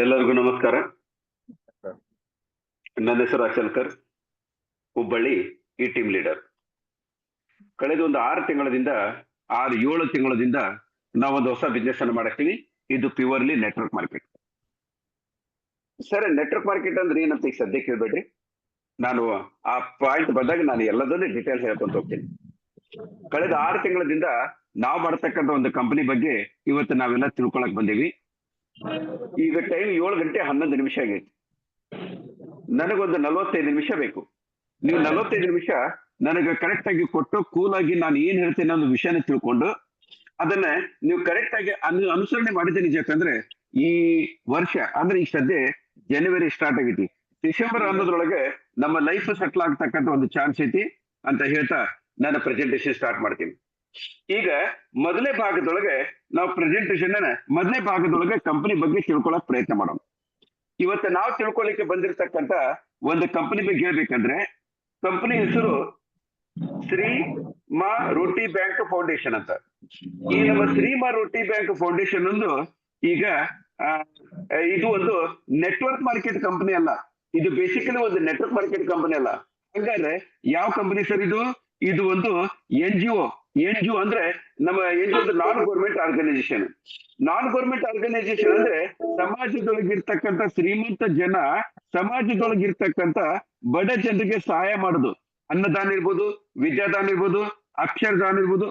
ಎಲ್ಲರಿಗೂ ನಮಸ್ಕಾರ. ಸರ್. ನನ್ನ ಹೆಸರು ಅಚಲ್ಕರ್, ಹುಬ್ಬಳ್ಳಿ ಈ ಟೀಮ್ ಲೀಡರ್. ಕಳೆದ ಒಂದು 6 ತಿಂಗಳದಿಂದ ನಾವೊಂದು ಹೊಸ ಬಿಸ್ನೆಸ್ ಅನ್ನು ಮಾಡಕ್ತೀವಿ. ಇದು purely network market. Sir, network market ಅಂದ್ರೆ ಏನಂತ ಈಗ ಸದ್ಯಕ್ಕೆ ಹೇಳ್ಬೇಡ್ರಿ. ನಾನು ಆ ಪಾಯಿಂಟ್ ಬಂದಾಗ ನಾನು ಎಲ್ಲದನ್ನೂ ಡೀಟೇಲ್ಸ್ ಹೇಳ್ಕೊಂತ ಹೋಗ್ತೀನಿ. ಕಳೆದ 6 ತಿಂಗಳಿಂದ ನಾವು ಮಾಡತಕ್ಕಂಥ ಒಂದು ಕಂಪನಿ ಬಗ್ಗೆ ಇವತ್ತು ನಾವೆಲ್ಲ ತಿಳ್ಕೊಳಕ್ ಬಂದೀವಿ. ಈಗ ಟೈಮ್ 7 ಗಂಟೆ 11 ನಿಮಿಷ ಆಗೈತಿ. ನನಗೊಂದು 45 ನಿಮಿಷ ಬೇಕು. ನೀವು 45 ನಿಮಿಷ ನನಗೆ ಕರೆಕ್ಟ್ ಆಗಿ ಕೊಟ್ಟು ಕೂಲ್ ಆಗಿ ನಾನು ಏನ್ ಹೇಳ್ತೇನೆ ಅನ್ನೋ ವಿಷಯನ ತಿಳ್ಕೊಂಡು ಅದನ್ನ ನೀವು ಕರೆಕ್ಟ್ ಆಗಿ ಅನುಸರಣೆ ಮಾಡಿದ್ರೆ ನಿಜ. ಯಾಕಂದ್ರೆ ಈ ವರ್ಷ ಅಂದ್ರೆ ಈಗ ಸದ್ಯ ಜನವರಿ ಸ್ಟಾರ್ಟ್ ಆಗೈತಿ. ಡಿಸೆಂಬರ್ ಅನ್ನೋದ್ರೊಳಗೆ ನಮ್ಮ ಲೈಫ್ ಸೆಟ್ಲ್ ಆಗ್ತಕ್ಕಂಥ ಒಂದು ಚಾನ್ಸ್ ಐತಿ ಅಂತ ಹೇಳ್ತಾ ನಾನು ಪ್ರೆಸೆಂಟೇಶನ್ ಸ್ಟಾರ್ಟ್ ಮಾಡ್ತೀನಿ. ಈಗ ಮೊದಲನೇ ಭಾಗದೊಳಗೆ ಕಂಪನಿ ಬಗ್ಗೆ ತಿಳ್ಕೊಳಕ್ ಪ್ರಯತ್ನ ಮಾಡೋಣ. ಇವತ್ತು ನಾವು ತಿಳ್ಕೊಳ್ಳಿಕ್ಕೆ ಬಂದಿರತಕ್ಕಂತ ಒಂದು ಕಂಪನಿ ಬಗ್ಗೆ ಹೇಳ್ಬೇಕಂದ್ರೆ ಕಂಪನಿ ಹೆಸರು ಶ್ರೀ ಮಾ ರೋಟಿ ಬ್ಯಾಂಕ್ ಫೌಂಡೇಶನ್ ಅಂತ. ಈ ನಮ್ಮ ಶ್ರೀ ಮಾ ರೋಟಿ ಬ್ಯಾಂಕ್ ಫೌಂಡೇಶನ್ ಒಂದು ಈಗ ಇದು ಒಂದು ನೆಟ್ವರ್ಕ್ ಮಾರ್ಕೆಟ್ ಕಂಪನಿ ಅಲ್ಲ. ಇದು ಬೇಸಿಕಲಿ ಒಂದು ನೆಟ್ವರ್ಕ್ ಮಾರ್ಕೆಟ್ ಕಂಪನಿ ಅಲ್ಲ. ಹಾಗಾದ್ರೆ ಯಾವ ಕಂಪನಿ ಸರ್ ಇದು? ಇದು ಒಂದು NGO ಅಂದ್ರೆ ನಮ್ಮ NGO ನಾನ್ ಗೌರ್ಮೆಂಟ್ ಆರ್ಗನೈಸೇಷನ್. ನಾನ್ ಗೌರ್ಮೆಂಟ್ ಆರ್ಗನೈಸೇಷನ್ ಅಂದ್ರೆ ಸಮಾಜದೊಳಗಿರ್ತಕ್ಕಂಥ ಶ್ರೀಮಂತ ಜನ, ಸಮಾಜದೊಳಗಿರ್ತಕ್ಕಂಥ ಬಡ ಜನರಿಗೆ ಸಹಾಯ ಮಾಡುದು. ಅನ್ನದಾನ ಇರ್ಬೋದು, ವಿದ್ಯಾದಾನ ಇರ್ಬೋದು, ಅಕ್ಷರದಾನ ಇರ್ಬೋದು,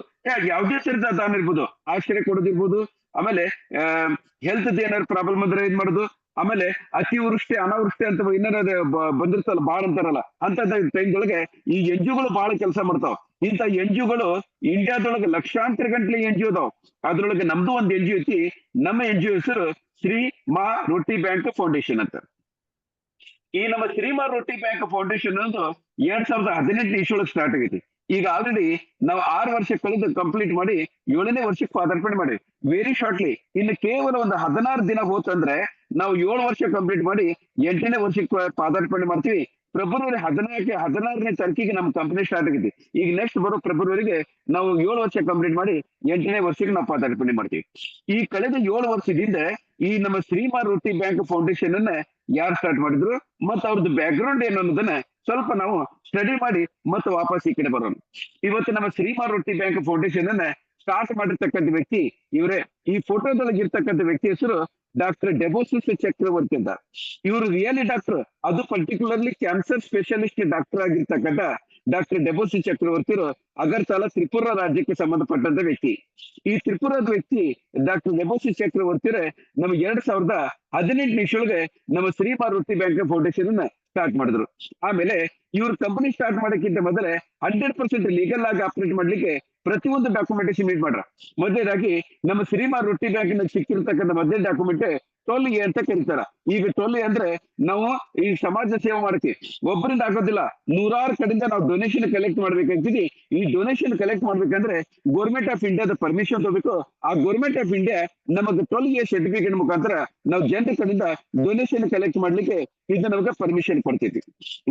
ಯಾವುದೇ ತರದ ದಾನ ಇರ್ಬೋದು, ಆಶ್ರಯ ಕೊಡೋದಿರ್ಬೋದು, ಆಮೇಲೆ ಹೆಲ್ತ್ ಏನಾದ್ರು ಪ್ರಾಬ್ಲಮ್ ಅಂದ್ರೆ ಏನ್ ಮಾಡುದು, ಆಮೇಲೆ ಅತಿವೃಷ್ಟಿ ಅನಾವೃಷ್ಟಿ ಅಂತ ಏನಾರ ಬಂದಿರ್ತಲ್ಲ ಬಾಳ್ ಅಂತಾರಲ್ಲ, ಅಂತ ಟೈಮ್ದೊಳಗೆ ಈ NGOಗಳು ಬಹಳ ಕೆಲಸ ಮಾಡ್ತಾವ. ಇಂಥ NGOಗಳು ಇಂಡಿಯಾದೊಳಗೆ ಲಕ್ಷಾಂತರ ಗಂಟ್ಲೆ NGO ಅದಾವ. ಅದ್ರೊಳಗೆ ನಮ್ದು ಒಂದು NGO ಐತಿ. ನಮ್ಮ NGO ಹೆಸರು ಶ್ರೀ ಮಾ ರೋಟಿ ಬ್ಯಾಂಕ್ ಫೌಂಡೇಶನ್ ಅಂತ. ಈ ನಮ್ಮ ಶ್ರೀ ಮಾ ರೋಟಿ ಬ್ಯಾಂಕ್ ಫೌಂಡೇಶನ್ ಒಂದು 2018 ಇಶ್ಯೊಳಗೆ ಸ್ಟಾರ್ಟ್ ಆಗೈತಿ. ಈಗ ಆಲ್ರೆಡಿ ನಾವು 6 ವರ್ಷ ಕಳೆದು ಕಂಪ್ಲೀಟ್ ಮಾಡಿ 7ನೇ ವರ್ಷಕ್ಕೆ ಪಾದಾರ್ಪಣೆ ಮಾಡಿ ವೆರಿ ಶಾರ್ಟ್ಲಿ ಇನ್ನು ಕೇವಲ ಒಂದು 16 ದಿನ ಹೋತಂದ್ರೆ ನಾವು 7 ವರ್ಷ ಕಂಪ್ಲೀಟ್ ಮಾಡಿ 8ನೇ ವರ್ಷಕ್ಕೆ ಪಾದಾರ್ಪಣೆ ಮಾಡ್ತೀವಿ. ಫೆಬ್ರವರಿ 16ನೇ ತಾರೀಕಿಗೆ ನಮ್ಮ ಕಂಪನಿ ಸ್ಟಾರ್ಟ್ ಆಗೈತಿ. ಈಗ ನೆಕ್ಸ್ಟ್ ಬರೋ ಫೆಬ್ರವರಿಗೆ ನಾವು 7 ವರ್ಷ ಕಂಪ್ಲೀಟ್ ಮಾಡಿ 8ನೇ ವರ್ಷಕ್ಕೆ ನಾವು ಪಾದಾರ್ಪಣೆ ಮಾಡ್ತೀವಿ. ಈ ಕಳೆದ 7 ವರ್ಷದಿಂದ ಈ ನಮ್ಮ ಶ್ರೀ ಮಾ ರೋಟಿ ಬ್ಯಾಂಕ್ ಫೌಂಡೇಶನ್ ಅನ್ನ ಯಾರು ಸ್ಟಾರ್ಟ್ ಮಾಡಿದ್ರು ಮತ್ತು ಅವ್ರದ್ದು ಬ್ಯಾಕ್ ಗ್ರೌಂಡ್ ಏನು ಅನ್ನೋದನ್ನ ಸ್ವಲ್ಪ ನಾವು ಸ್ಟಡಿ ಮಾಡಿ ಮತ್ತೆ ವಾಪಸ್ ಈ ಕಡೆ ಬರೋಣ. ಇವತ್ತು ನಮ್ಮ ಶ್ರೀ ಮಾ ರೋಟಿ ಬ್ಯಾಂಕ್ ಫೌಂಡೇಶನ್ ಅನ್ನ ಸ್ಟಾರ್ಟ್ ಮಾಡಿರ್ತಕ್ಕಂಥ ವ್ಯಕ್ತಿ ಇವರೇ. ಈ ಫೋಟೋದೊಳಗೆ ಇರ್ತಕ್ಕಂಥ ವ್ಯಕ್ತಿ ಹೆಸರು ಡಾಕ್ಟರ್ ಡೆಬೋಸಿಸ್ ಚಕ್ರವರ್ತಿ ಅಂತ. ಇವರು ರಿಯಲಿ ಡಾಕ್ಟರ್, ಅದು ಪರ್ಟಿಕ್ಯುಲರ್ಲಿ ಕ್ಯಾನ್ಸರ್ ಸ್ಪೆಷಲಿಸ್ಟ್ ಡಾಕ್ಟರ್ ಆಗಿರ್ತಕ್ಕಂಥ ಡಾಕ್ಟರ್ ಡೆಬೋಸಿಸ್ ಚಕ್ರವರ್ತಿರು ಅಗರ್ತಲಾ ತ್ರಿಪುರಾ ರಾಜ್ಯಕ್ಕೆ ಸಂಬಂಧಪಟ್ಟಂತ ವ್ಯಕ್ತಿ. ಈ ತ್ರಿಪುರಾದ ವ್ಯಕ್ತಿ ಡಾಕ್ಟರ್ ಡೆಬೋಸಿಸ್ ಚಕ್ರವರ್ತಿರೇ ನಮ್ಮ 2018 ಇಶ್ಯೊಳಗೆ ನಮ್ಮ ಶ್ರೀ ಮಾ ರೋಟಿ ಬ್ಯಾಂಕ್ ಫೌಂಡೇಶನ್ ಅನ್ನ ಸ್ಟಾರ್ಟ್ ಮಾಡಿದ್ರು. ಆಮೇಲೆ ಇವ್ರ ಕಂಪನಿ ಸ್ಟಾರ್ಟ್ ಮಾಡಕ್ಕಿಂತ ಮೊದಲೇ 100% ಲೀಗಲ್ ಆಗಿ ಆಪರೇಟ್ ಮಾಡ್ಲಿಕ್ಕೆ ಪ್ರತಿಯೊಂದು ಡಾಕ್ಯುಮೆಂಟೇಶನ್ ಮೀಟ್ ಮಾಡ್ರ. ಮೊದಲೇದಾಗಿ ನಮ್ಮ ಶ್ರೀ ಮಾ ರೋಟಿ ಬ್ಯಾಂಕ್ ನ ಸಿಕ್ಕಿರ್ತಕ್ಕಂಥ ಮೊದಲನೇ ಡಾಕ್ಯುಮೆಂಟ್ 12A ಅಂತ ಕರೀತಾರ. ಈಗ 12A ಅಂದ್ರೆ ನಾವು ಈ ಸಮಾಜ ಸೇವೆ ಮಾಡ್ತೀವಿ, ಒಬ್ಬರಿಂದ ಆಗೋದಿಲ್ಲ, ನೂರಾರು ಕಡೆಯಿಂದ ನಾವು ಡೊನೇಷನ್ ಕಲೆಕ್ಟ್ ಮಾಡ್ಬೇಕಂತೀವಿ. ಈ ಡೊನೇಷನ್ ಕಲೆಕ್ಟ್ ಮಾಡ್ಬೇಕಂದ್ರೆ ಗೌರ್ಮೆಂಟ್ ಆಫ್ ಇಂಡಿಯಾದ ಪರ್ಮಿಷನ್ ತಗೋಬೇಕು. ಆ ಗೌರ್ಮೆಂಟ್ ಆಫ್ ಇಂಡಿಯಾ ನಮಗೆ 12A ಸರ್ಟಿಫಿಕೇಟ್ ಮುಖಾಂತರ ನಾವು ಜನರ ಕಡೆಯಿಂದ ಡೊನೇಷನ್ ಕಲೆಕ್ಟ್ ಮಾಡ್ಲಿಕ್ಕೆ ಇದು ನಮಗೆ ಪರ್ಮಿಷನ್ ಕೊಡ್ತೈತಿ.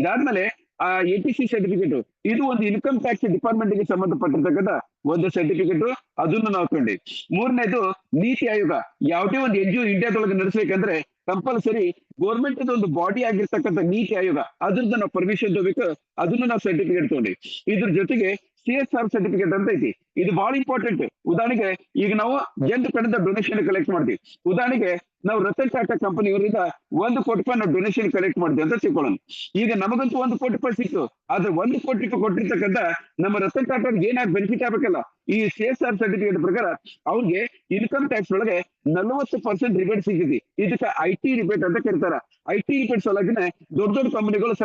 ಇದಾದ್ಮೇಲೆ ಆ ATC ಸರ್ಟಿಫಿಕೇಟ್, ಇದು ಒಂದು ಇನ್ಕಮ್ ಟ್ಯಾಕ್ಸ್ ಡಿಪಾರ್ಟ್ಮೆಂಟ್ ಗೆ ಸಂಬಂಧಪಟ್ಟಿರ್ತಕ್ಕಂಥ ಒಂದು ಸರ್ಟಿಫಿಕೇಟ್, ಅದನ್ನು ನಾವು ಕೊಂಡಿ. 3ನೇದು ನೀತಿ ಆಯೋಗ. ಯಾವುದೇ ಒಂದು NGO ಇಂಡಿಯಾದೊಳಗೆ ನಡೆಸಬೇಕಂದ್ರೆ ಕಂಪಲ್ಸರಿ ಗೌರ್ಮೆಂಟ್ ಒಂದು ಬಾಡಿ ಆಗಿರ್ತಕ್ಕಂಥ ನೀತಿ ಆಯೋಗ, ಅದ್ರದ್ದು ನಾವು ಪರ್ಮಿಷನ್ ತಗೋಬೇಕು. ಅದನ್ನು ನಾವು ಸರ್ಟಿಫಿಕೇಟ್ ತಗೊಂಡಿ. ಇದ್ರ ಜೊತೆಗೆ CSR ಸರ್ಟಿಫಿಕೇಟ್ ಅಂತ ಐತಿ. ಇದು ಬಹಳ ಇಂಪಾರ್ಟೆಂಟ್. ಉದಾಹರಣೆಗೆ ಈಗ ನಾವು ಜನರ ಕಡೆಯಿಂದ ಡೊನೇಷನ್ ಕಲೆಕ್ಟ್ ಮಾಡ್ತೀವಿ. ಉದಾಹರಣೆಗೆ ನಾವು ರತನ್ ಟಾಟಾ ಕಂಪನಿ ಅವರಿಂದ 1 ಕೋಟಿ ರೂಪಾಯಿ ನಾವು ಡೊನೇಷನ್ ಕಲೆಕ್ಟ್ ಮಾಡ್ತೀವಿ ಅಂತ ತಿಳ್ಕೊಳ್ಳೋಣ. ಈಗ ನಮಗಂತೂ 1 ಕೋಟಿ ರೂಪಾಯಿ ಸಿಕ್ತು. ಆದ್ರೆ 1 ಕೋಟಿ ರೂಪಾಯಿ ಕೊಟ್ಟಿರ್ತಕ್ಕಂಥ ನಮ್ಮ ರತನ್ ಟಾಟಾ ಏನಾದ್ರು ಬೆನಿಫಿಟ್ ಆಗ್ಬೇಕಲ್ಲ, ಈ CSR ಸರ್ಟಿಫಿಕೇಟ್ ಪ್ರಕಾರ ಅವ್ರಿಗೆ ಇನ್ಕಮ್ ಟ್ಯಾಕ್ಸ್ ಒಳಗೆ 40% ರಿಬೇಟ್ ಸಿಗ್ತೈತಿ. ಇದಕ್ಕೆ IT ರಿಬೇಟ್ ಅಂತ ಕರೀತಾರ. IT ರಿಬೇಟ್ ಸಲುವಾಗಿನೇ ದೊಡ್ಡ ದೊಡ್ಡ ಕಂಪನಿಗಳು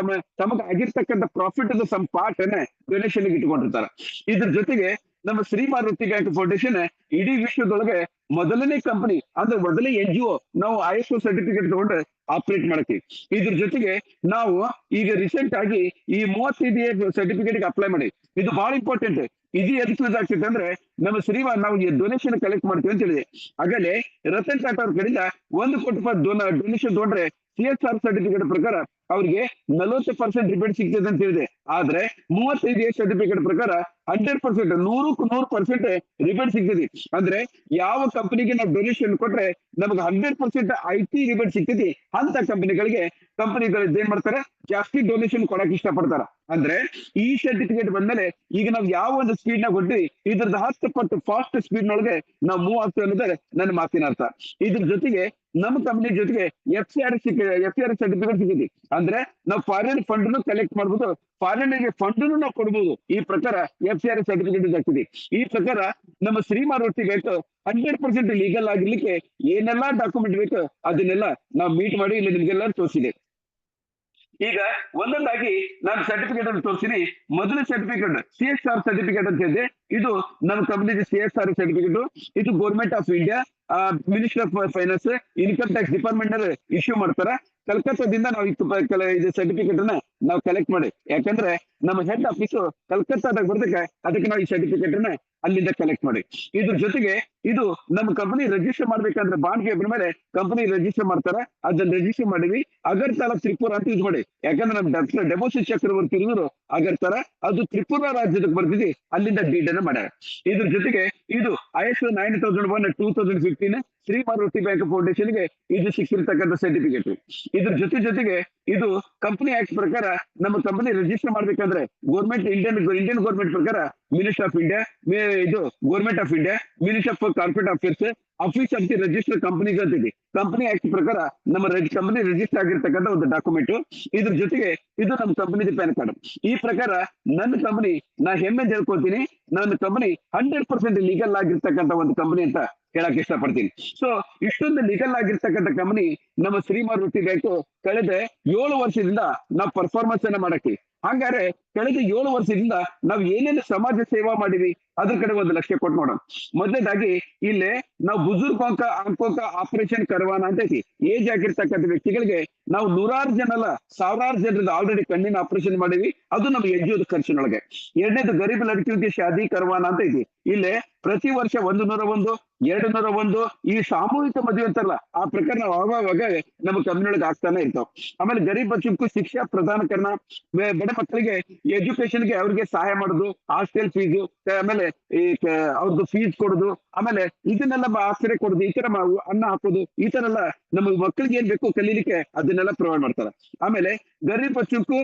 ತಮಗೆ ಆಗಿರ್ತಕ್ಕಂಥ ಪ್ರಾಫಿಟ್ ಸಮ್ ಪಾರ್ಟ್ ಅನ್ನ ಡೊನೇಷನ್ ಇಟ್ಕೊಂಡಿರ್ತಾರ. ಇದ್ರ ಜೊತೆಗೆ ನಮ್ಮ ಶ್ರೀ ಮಾ ರೋಟಿ ಬ್ಯಾಂಕ್ ಫೌಂಡೇಶನ್ ಇಡೀ ವಿಶ್ವದೊಳಗೆ ಮೊದಲನೇ ಕಂಪನಿ ಅಂದ್ರೆ ಮೊದಲೇ NGO ನಾವು ISO ಸರ್ಟಿಫಿಕೇಟ್ ತಗೊಂಡು ಆಪರೇಟ್ ಮಾಡ್ತೀವಿ. ಇದ್ರ ಜೊತೆಗೆ ನಾವು ಈಗ ರೀಸೆಂಟ್ ಆಗಿ ಈ 35A ಸರ್ಟಿಫಿಕೇಟ್ ಅಪ್ಲೈ ಮಾಡಿ. ಇದು ಬಹಳ ಇಂಪಾರ್ಟೆಂಟ್. ಇದು ಎದಕ್ಕೆ ಯೂಸ್ ಆಗ್ತೈತೆ ಅಂದ್ರೆ ನಮ್ಮ ಶ್ರೀಮಾನ್ ನಾವು ಡೊನೇಷನ್ ಕಲೆಕ್ಟ್ ಮಾಡ್ತೀವಿ ಅಂತ ಹೇಳಿದೆ. ಆಗಲೇ ರತನ್ ಟಾಟಾ ಅವ್ರ ಕಡೆಯಿಂದ 1 ಕೋಟಿ ರೂಪಾಯಿ ಡೊನೇಷನ್ ತೊಗೊಂಡ್ರೆ CSR ಸರ್ಟಿಫಿಕೇಟ್ ಪ್ರಕಾರ ಅವ್ರಿಗೆ 40% ರಿಬೇಟ್ ಸಿಗ್ತದೆ ಅಂತ ಹೇಳಿದೆ. ಆದ್ರೆ 35A ಸರ್ಟಿಫಿಕೇಟ್ ಪ್ರಕಾರ 100%, 100% ರಿಬೇಟ್ ಸಿಗ್ತದೆ. ಅಂದ್ರೆ ಯಾವ ಕಂಪನಿಗೆ ನಾವು ಡೊನೇಷನ್ ಕೊಟ್ರೆ ನಮ್ಗೆ 100% IT ರಿಬೇಟ್ ಸಿಗ್ತೈತಿ ಅಂತ ಕಂಪನಿಗಳು ಏನ್ ಮಾಡ್ತಾರೆ, ಜಾಸ್ತಿ ಡೊನೇಷನ್ ಕೊಡಕ್ ಇಷ್ಟಪಡ್ತಾರ. ಅಂದ್ರೆ ಈ ಸರ್ಟಿಫಿಕೇಟ್ ಬಂದ್ಮೇಲೆ ಈಗ ನಾವು ಯಾವ ಒಂದು ಸ್ಪೀಡ್ ನಾಗ ಹೊಂಟ್ರಿ ಇದ್ರದ್ದು 10 ಪಟ್ಟು ಫಾಸ್ಟ್ ಸ್ಪೀಡ್ ನೊಳಗೆ ನಾವು ಮೂವ್ ಆಗ್ತೇವೆ ಅನ್ನೋದೇ ನನ್ನ ಮಾತಿನ ಅರ್ಥ. ಇದ್ರ ಜೊತೆಗೆ ನಮ್ಮ ಕಂಪನಿ ಜೊತೆಗೆ FCRS ಸರ್ಟಿಫಿಕೇಟ್ ಸಿಗುತ್ತೆ. ಅಂದ್ರೆ ನಾವು ಫಾರಿನ್ ಫಂಡ್ ಕಲೆಕ್ಟ್ ಮಾಡ್ಬೋದು, ಫಾರಿನ್ ಫಂಡ್ ನಾವು ಕೊಡ್ಬೋದು. ಈ ಪ್ರಕಾರ FCRS ಸರ್ಟಿಫಿಕೇಟ್ ಆಗ್ತದೆ. ಈ ಪ್ರಕಾರ ನಮ್ಮ ಶ್ರೀಮಾನ್ ರೊಟ್ಟಿ ಬೇಕು 100% ಲೀಗಲ್ ಆಗಿರ್ಲಿಕ್ಕೆ ಏನೆಲ್ಲಾ ಡಾಕ್ಯುಮೆಂಟ್ ಬೇಕು ಅದನ್ನೆಲ್ಲ ನಾವು ಮೀಟ್ ಮಾಡಿ ಇಲ್ಲಿ ನಿಮ್ಗೆಲ್ಲ ತೋರಿಸಿದೆ. ಈಗ ಒಂದೊಂದಾಗಿ ನಾನು ಸರ್ಟಿಫಿಕೇಟ್ ಅನ್ನು ತೋರಿಸಿನಿ. ಮೊದಲ ಸರ್ಟಿಫಿಕೇಟ್ CSR ಸರ್ಟಿಫಿಕೇಟ್ ಅಂತ ಹೇಳಿದೆ. ಇದು ನಮ್ಮ ಕಂಪನಿ CSR ಸರ್ಟಿಫಿಕೇಟ್. ಇದು government of India, ministry of finance, income tax department ನಲ್ಲಿ ಇಶ್ಯೂ ಮಾಡ್ತಾರ. ಕಲ್ಕತ್ತಾದಿಂದ ನಾವು ಇದು ಸರ್ಟಿಫಿಕೇಟ್ ಅನ್ನ ನಾವು ಕಲೆಕ್ಟ್ ಮಾಡಿ, ಯಾಕಂದ್ರೆ ನಮ್ಮ ಹೆಡ್ ಆಫೀಸ್ ಕಲ್ಕತ್ತಾದಾಗ ಬರ್ತಕ್ಕೆ ಅದಕ್ಕೆ ನಾವು ಈ ಸರ್ಟಿಫಿಕೇಟ್ ಅನ್ನ ಅಲ್ಲಿಂದ ಕಲೆಕ್ಟ್ ಮಾಡಿ. ಇದ್ರ ಜೊತೆಗೆ ಇದು ನಮ್ಮ ಕಂಪನಿ ರಿಜಿಸ್ಟರ್ ಮಾಡ್ಬೇಕಂದ್ರೆ ಬಾಂಡ್ಗೆ ಮೇಲೆ ಕಂಪನಿ ರಿಜಿಸ್ಟರ್ ಮಾಡ್ತಾರ. ಅದನ್ನ ರಿಜಿಸ್ಟರ್ ಮಾಡಿವಿ ಅಗರ್ತಲಾ ತ್ರಿಪುರ ಅಂತ ಯೂಸ್ ಮಾಡಿ, ಯಾಕಂದ್ರೆ ನಮ್ಮ ಡಾಕ್ಟರ್ ಡೆಬೋಸಿಟ್ ಚಕ್ರವರ್ತಿ ಇರೋರು ಅಗರ್ತಲಾ, ಅದು ತ್ರಿಪುರ ರಾಜ್ಯದಕ್ಕೆ ಬರ್ತಿದ್ವಿ, ಅಲ್ಲಿಂದ ಡೀಡ್ ಅನ್ನ ಮಾಡ್ಯಾರ. ಇದ್ರ ಜೊತೆಗೆ ಇದು ISO 9001/2015 ಶ್ರೀಮಾನ್ ರೊಟ್ಟಿ ಬ್ಯಾಂಕ್ ಫೌಂಡೇಶನ್ಗೆ ಇದು ಸಿಕ್ಕಿರ್ತಕ್ಕಂಥ ಸರ್ಟಿಫಿಕೇಟ್. ಇದ್ರ ಜೊತೆಗೆ ಇದು ಕಂಪನಿ ಆಕ್ಟ್ ಪ್ರಕಾರ ನಮ್ಮ ಕಂಪನಿ ರಿಜಿಸ್ಟರ್ ಮಾಡ್ಬೇಕಂದ್ರೆ ಇಂಡಿಯನ್ ಗೌರ್ಮೆಂಟ್ ಪ್ರಕಾರ ಮಿನಿಸ್ಟರ್ ಆಫ್ ಇಂಡಿಯಾ, ಇದು government of India, minister of corporate affairs, office of the register companies ಅಂತಿದೆ. ಕಂಪನಿ ಆಕ್ಟ್ ಪ್ರಕಾರ ನಮ್ಮ ಕಂಪನಿ ರಿಜಿಸ್ಟರ್ ಆಗಿರ್ತಕ್ಕಂಥ ಒಂದು ಡಾಕ್ಯುಮೆಂಟ್. ಇದ್ರ ಜೊತೆಗೆ ಇದು ನಮ್ಮ ಕಂಪನಿದ ಪ್ಯಾನ್ ಕಾರ್ಡ್. ಈ ಪ್ರಕಾರ ನನ್ನ ಕಂಪನಿ ನಾ ಹೆಮ್ಮೆ ಹೇಳ್ಕೊಳ್ತೀನಿ, ನನ್ನ ಕಂಪನಿ 100% ಲೀಗಲ್ ಆಗಿರ್ತಕ್ಕಂಥ ಒಂದು ಕಂಪನಿ ಅಂತ ಹೇಳಕ್ ಇಷ್ಟಪಡ್ತೀನಿ. ಸೊ ಇಷ್ಟೊಂದು ಲೀಗಲ್ ಆಗಿರ್ತಕ್ಕಂಥ ಕಂಪನಿ ನಮ್ಮ ಶ್ರೀಮಾನ್ ರೊಟ್ಟಿ ಬ್ಯಾಂಕ್ ಕಳೆದ 7 ವರ್ಷದಿಂದ ನಾವು ಪರ್ಫಾರ್ಮೆನ್ಸ್ ಅನ್ನ ಮಾಡಕ್ಕೆ. ಹಂಗಾರೆ ಕಳೆದ 7 ವರ್ಷದಿಂದ ನಾವು ಏನೇನು ಸಮಾಜ ಸೇವಾ ಮಾಡಿವಿ ಅದ್ರ ಕಡೆ ಒಂದು ಲಕ್ಷ್ಯ ಕೊಟ್ಟು ನೋಡೋಣ. ಮೊದಲನೇದಾಗಿ ಇಲ್ಲೇ ನಾವು ಬುಜುರ್ಗ್ ಅಂಕೋಕ ಆಪರೇಷನ್ ಕರ್ವಾನ ಅಂತ ಐತಿ. ಏಜ್ ಆಗಿರ್ತಕ್ಕಂಥ ವ್ಯಕ್ತಿಗಳಿಗೆ ನಾವು 100 ಜನ ಅಲ್ಲ 1000 ಜನರದ್ದು ಆಲ್ರೆಡಿ ಕಣ್ಣಿನ ಆಪರೇಷನ್ ಮಾಡಿವಿ, ಅದು ನಮ್ಮ ಎಜ್ಜೋದ್ ಖರ್ಚಿನೊಳಗೆ. ಎರಡನೇದು ಗರೀಬ್ ಲಡ್ಕಿಗೆ ಶಾದಿ ಕರ್ವಾನ ಅಂತ ಐತಿ. ಇಲ್ಲೇ ಪ್ರತಿ ವರ್ಷ 101, 201 ಈ ಸಾಮೂಹಿಕ ಮದುವೆ ಅಂತಾರಲ್ಲ ಆ ಪ್ರಕಾರ ನಾವು ಆವಾಗ ನಮ್ಮ ಕಂಪನಿಯೊಳಗೆ ಆಗ್ತಾನೆ ಇರ್ತಾವ. ಆಮೇಲೆ ಗರೀಬ್ ಬಚ್ಚಕ್ಕೂ ಶಿಕ್ಷಾ ಪ್ರದಾನ ಕರ್ನ, ಬಡ ಮಕ್ಕಳಿಗೆ ಎಜುಕೇಶನ್ಗೆ ಅವ್ರಿಗೆ ಸಹಾಯ ಮಾಡೋದು, ಹಾಸ್ಟೆಲ್ ಫೀಸು, ಆಮೇಲೆ ಈ ಅವ್ರದ್ದು ಫೀಸ್ ಕೊಡೋದು, ಆಮೇಲೆ ಇದನ್ನೆಲ್ಲ ಆಶ್ರಯ ಕೊಡೋದು, ಈ ತರ ಅನ್ನ ಹಾಕೋದು, ಈ ತರ ಎಲ್ಲ ನಮ್ಮ ಮಕ್ಕಳಿಗೆ ಏನ್ ಬೇಕು ಕಲೀಲಿಕ್ಕೆ ಅದನ್ನೆಲ್ಲ ಪ್ರೊವೈಡ್ ಮಾಡ್ತಾರೆ. ಆಮೇಲೆ ಗರೀಬ್ ಬಚ್ಚಕ್ಕೂ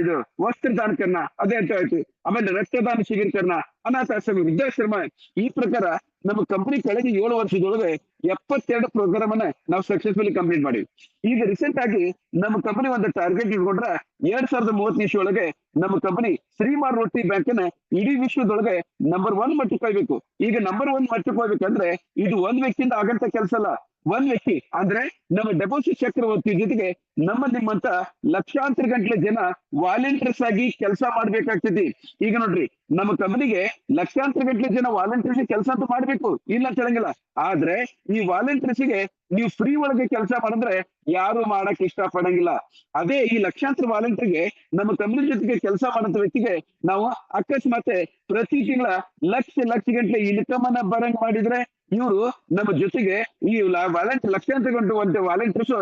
ಇದು ವಸ್ತ್ರದಾನ ಕರ್ನ ಅದೇ ಅಂತ ಆಯ್ತು. ಆಮೇಲೆ ರಕ್ತದಾನ ಶಿಬಿರ ಕರ್ನ, ಅನಾಥಾಶ್ರಮ, ವೃದ್ಧಾಶ್ರಮ. ಈ ಪ್ರಕಾರ ನಮ್ಮ ಕಂಪನಿ ಕಳೆದ 7 ವರ್ಷದೊಳಗೆ 72 ಪ್ರೋಗ್ರಾಮ್ ಅನ್ನ ನಾವು ಸಕ್ಸಸ್ಫುಲಿ ಕಂಪ್ಲೀಟ್ ಮಾಡಿವಿ. ಈಗ ರೀಸೆಂಟ್ ಆಗಿ ನಮ್ಮ ಕಂಪನಿ ಒಂದು ಟಾರ್ಗೆಟ್ ಇಟ್ಕೊಂಡ್ರೆ 2030 ಒಳಗೆ ನಮ್ಮ ಕಂಪನಿ ಶ್ರೀಮಾನ್ ರೊಟ್ಟಿ ಬ್ಯಾಂಕ್ ಅನ್ನ ಇಡೀ ವಿಶ್ವದೊಳಗೆ ನಂಬರ್ 1 ಮಟ್ಟಕ್ಕೆ ಹೋಗ್ಬೇಕು. ಈಗ ನಂಬರ್ 1 ಮಟ್ಟಕ್ಕೆ ಹೋಗ್ಬೇಕಂದ್ರೆ ಇದು ಒಂದ್ ವ್ಯಕ್ತಿಯಿಂದ ಆಗಂತ ಕೆಲಸ ಅಲ್ಲ. ಒಂದ್ ವ್ಯಕ್ತಿ ಅಂದ್ರೆ ನಮ್ಮ ಡೆಬೋಸಿಟ್ ಚಕ್ರವರ್ತಿ ಜೊತೆಗೆ ನಿಮ್ಮಂತ ಲಕ್ಷಾಂತರ ಗಂಟಲೆ ಜನ ವಾಲಂಟಿಯರ್ಸ್ ಆಗಿ ಕೆಲಸ ಮಾಡ್ಬೇಕಾಗ್ತೈತಿ. ಈಗ ನೋಡ್ರಿ ನಮ್ಮ ಕಂಪನಿಗೆ ಲಕ್ಷಾಂತರ ಗಂಟಲೆ ಜನ ವಾಲಂಟಿಯರ್ಸ್ ಕೆಲಸ ಅಂತ ಮಾಡ್ಬೇಕು, ಇಲ್ಲ ಅಂತ ಹೇಳಂಗಿಲ್ಲ. ಆದ್ರೆ ಈ ವಾಲಂಟಿಯರ್ಸ್ಗೆ ನೀವು ಫ್ರೀ ಒಳಗೆ ಕೆಲಸ ಮಾಡಿದ್ರೆ ಯಾರು ಮಾಡಕ್ ಇಷ್ಟ ಪಡಂಗಿಲ್ಲ. ಅದೇ ಈ ಲಕ್ಷಾಂತರ ವಾಲಂಟಿಯರ್ಗೆ ನಮ್ಮ ಕಂಪನಿ ಜೊತೆಗೆ ಕೆಲಸ ಮಾಡಂತ ವ್ಯಕ್ತಿಗೆ ನಾವು ಅಕಸ್ಮಾತ್ ಪ್ರತಿ ತಿಂಗಳ ಲಕ್ಷ ಗಂಟಲೆ ಇನ್ಕಮ್ ಅನ್ನ ಬರಂಗ್ ಮಾಡಿದ್ರೆ ಇವರು ನಮ್ಮ ಜೊತೆಗೆ ಈ ಲಕ್ಷಾಂತರ ಗಂಟೆ ವಾಲಂಟಿಯರ್ಸ್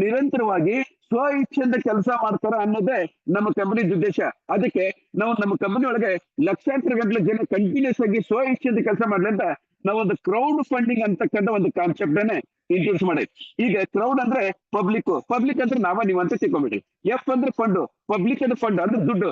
ನಿರಂತರವಾಗಿ ಸ್ವ ಇಚ್ಛೆಯಿಂದ ಕೆಲಸ ಮಾಡ್ತಾರ ಅನ್ನೋದೇ ನಮ್ಮ ಕಂಪನಿ ಉದ್ದೇಶ. ಅದಕ್ಕೆ ನಾವು ನಮ್ಮ ಕಂಪನಿ ಒಳಗೆ ಲಕ್ಷಾಂತರ ಗಂಟಲೆ ಜನ ಕಂಟಿನ್ಯೂಸ್ ಆಗಿ ಸ್ವ ಇಚ್ಛೆಯಿಂದ ಕೆಲಸ ಮಾಡ್ಲಿ ಅಂತ ನಾವೊಂದು ಕ್ರೌಡ್ ಫಂಡಿಂಗ್ ಅಂತಕ್ಕಂಥ ಒಂದು ಕಾನ್ಸೆಪ್ಟ್ ಅನ್ನೇ ಇಂಟ್ರೊಡ್ಯೂಸ್ ಮಾಡಿ. ಈಗ ಕ್ರೌಡ್ ಅಂದ್ರೆ ಪಬ್ಲಿಕ್ ಅಂದ್ರೆ ನೀವು ಅಂತ ತಿಳ್ಕೊಂಬಿಡಿ. ಎಫ್ ಅಂದ್ರೆ ಫಂಡ್, ಪಬ್ಲಿಕ್ ಅಂದ್ರೆ ಫಂಡ್ ಅಂದ್ರೆ ದುಡ್ಡು.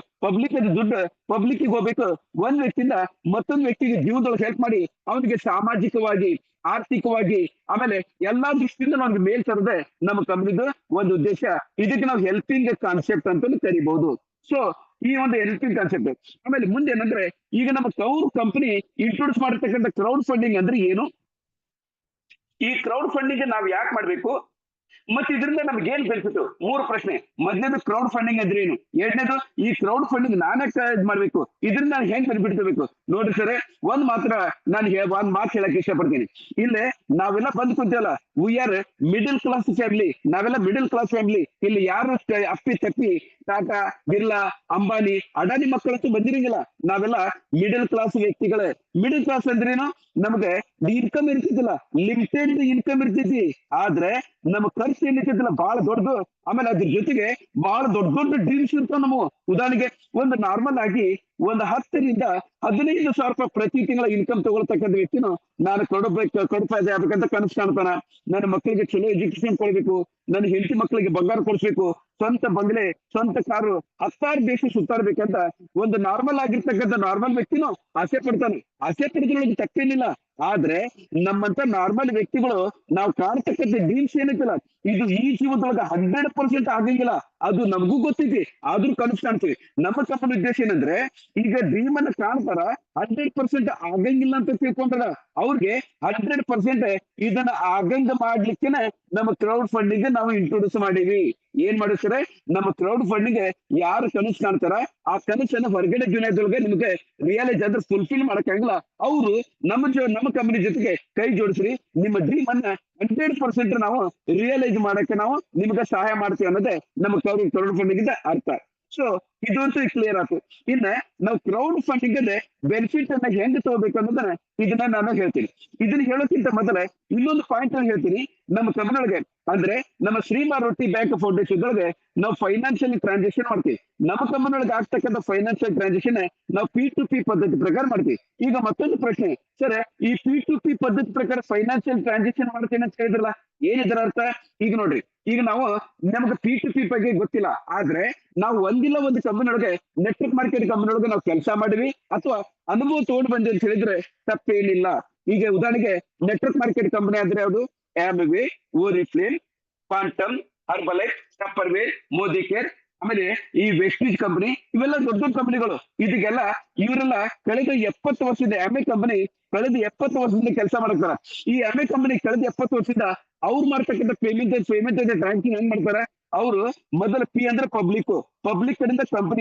ದುಡ್ಡು ಪಬ್ಲಿಕ್ ಹೋಗ್ಬೇಕು. ಒಂದ್ ವ್ಯಕ್ತಿಯಿಂದ ಮತ್ತೊಂದು ವ್ಯಕ್ತಿಗೆ ಜೀವನದೊಳಗೆ ಹೆಲ್ಪ್ ಮಾಡಿ ಅವನಿಗೆ ಸಾಮಾಜಿಕವಾಗಿ, ಆರ್ಥಿಕವಾಗಿ, ಆಮೇಲೆ ಎಲ್ಲಾ ದೃಷ್ಟಿಯಿಂದ ನಮ್ಗೆ ಮೇಲ್ ತರದೆ ನಮ್ಮ ಕಂಪನಿದು ಒಂದು ಉದ್ದೇಶ. ಇದಕ್ಕೆ ನಾವು ಹೆಲ್ಪಿಂಗ್ ಕಾನ್ಸೆಪ್ಟ್ ಅಂತ ಕರಿಬಹುದು. ಸೊ ಈ ಒಂದು ಹೆಲ್ಪಿಂಗ್ ಕಾನ್ಸೆಪ್ಟ್. ಆಮೇಲೆ ಮುಂದೆ ಏನಂದ್ರೆ ಈಗ ನಮ್ಮ ಕಂಪನಿ ಇಂಟ್ರೊಡ್ಯೂಸ್ ಮಾಡಿರ್ತಕ್ಕಂಥ ಕ್ರೌಡ್ ಫಂಡಿಂಗ್ ಅಂದ್ರೆ ಏನು, ಈ ಕ್ರೌಡ್ ಫಂಡಿಂಗ್ ನಾವ್ ಯಾಕೆ ಮಾಡ್ಬೇಕು, ಮತ್ತೆ ಇದರಿಂದ ನಮ್ಗೆ ಏನ್ ಬೆನಿಫಿಟ್? 3 ಪ್ರಶ್ನೆ. ಮೊದಲನೇದು ಕ್ರೌಡ್ ಫಂಡಿಂಗ್ ಅಂದ್ರೆ ಏನು? ಎರಡನೇದು ಈ ಕ್ರೌಡ್ ಫಂಡಿಂಗ್ ನಾನೇ ಇದ್ ಮಾಡ್ಬೇಕು, ಇದರಿಂದ ನಾನು ಹೆಂಗ್ ಬೆನಿಫಿಟ್ ತಗೋಬೇಕು? ನೋಡ್ರಿ ಸರ್, ನಾನು ಒಂದ್ ಮಾತು ಹೇಳಕ್ ಇಷ್ಟಪಡ್ತೀನಿ. ಇಲ್ಲೇ ನಾವೆಲ್ಲ ಬಂದ್ ಕುಂತೀವಲ್ಲ, we are middle class family, ನಾವೆಲ್ಲ ಮಿಡಲ್ ಕ್ಲಾಸ್ ಫ್ಯಾಮಿಲಿ. ಇಲ್ಲಿ ಯಾರು ಅಪ್ಪಿ ತಪ್ಪಿ ಟಾಟಾ, ಬಿರ್ಲಾ, ಅಂಬಾನಿ, ಅಡಾನಿ ಮಕ್ಕಳಂತೂ ಬಂದಿರಂಗಿಲ್ಲ. ನಾವೆಲ್ಲ ಮಿಡಲ್ ಕ್ಲಾಸ್ ವ್ಯಕ್ತಿಗಳೇ. ಮಿಡಲ್ ಕ್ಲಾಸ್ ಅಂದ್ರೇನು? ನಮ್ಗೆ ಇನ್ಕಮ್ ಇರ್ತಿದ್ದಿಲ್ಲ, ಲಿಮಿಟೆಡ್ ಇನ್ಕಮ್ ಇರ್ತೈತಿ. ಆದ್ರೆ ನಮ್ಮ ಖರ್ಚು ಏನಿರ್ತೈತಿಲ್ಲ ಬಹಳ ದೊಡ್ಡದು. ಆಮೇಲೆ ಅದ್ರ ಜೊತೆಗೆ ಬಹಳ ದೊಡ್ಡ ದೊಡ್ಡ ಡ್ರೀಮ್ಸ್ ಇರ್ತಾವ ನಮ್ಮ. ಉದಾಹರಣೆಗೆ ಒಂದು ನಾರ್ಮಲ್ ಆಗಿ ಒಂದು 10,000 ರಿಂದ 15,000 ರೂಪಾಯಿ ಪ್ರತಿ ತಿಂಗಳ ಇನ್ಕಮ್ ತಗೊಳ್ತಕ್ಕಂಥ ವ್ಯಕ್ತಿನೂ ನಾನು ಕೊಡಪಾಯ್ದೆ ಆಗ್ಬೇಕಂತ ಕನಸು ಕಾಣ್ತಾನ. ನನ್ನ ಮಕ್ಕಳಿಗೆ ಚಲೋ ಎಜುಕೇಶನ್ ಕೊಡ್ಬೇಕು, ನನ್ನ ಹೆಂಡತಿ ಮಕ್ಕಳಿಗೆ ಬಂಗಾರ ಕೊಡ್ಸ್ಬೇಕು, ಸ್ವಂತ ಬಂಗ್ಲೆ, ಸ್ವಂತ ಕಾರು, 10 ದೇಶ ಸುತ್ತಾಡ್ಬೇಕಂತ ಒಂದು ನಾರ್ಮಲ್ ಆಗಿರ್ತಕ್ಕಂಥ ನಾರ್ಮಲ್ ವ್ಯಕ್ತಿನೂ ಆಸೆ ಪಡ್ತಾನೆ. ಆಸೆ ಪಡೆದ್ರೊಳಗೆ ತಪ್ಪೇನಿಲ್ಲ. ಆದ್ರೆ ನಮ್ಮಂತ ನಾರ್ಮಲ್ ವ್ಯಕ್ತಿಗಳು ನಾವು ಕಾಣ್ತಕ್ಕಂಥ ಡ್ರೀಮ್ಸ್ ಏನೈತಲ್ಲ, ಇದು ಈ ಜೀವನದೊಳಗ 100% ಆಗಂಗಿಲ್ಲ. ಅದು ನಮಗೂ ಗೊತ್ತೈತಿ, ಆದ್ರೂ ಕನಸು ಕಾಣ್ತೀವಿ. ನಮ್ಮ ತಪ್ಪನ ಉದ್ದೇಶ ಏನಂದ್ರೆ, ಈಗ ಡ್ರೀಮ್ ಅನ್ನ ಕಾಣ್ತಾರ, 100% ಆಗಂಗಿಲ್ಲ ಅಂತ ತಿಳ್ಕೊಂಡ್ರ ಅವ್ರಿಗೆ 100% ಇದನ್ನ ಆಗಂಗ ಮಾಡ್ಲಿಕ್ಕೆನೆ ನಮ್ಮ ಕ್ರೌಡ್ ಫಂಡಿಂಗ್ ನಾವು ಇಂಟ್ರೊಡ್ಯೂಸ್ ಮಾಡೀವಿ. ಏನ್ ಮಾಡಿಸ್ತಾರೆ? ನಮ್ಮ ಕ್ರೌಡ್ ಫಂಡಿಂಗ್ ಯಾರು ಕನಸು ಕಾಣ್ತಾರ, ಆ ಕನಸನ್ನ ಹೊರಗಡೆ ದುನಿಯಾದೊಳಗೆ ನಿಮ್ಗೆ ರಿಯಲೈಸ್ ಅಂದ್ರೆ ಫುಲ್ಫಿಲ್ ಮಾಡಕ್ಕಾಗಿಲ್ಲ, ಅವರು ನಮ್ಮ ಕಂಪನಿ ಜೊತೆಗೆ ಕೈ ಜೋಡಿಸ್ರಿ, ನಿಮ್ಮ ಡ್ರೀಮ್ ಅನ್ನ 100% ನಾವು ರಿಯಲೈಸ್ ಮಾಡಕ್ಕೆ ನಾವು ನಿಮ್ಗೆ ಸಹಾಯ ಮಾಡ್ತೀವಿ ಅನ್ನೋದೇ ನಮ್ಮ ಕ್ರೌಡ್ ಫಂಡಿಂಗ್ ಅರ್ಥ. ಸೊ ಇದಂತೂ ಕ್ಲಿಯರ್ ಆಯ್ತು. ಇನ್ನ ನಾವು ಕ್ರೌಡ್ ಫಂಡಿಂಗ್ ಅಲ್ಲೇ ಬೆನಿಫಿಟ್ ಅನ್ನ ಹೆಂಗ್ ತಗೋಬೇಕು ಅನ್ನೋದನ್ನ ಇದನ್ನ ನಾನು ಹೇಳ್ತೀನಿ. ಇದನ್ನ ಹೇಳೋಕ್ಕಿಂತ ಮೊದಲೇ ಇನ್ನೊಂದು ಪಾಯಿಂಟ್ ಅನ್ನು ಹೇಳ್ತೀನಿ. ನಮ್ಮ ಕಂಪನಿಯೊಳಗೆ ಅಂದ್ರೆ ನಮ್ಮ ಶ್ರೀಮಾ ರೊಟ್ಟಿ ಬ್ಯಾಂಕ್ ಫೌಂಡೇಶನ್ ಒಳಗೆ ನಾವು ಫೈನಾನ್ಷಿಯಲ್ ಟ್ರಾನ್ಸಾಕ್ಷನ್ ಮಾಡ್ತೀವಿ. ನಮ್ಮ ಕಂಪನಿಯೊಳಗೆ ಆಗ್ತಕ್ಕಂಥ ಫೈನಾನ್ಷಿಯಲ್ ಟ್ರಾನ್ಸಾಕ್ಷನ್ ನಾವು P2P ಪದ್ಧತಿ ಪ್ರಕಾರ ಮಾಡ್ತೀವಿ. ಈಗ ಮತ್ತೊಂದು ಪ್ರಶ್ನೆ, ಸರ್ ಈ P2P ಪದ್ಧತಿ ಪ್ರಕಾರ ಫೈನಾನ್ಷಿಯಲ್ ಟ್ರಾನ್ಸಾಕ್ಷನ್ ಮಾಡ್ತೀನಿ ಅಂತ ಹೇಳಿದ್ರಲ್ಲ, ಏನಿದ್ರ ಅರ್ಥ? ಈಗ ನೋಡ್ರಿ, ಈಗ ನಾವು ನಮ್ಗೆ P2P ಬಗ್ಗೆ ಗೊತ್ತಿಲ್ಲ, ಆದ್ರೆ ನಾವು ಒಂದಿಲ್ಲ ಒಂದು ಕಂಪನಿ ಒಳಗೆ ನೆಟ್ವರ್ಕ್ ಮಾರ್ಕೆಟ್ ಕಂಪನಿ ಒಳಗೆ ನಾವು ಕೆಲಸ ಮಾಡಿವಿ ಅಥವಾ ಅನುಭವ ತಗೊಂಡು ಬಂದಿ ಅಂತ ಹೇಳಿದ್ರೆ ತಪ್ಪೇನಿಲ್ಲ. ಈಗ ಉದಾಹರಣೆಗೆ ನೆಟ್ವರ್ಕ್ ಮಾರ್ಕೆಟ್ ಕಂಪನಿ ಅಂದ್ರೆ ಯಾವುದು? ಆಮ್ವೇ, ಓರಿಫ್ಲೇಮ್, ಕ್ವಾಂಟಮ್, ಹರ್ಬಲೈಫ್, ಟಪ್ಪರ್ವೇರ್, ಮೋದಿ ಕೇರ್, ಆಮೇಲೆ ಈ ವೆಸ್ಟೀಜ್ ಕಂಪನಿ, ಇವೆಲ್ಲ ದೊಡ್ಡ ದೊಡ್ಡ ಕಂಪನಿಗಳು. ಇದಕ್ಕೆಲ್ಲ ಇವರೆಲ್ಲ ಕಳೆದ 70 ವರ್ಷದಿಂದ ಎಮ್ಎ ಕಂಪನಿ ಕಳೆದ 70 ವರ್ಷದಿಂದ ಕೆಲಸ ಮಾಡ್ತಾರ. ಈ ಎಮ್ಎ ಕಂಪನಿ ಕಳೆದ 70 ವರ್ಷದಿಂದ ಅವ್ರು ಮಾಡ್ತಕ್ಕಂಥ ಪೇಮೆಂಟ್ ಟ್ರಾನ್ಸಾಕ್ಷನ್ ಹೆಂಗ್ ಮಾಡ್ತಾರೆ? ಅವರು ಮೊದಲ ಪಿ ಅಂದ್ರೆ ಪಬ್ಲಿಕ್ ಕಡೆಯಿಂದ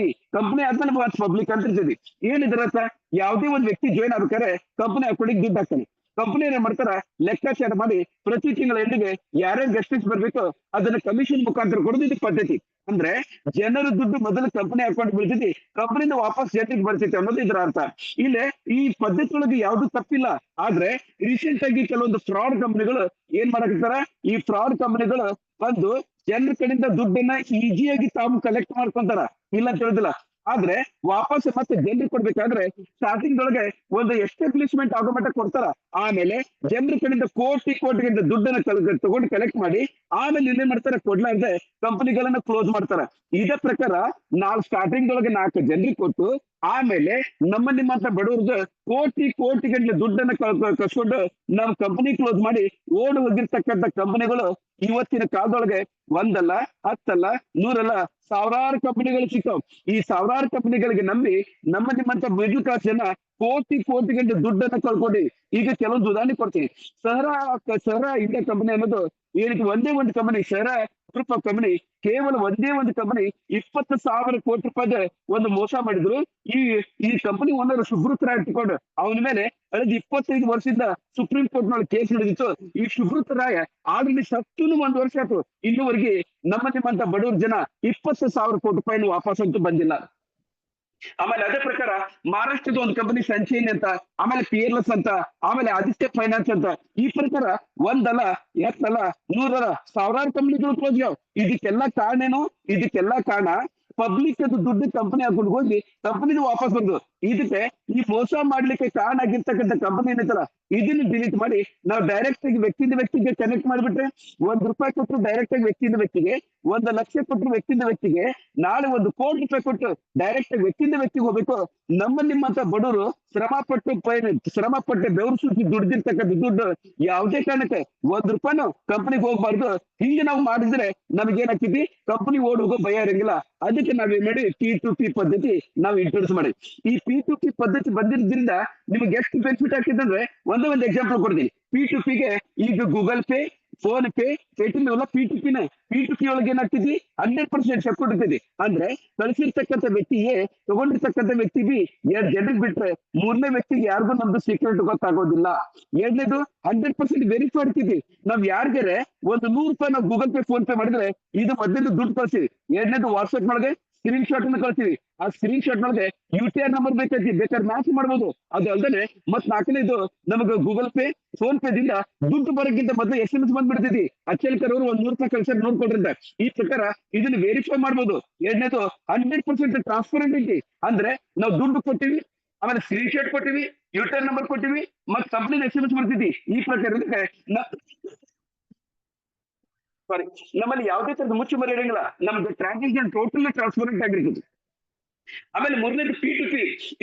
ಕಂಪನಿ ಆದ್ಮೇಲೆ ಪಬ್ಲಿಕ್ ಅಂತ ಇರ್ತದೆ. ಏನಿದ್ರ ಯಾವುದೇ ಒಂದು ವ್ಯಕ್ತಿ ಜಾಯ್ನ್ ಆಗ್ಬೇಕಾದ್ರೆ ಕಂಪನಿ ಅಕೌಂಟಿಗೆ ದುಡ್ಡು ಹಾಕ್ತಾನೆ. ಕಂಪನಿ ಏನ್ ಮಾಡ್ತಾರ? ಲೆಕ್ಕಾಚಾರ ಮಾಡಿ ಪ್ರತಿ ತಿಂಗಳ ಎಂಡಿಗೆ ಯಾರ್ಯಾರು ಗೆಸ್ಟಿಸ್ ಬರ್ಬೇಕು ಅದನ್ನ ಕಮಿಷನ್ ಮುಖಾಂತರ ಕೊಡೋದು ಇದು ಪದ್ಧತಿ. ಅಂದ್ರೆ ಜನರ ದುಡ್ಡು ಮೊದಲು ಕಂಪನಿ ಅಕೌಂಟ್ ಬೀಳ್ತೈತಿ, ಕಂಪನಿಯಿಂದ ವಾಪಸ್ ಜನರಿಗೆ ಬರ್ತೈತಿ ಅನ್ನೋದು ಇದ್ರ ಅರ್ಥ. ಇಲ್ಲೇ ಈ ಪದ್ಧತಿ ಒಳಗೆ ಯಾವ್ದು ತಪ್ಪಿಲ್ಲ. ಆದ್ರೆ ರೀಸೆಂಟ್ ಆಗಿ ಕೆಲವೊಂದು ಫ್ರಾಡ್ ಕಂಪನಿಗಳು ಏನ್ ಮಾಡಕತ್ತಾರ? ಈ ಫ್ರಾಡ್ ಕಂಪನಿಗಳು ಬಂದು ಜನರ ಕಡೆಯಿಂದ ದುಡ್ಡನ್ನ ಈಸಿಯಾಗಿ ತಾವು ಕಲೆಕ್ಟ್ ಮಾಡ್ಕೊಂತಾರ, ಇಲ್ಲ ಅಂತ ಹೇಳುದಿಲ್ಲ. ಆದ್ರೆ ವಾಪಸ್ ಮತ್ತೆ ಜನರಿಗೆ ಕೊಡ್ಬೇಕಾದ್ರೆ ಸ್ಟಾರ್ಟಿಂಗ್ ಒಳಗೆ ಒಂದು ಎಸ್ಟಾಬ್ಲಿಷ್ಮೆಂಟ್ ಆಗೋ ಮಟ್ಟ ಕೊಡ್ತಾರ. ಆಮೇಲೆ ಜನರ ಕಡೆಯಿಂದ ಕೋಟಿಗಿಂತ ದುಡ್ಡನ್ನ ತಗೊಂಡು ಕಲೆಕ್ಟ್ ಮಾಡಿ ಆಮೇಲೆ ಇನ್ನೇನ್ ಮಾಡ್ತಾರೆ? ಕೊಡ್ಲಾರ್ದೆ ಕಂಪನಿಗಳನ್ನ ಕ್ಲೋಸ್ ಮಾಡ್ತಾರ. ಇದೇ ಪ್ರಕಾರ ನಾವು ಸ್ಟಾರ್ಟಿಂಗ್ ಒಳಗೆ 4 ಜನರಿಗೆ ಕೊಟ್ಟು ಆಮೇಲೆ ನಿಮ್ಮಂತ ಬಡವ್ರದ್ದು ಕೋಟಿಗಂಟ್ಲೆ ದುಡ್ಡನ್ನ ಕಸ್ಕೊಂಡು ನಾವು ಕಂಪನಿ ಕ್ಲೋಸ್ ಮಾಡಿ ಓಡ್ ಹೋಗಿರ್ತಕ್ಕಂಥ ಕಂಪನಿಗಳು ಇವತ್ತಿನ ಕಾಲದೊಳಗೆ ಒಂದಲ್ಲ, 10 ಅಲ್ಲ, 100 ಅಲ್ಲ, ಸಾವಿರಾರು ಕಂಪನಿಗಳು ಸಿಗ್ತಾವ್. ಈ ಸಾವಿರಾರು ಕಂಪನಿಗಳಿಗೆ ನಂಬಿ ನಿಮ್ಮಂತ ಮಿಡ್ಲ್ ಕ್ಲಾಸ್ ಜನ ಕೋಟಿಗಂಟೆ ದುಡ್ಡನ್ನ ಕಳ್ಕೊಂಡಿ. ಈಗ ಕೆಲವೊಂದು ಉದಾಹರಣೆ ಕೊಡ್ತೀನಿ. ಸಹರಾ ಇಂಡಿಯಾ ಕಂಪನಿ ಅನ್ನೋದು ಏನಕ್ಕೆ ಒಂದೇ ಒಂದು company, Sahara group of company, ಕೇವಲ ಒಂದೇ ಒಂದು ಕಂಪನಿ 20,000 ಕೋಟಿ ರೂಪಾಯಿ ಒಂದು ಮೋಸ ಮಾಡಿದ್ರು. ಈ ಕಂಪನಿ ಓನರ್ ಸುಬ್ರತ್ ರಾಯ್ ಇಟ್ಕೊಂಡು ಅವನ ಮೇಲೆ ಕಳೆದ 25 ವರ್ಷದಿಂದ ಸುಪ್ರೀಂ ಕೋರ್ಟ್ ನಲ್ಲಿ ಕೇಸ್ ನಡೆದಿತ್ತು. ಈ ಸುಬ್ರತ್ ರಾಯ್ ಆಲ್ರೆಡಿ ಸತ್ತೂನು 1 ವರ್ಷ ಆಯ್ತು, ಇನ್ನೂವರೆಗೆ ನಿಮ್ಮಂತ ಬಡವ್ರ ಜನ 20,000 ಕೋಟಿ ರೂಪಾಯಿ ವಾಪಸ್ ಅಂತೂ ಬಂದಿಲ್ಲ. ಆಮೇಲೆ ಅದೇ ಪ್ರಕಾರ ಮಹಾರಾಷ್ಟ್ರದ ಒಂದು ಕಂಪನಿ ಸಂಚೈನ್ ಅಂತ, ಆಮೇಲೆ ಪಿಯರ್ಲೆಸ್ ಅಂತ, ಆಮೇಲೆ ಆದಿತ್ಯ ಫೈನಾನ್ಸ್ ಅಂತ, ಈ ಪ್ರಕಾರ ಒಂದಲ್ಲ, 10 ಅಲ್ಲ, 100 ಅಲ್ಲ, ಸಾವಿರಾರು ಕಂಪನಿಗಳು ಕ್ಲೋಸ್ ಆಗ್ಯಾವ. ಇದಕ್ಕೆಲ್ಲ ಕಾರಣ ಪಬ್ಲಿಕ್ ಅದು ದುಡ್ಡು ಕಂಪನಿ ಹಾಕೊಂಡು ಹೋಗಿ ಕಂಪನಿದು ವಾಪಸ್ ಬಂದು. ಇದಕ್ಕೆ ಈ ಮೋಸ ಮಾಡ್ಲಿಕ್ಕೆ ಕಾರಣ ಆಗಿರ್ತಕ್ಕಂಥ ಕಂಪನಿ ಏನೈತಲ್ಲ, ಇದನ್ನ ಡಿಲೀಟ್ ಮಾಡಿ ನಾವು ಡೈರೆಕ್ಟ್ ಆಗಿ ವ್ಯಕ್ತಿಯಿಂದ ವ್ಯಕ್ತಿಗೆ ಕನೆಕ್ಟ್ ಮಾಡಿಬಿಟ್ರೆ, ₹1 ಕೊಟ್ಟರು ಡೈರೆಕ್ಟ್ ಆಗಿ ವ್ಯಕ್ತಿಯಿಂದ ವ್ಯಕ್ತಿಗೆ, 1 ಲಕ್ಷ ಕೊಟ್ಟರು ವ್ಯಕ್ತಿಯಿಂದ ವ್ಯಕ್ತಿಗೆ, ನಾಳೆ ₹1 ಕೋಟಿ ಕೊಟ್ಟು ಡೈರೆಕ್ಟ್ ಆಗಿ ವ್ಯಕ್ತಿಯಿಂದ ವ್ಯಕ್ತಿಗೆ ಹೋಗ್ಬೇಕು. ನಿಮ್ಮಂತ ಬಡವರು ಶ್ರಮಪಟ್ಟು ಬೆವರು ಸುತ್ತಿ ದುಡ್ದಿರ್ತಕ್ಕಂಥ ದುಡ್ಡು ಯಾವುದೇ ಕಾರಣಕ್ಕೆ ₹1 ಕಂಪನಿಗೆ ಹೋಗ್ಬಾರ್ದು. ಹಿಂಗೆ ನಾವು ಮಾಡಿದ್ರೆ ನಮಗೇನಾಗ್ತೈತಿ? ಕಂಪನಿ ಓಡ್ ಹೋಗೋ ಭಯ ಇರಂಗಿಲ್ಲ. ಅದಕ್ಕೆ ನಾವೇನ್ ಮಾಡಿ P2P ಪದ್ಧತಿ ನಾವು ಇಂಟ್ರೊಡ್ಯೂಸ್ ಮಾಡಿ. ಈ P2P ಪದ್ಧತಿ ಬಂದಿರೋದ್ರಿಂದ ನಿಮ್ಗೆ ಎಷ್ಟು ಬೆನಿಫಿಟ್ ಆಗ್ತಿದೆ ಅಂದ್ರೆ ಒಂದೇ ಒಂದು ಎಕ್ಸಾಂಪಲ್ ಕೊಡ್ತೀನಿ. P2P ಗೆ ಈಗ Google Pay, phone pay Paytm ಎಲ್ಲ P2P P2P ಒಳಗೆ ಏನಾಗ್ತೈತಿ 100% ಸೆಕ್ಯೂರ್ ಇರ್ತೈತಿ. ಅಂದ್ರೆ ಕಳಿಸಿರ್ತಕ್ಕಂಥ ವ್ಯಕ್ತಿ ಎ ತಗೊಂಡಿರ್ತಕ್ಕಂಥ ವ್ಯಕ್ತಿ ಬಿ ಎರಡ್ ಜನರಿಗೆ ಬಿಟ್ರೆ ಮೂರನೇ ವ್ಯಕ್ತಿಗೆ ಯಾರಿಗೂ ನಮ್ದು ಸೀಕ್ರೆಟ್ ಗೊತ್ತಾಗೋದಿಲ್ಲ. ಎರಡನೇದು 100% ವೆರಿಫೈ ಇರ್ತೈತಿ. ನಾವ್ ಯಾರಿಗಾರೆ ಒಂದು ₹100 ನಾವು ಗೂಗಲ್ ಪೇ ಫೋನ್ ಪೇ ಮಾಡಿದ್ರೆ ಇದು ಮೊದಲು ದುಡ್ಡು ಕಳ್ಸಿವಿ. ಎರಡನೇದು ವಾಟ್ಸ್ಆಪ್ ಒಳಗೆ ಸ್ಕ್ರೀನ್ ಶಾಟ್ ಅನ್ನು ಕಳ್ತೀವಿ. ಆ ಸ್ಕ್ರೀನ್ ಶಾಟ್ ಒಳಗೆ UTR ನಂಬರ್ ಬೇಕೈತಿ, ಬೇಕಾದ್ರೆ ಮ್ಯಾಚ್ ಮಾಡ್ಬೋದು. ಅದು ಅಲ್ಲದೆ ಮತ್ ನಾಲ್ಕನೇದು ನಮಗೆ ಗೂಗಲ್ ಪೇ ಫೋನ್ ಪೇ ದಿಂದ ದುಡ್ಡು ಬರೋಕ್ಕಿಂತ ಮೊದಲು SMS ಬಂದ್ಬಿಡ್ತೈತಿ. ಅಚ್ಚಲ್ಕರ್ ಅವರು ಒಂದ್ ₹100 ಕಳ್ಸರ್ ನೋಡ್ಕೊಡ್ರಿ ಅಂತ. ಈ ಪ್ರಕಾರ ಇದನ್ನ ವೆರಿಫೈ ಮಾಡ್ಬೋದು. ಎರಡನೇದು 100% ಟ್ರಾನ್ಸ್ಪರೆಂಟ್ ಐತಿ. ಅಂದ್ರೆ ನಾವು ದುಡ್ಡು ಕೊಟ್ಟಿವಿ, ಆಮೇಲೆ ಸ್ಕ್ರೀನ್ ಶಾಟ್ ಕೊಟ್ಟಿವಿ, UTR ನಂಬರ್ ಕೊಟ್ಟಿವಿ, ಮತ್ ಕಂಪ್ನಿ SMS ಬರ್ತೈತಿ. ಈ ಪ್ರಕಾರ ಸಾರಿ ನಮ್ಮಲ್ಲಿ ಯಾವುದೇ ತರದ ಮುಚ್ಚುಮರೆ ಇರಂಗಿಲ್ಲ. ನಮ್ದು ಟ್ರಾನ್ಸಾಕ್ಷನ್ ಟೋಟಲ್ ಟ್ರಾನ್ಸ್ಪರೆಂಟ್ ಆಗಿರ್ತದೆ. ಆಮೇಲೆ ಮೂರನೇದು P2P.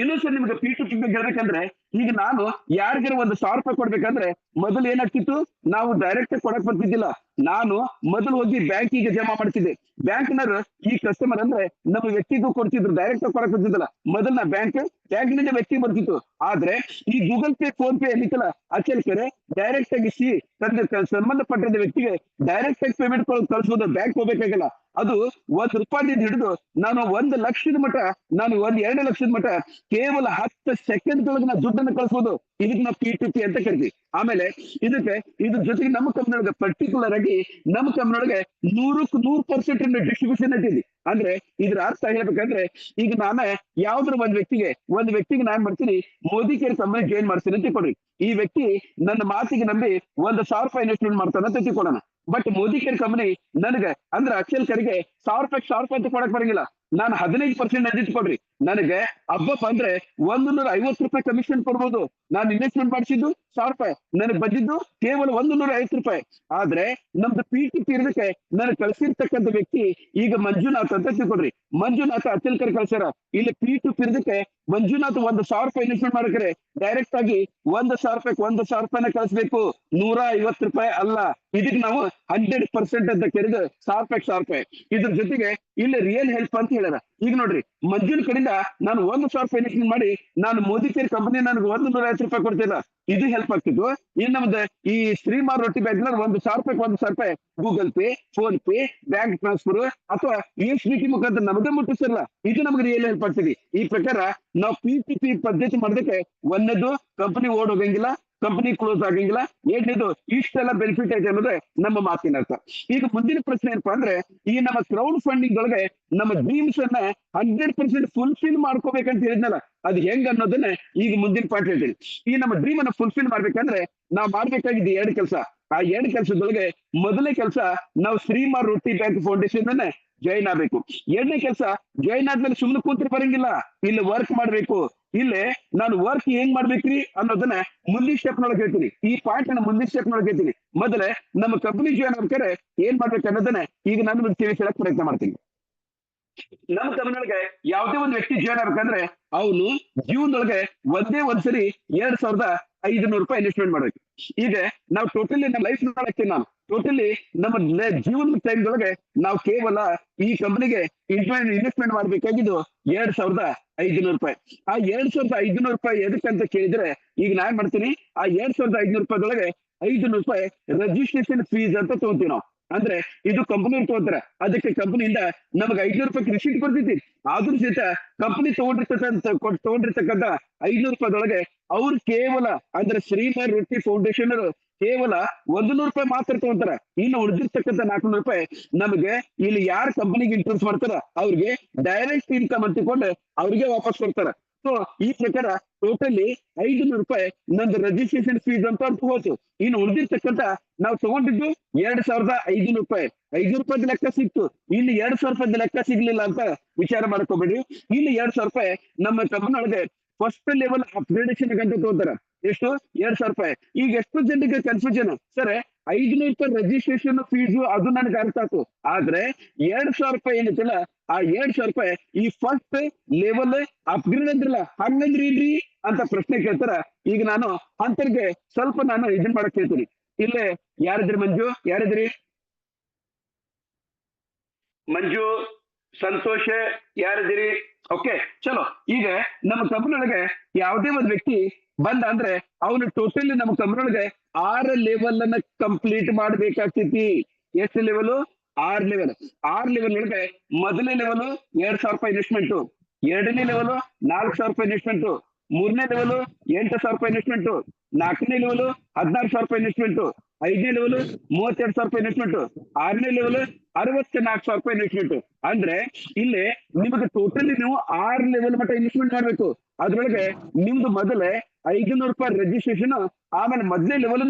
ಇನ್ನೂ ಸರ್ ನಿಮ್ಗೆ P2P ಬಗ್ಗೆ ಹೇಳ್ಬೇಕಂದ್ರೆ ಈಗ ನಾನು ಯಾರಿಗಾರ ಒಂದು ₹1,000 ಕೊಡ್ಬೇಕಂದ್ರೆ ಮೊದಲು ಏನಾಗ್ತಿತ್ತು, ನಾವು ಡೈರೆಕ್ಟ್ ಕೊಡಕ್ ಬರ್ತಿದ್ದಿಲ್ಲ. ನಾನು ಮೊದಲು ಹೋಗಿ ಬ್ಯಾಂಕಿಗೆ ಜಮಾ ಮಾಡ್ತಿದ್ದೆ. ಬ್ಯಾಂಕ್ನವರು ಈ ಕಸ್ಟಮರ್ ಅಂದ್ರೆ ನಮ್ಮ ವ್ಯಕ್ತಿಗೂ ಕೊಡ್ತಿದ್ರು, ಡೈರೆಕ್ಟ್ ಕೊಡಕ್ ಬರ್ತಿದ್ದಿಲ್ಲ. ಮೊದಲ ಬ್ಯಾಂಕ್ನಿಂದ ವ್ಯಕ್ತಿ ಬರ್ತಿತ್ತು. ಆದ್ರೆ ಈ ಗೂಗಲ್ ಪೇ ಫೋನ್ ಪೇ ಏನಿತ್ತಲ್ಲ ಅಚಲ್ಕರೆ ಡೈರೆಕ್ಟ್ ಆಗಿ ಸಂಬಂಧಪಟ್ಟ ವ್ಯಕ್ತಿಗೆ ಡೈರೆಕ್ಟ್ ಆಗಿ ಪೇಮೆಂಟ್ ಕಳಿಸಬಹುದು. ಬ್ಯಾಂಕ್ ಹೋಗ್ಬೇಕಾಗಿಲ್ಲ. ಅದು ₹1 ಹಿಡಿದು ನಾನು 1,00,000 ಮಟ, ನಾನು 2,00,000 ಮಟ ಕೇವಲ 10 ಸೆಕೆಂಡ್ದೊಳಗೆ ನಾವು ದುಡ್ಡನ್ನು ಕಳಿಸಬಹುದು. ಇದಕ್ಕೆ ನಾವು P2P ಅಂತ ಕರಿತೀವಿ. ಆಮೇಲೆ ಇದ್ರ ಜೊತೆಗೆ ನಮ್ಮ ಕಂಪನಿ ಪರ್ಟಿಕ್ಯುಲರ್ ಆಗಿ ನಮ್ಮ ಕಂಪನಿ 100% ಡಿಸ್ಟ್ರಿಬ್ಯೂಷನ್ ಐತಿ. ಅಂದ್ರೆ ಇದ್ರ ಅರ್ಥ ಹೇಳ್ಬೇಕಂದ್ರೆ ಈಗ ನಾನೇ ಯಾವ್ದ್ರ ಒಂದ್ ವ್ಯಕ್ತಿಗೆ ನಾನ್ ಮಾಡ್ತೀನಿ, ಮೋದಿ ಕೇರ್ ಕಂಪನಿ ಜಾಯಿನ್ ಮಾಡ್ತೀನಿ ಅಂತ ತಿಳ್ಕೊಡ್ರಿ. ಈ ವ್ಯಕ್ತಿ ನನ್ನ ಮಾತಿಗೆ ನಂಬಿ ₹1,000 ಇನ್ವೆಸ್ಟ್ಮೆಂಟ್ ಮಾಡ್ತಾನೆ ಅಂತ ತಿಳ್ಕೊಳ್ಳೋಣ. ಬಟ್ ಮೋದಿ ಕೇರ್ ಕಂಪನಿ ನನಗೆ ಅಂದ್ರೆ ಅಕ್ಷಲ್ ಕರಿಗೆ ₹1,000 ಅಂತ ಕೊಡಕ್ ಬರಂಗಿಲ್ಲ. ನಾನು 15% ಅದಿಟ್ ಕೊಡ್ರಿ. ನನಗೆ ಹಬ್ಬಪ್ಪ ಅಂದ್ರೆ ₹150 ಕಮಿಷನ್ ಕೊಡ್ಬೋದು. ನಾನು ಇನ್ವೆಸ್ಟ್ಮೆಂಟ್ ಮಾಡಿಸಿದ್ದು ₹1,000, ನನಗೆ ಬಂದಿದ್ದು ಕೇವಲ ₹150. ಆದ್ರೆ ನಮ್ದು P2P ಇರೋದಕ್ಕೆ ನನಗೆ ಕಳ್ಸಿರ್ತಕ್ಕಂಥ ವ್ಯಕ್ತಿ ಈಗ ಮಂಜುನಾಥ್ ಅಂತ ತಿಳ್ಕೊಡ್ರಿ. ಮಂಜುನಾಥ್ ಅಚಲ್ಕರ್ ಕಳ್ಸ್ಯಾರ. ಇಲ್ಲಿ P2P ಇರೋದಕ್ಕೆ ಮಂಜುನಾಥ್ ₹1,000 ಇನ್ವೆಸ್ಟ್ಮೆಂಟ್ ಮಾಡಕ್ರೆ ಡೈರೆಕ್ಟ್ ಆಗಿ ₹1,000 ಕಳಿಸ್ಬೇಕು, ₹150 ಅಲ್ಲ. ಇದಕ್ಕೆ ನಾವು 100% ಅಂತ ಕರೆದು ₹1,000. ಇದ್ರ ಜೊತೆಗೆ ಇಲ್ಲಿ ರಿಯಲ್ ಹೆಲ್ಪ್ ಅಂತ ಹೇಳ್ಯಾರ. ಈಗ ನೋಡ್ರಿ ಮಂಜುನ ಕಡೆಯಿಂದ ನಾನು ₹1,000 ಇನ್ವೆಸ್ಟ್ಮೆಂಟ್ ಮಾಡಿ ನಾನು ಮೋದಿ ಕೇರ್ ಕಂಪನಿ ನನಗೆ ₹150 ಕೊಡ್ತಿಲ್ಲ. ಇದು ಹೆಲ್ಪ್ ಆಗ್ತಿತ್ತು. ಇನ್ ನಮ್ದು ಈ ಶ್ರೀಮಾರ್ ರೊಟ್ಟಿ bank ₹1,000 Google Pay phone pay bank transfer ಅಥವಾ USDT ಮುಖಾಂತರ ನಮಗೆ ಮುಟ್ಟಿಸಿರಲ್ಲ. ಇದು ನಮ್ಗೆ ರಿಯಲ್ ಹೆಲ್ಪ್ ಆಗ್ತದೆ. ಈ ಪ್ರಕಾರ ನಾವು P2P ಪದ್ಧತಿ ಮಾಡೋದಕ್ಕೆ ಒಂದನೇದು ಕಂಪನಿ ಓಡೋಗಂಗಿಲ್ಲ, ಕಂಪನಿ ಕ್ಲೋಸ್ ಆಗಂಗಿಲ್ಲ. ಎರಡನೇದು ಇಷ್ಟೆಲ್ಲ ಬೆನಿಫಿಟ್ ಐತೆ ಅನ್ನೋದೇ ನಮ್ಮ ಮಾತಿನ ಅರ್ಥ. ಈಗ ಮುಂದಿನ ಪ್ರಶ್ನೆ ಏನಪ್ಪಾ ಅಂದ್ರೆ ಈ ನಮ್ಮ ಕ್ರೌಡ್ ಫಂಡಿಂಗ್ ಒಳಗೆ ನಮ್ಮ ಡ್ರೀಮ್ಸ್ ಅನ್ನ 100% ಫುಲ್ಫಿಲ್ ಮಾಡ್ಕೋಬೇಕಂತ ಹೇಳಿದ್ನಲ್ಲ, ಅದು ಹೆಂಗ್ ಅನ್ನೋದನ್ನ ಈಗ ಮುಂದಿನ ಪಾಠ ಹೇಳ್ತೀನಿ. ಈ ನಮ್ಮ ಡ್ರೀಮ್ ಅನ್ನ ಫುಲ್ಫಿಲ್ ಮಾಡ್ಬೇಕಂದ್ರೆ ನಾವ್ ಮಾಡ್ಬೇಕಾಗಿದ್ದು 2 ಕೆಲಸ. ಆ 2 ಕೆಲಸದೊಳಗೆ ಮೊದಲನೇ ಕೆಲಸ ನಾವು ಶ್ರೀಮಾರ್ ರೊಟ್ಟಿ ಬ್ಯಾಂಕ್ ಫೌಂಡೇಶನ್ ಅನ್ನ ಜಾಯಿನ್ ಆಗ್ಬೇಕು. ಎರಡನೇ ಕೆಲಸ ಜಾಯಿನ್ ಆದ್ಮೇಲೆ ಸುಮ್ಮನೆ ಕೂತ್ರೆ ಬರಂಗಿಲ್ಲ, ಇಲ್ಲಿ ವರ್ಕ್ ಮಾಡ್ಬೇಕು. ಇಲ್ಲೇ ನಾನು ವರ್ಕ್ ಹೆಂಗ್ ಮಾಡ್ಬೇಕ್ರಿ ಅನ್ನೋದನ್ನ ಮುಂದಿನ ಸ್ಟೆಪ್ ನೊಳಗೆ ಹೇಳ್ತೀನಿ. ಈ ಪಾಯಿಂಟ್ ಅನ್ನ ಮುಂದಿನ ಸ್ಟೆಪ್ ನೊಳಗೆ ಹೇಳ್ತೀನಿ. ಮೊದಲೇ ನಮ್ಮ ಕಂಪನಿ ಜಾಯಿನ್ ಆಗ್ಬೇಕಾದ್ರೆ ಏನ್ ಮಾಡ್ಬೇಕು ಅನ್ನೋದನ್ನ ಈಗ ನಾನು ತಿಳಿಸಲಕ್ ಪ್ರಯತ್ನ ಮಾಡ್ತೀನಿ. ನಮ್ಮ ಕಂಪನಿಯೊಳಗೆ ಯಾವುದೇ ಒಂದು ವ್ಯಕ್ತಿ ಜಾಯಿನ್ ಆಗ್ಬೇಕಂದ್ರೆ ಅವನು ಜೀವನದೊಳಗೆ ಒಂದ್ಸರಿ ₹2,500 ಇನ್ವೆಸ್ಟ್ಮೆಂಟ್ ಮಾಡ್ಬೇಕು. ಈಗ ನಾವು ಟೋಟಲಿ ನಮ್ಮ ಲೈಫ್ ನೋಡಕ್ಕೆ ನಾನು ಟೋಟಲಿ ನಮ್ಮ ಜೀವನದ ಟೈಮ್ದೊಳಗೆ ನಾವು ಕೇವಲ ಈ ಕಂಪನಿಗೆ ಇನ್ವೆಸ್ಟ್ಮೆಂಟ್ ಮಾಡ್ಬೇಕಾಗಿದ್ದು ₹2,500. ಆ ₹2,500 ಎದಕ್ಕಂತ ಕೇಳಿದ್ರೆ ಈಗ ನಾನ್ ಮಾಡ್ತೀನಿ, ಆ ₹2,500 ₹500 ರಿಜಿಸ್ಟ್ರೇಷನ್ ಫೀಸ್ ಅಂತ ತಗೊಂತೀವಿ ನಾವು. ಅಂದ್ರೆ ಇದು ಕಂಪನಿ ತಗೋತಾರೆ. ಅದಕ್ಕೆ ಕಂಪನಿಯಿಂದ ನಮಗೆ ₹500 ರಿಸೀಟ್ ಬರ್ತೈತಿ. ಆದ್ರೂ ಸಹಿತ ಕಂಪನಿ ತಗೊಂಡಿರ್ತಕ್ಕಂಥ ₹500 ಅವ್ರು ಕೇವಲ ಅಂದ್ರೆ ಶ್ರೀಮಾರ್ ರೊಟ್ಟಿ ಫೌಂಡೇಶನ್ ಕೇವಲ ₹100 ಮಾತ್ರ ತಗೊಂತಾರ. ಇನ್ನು ಉಳಿದಿರ್ತಕ್ಕಂಥ ₹400 ನಮಗೆ ಇಲ್ಲಿ ಯಾರ ಕಂಪನಿಗೆ ಇಂಟ್ರೆಸ್ಟ್ ಮಾಡ್ತಾರ ಅವ್ರಿಗೆ ಡೈರೆಕ್ಟ್ ಇನ್ಕಮ್ ಅಂತಿಕೊಂಡು ಅವ್ರಿಗೆ ವಾಪಸ್ ಕೊಡ್ತಾರ. ಸೊ ಈ ಪ್ರಕಾರ ಟೋಟಲಿ ₹500 ನಂದು ರಿಜಿಸ್ಟ್ರೇಷನ್ ಫೀಸ್ ಅಂತ ಹೋಯ್ತು. ಇನ್ನು ಉಳಿದಿರ್ತಕ್ಕಂಥ ನಾವು ತಗೊಂಡಿದ್ದು ₹2,500. ₹500 ಲೆಕ್ಕ ಸಿಕ್ತು. ಇಲ್ಲಿ ₹2,000 ಲೆಕ್ಕ ಸಿಗ್ಲಿಲ್ಲ ಅಂತ ವಿಚಾರ ಮಾಡ್ಕೋಬೇಡ್ರಿ. ಇಲ್ಲಿ ₹2,000 ನಮ್ಮ ಕಂಪನಿ ಒಳಗೆ ಫಸ್ಟ್ ಲೆವೆಲ್ ಅಪ್ಗ್ರೇಡೇಷನ್ ಅಂತ ತಗೋತಾರ. ಎಷ್ಟು? ₹2,000. ಈಗ ಎಷ್ಟು ಜನರಿಗೆ ಕನ್ಫ್ಯೂಷನ್, ಸರ್ ₹500 ರಿಜಿಸ್ಟ್ರೇಷನ್ ಫೀಸು ಅದು ನನಗೆ ಅರ್ಥ ಆಯ್ತು. ಆದ್ರೆ ₹2,000 ಏನೈತಿಲ್ಲ, ಆ ₹2,000 ಈ ಫಸ್ಟ್ ಲೆವೆಲ್ ಅಪ್ಗ್ರೇಡ್ ಅಂದ್ರಲ್ಲ ಹಂಗಂದ್ರಿ ಇಲ್ರಿ ಅಂತ ಪ್ರಶ್ನೆ ಕೇಳ್ತಾರ. ಈಗ ನಾನು ಅಂತರ್ಗೆ ಸ್ವಲ್ಪ ನಾನು ಇದನ್ ಮಾಡಕ್ ಹೇಳ್ತೀನಿ. ಇಲ್ಲೇ ಯಾರಿದ್ರಿ? ಯಾರಿದ್ರಿ? ಮಂಜು, ಸಂತೋಷ ಯಾರಿದ್ದೀರಿ? ಓಕೆ ಚಲೋ. ಈಗ ನಮ್ಮ ಕಂಪನಿ ಒಳಗೆ ಯಾವುದೇ ಒಂದು ವ್ಯಕ್ತಿ ಬಂದ ಅಂದ್ರೆ ಅವನು ಟೋಟಲಿ ನಮ್ಮ ಕಂಪನಿ ಒಳಗೆ 6 ಲೆವೆಲ್ ಅನ್ನ ಕಂಪ್ಲೀಟ್ ಮಾಡ್ಬೇಕಾಗ್ತೈತಿ. ಎಷ್ಟು ಲೆವೆಲ್? 6 ಲೆವೆಲ್. 6 ಲೆವೆಲ್ ಒಳಗೆ ಮೊದಲನೇ ಲೆವೆಲ್ 2,000 ರೂಪಾಯಿ ಇನ್ವೆಸ್ಟ್ಮೆಂಟ್, ಎರಡನೇ ಲೆವೆಲ್ 4,000 ರೂಪಾಯಿ ಇನ್ವೆಸ್ಟ್ಮೆಂಟ್, ಮೂರನೇ ಲೆವೆಲ್ 8,000 ರೂಪಾಯಿ ಇನ್ವೆಸ್ಟ್ಮೆಂಟ್, ನಾಲ್ಕನೇ ಲೆವೆಲ್ 16,000 ರೂಪಾಯಿ ಇನ್ವೆಸ್ಟ್ಮೆಂಟ್, ಐದನೇ ಲೆವೆಲ್ 32,000 ರೂಪಾಯಿ ಇನ್ವೆಸ್ಟ್ಮೆಂಟ್, ಆರನೇ ಲೆವೆಲ್ 64,000 ರೂಪಾಯಿ ಇನ್ವೆಸ್ಟ್ಮೆಂಟ್. ಅಂದ್ರೆ ಇಲ್ಲಿ ನಿಮಗೆ ಟೋಟಲಿ ನೀವು 6 ಲೆವೆಲ್ ಮಟ್ಟ ಇನ್ವೆಸ್ಟ್ಮೆಂಟ್ ಮಾಡ್ಬೇಕು. ಅದ್ರೊಳಗೆ ನಿಮ್ದು ಮೊದಲೇ 500 ರೂಪಾಯಿ ರಿಜಿಸ್ಟ್ರೇಷನ್, ಆಮೇಲೆ ಮೊದಲೇ ಲೆವೆಲ್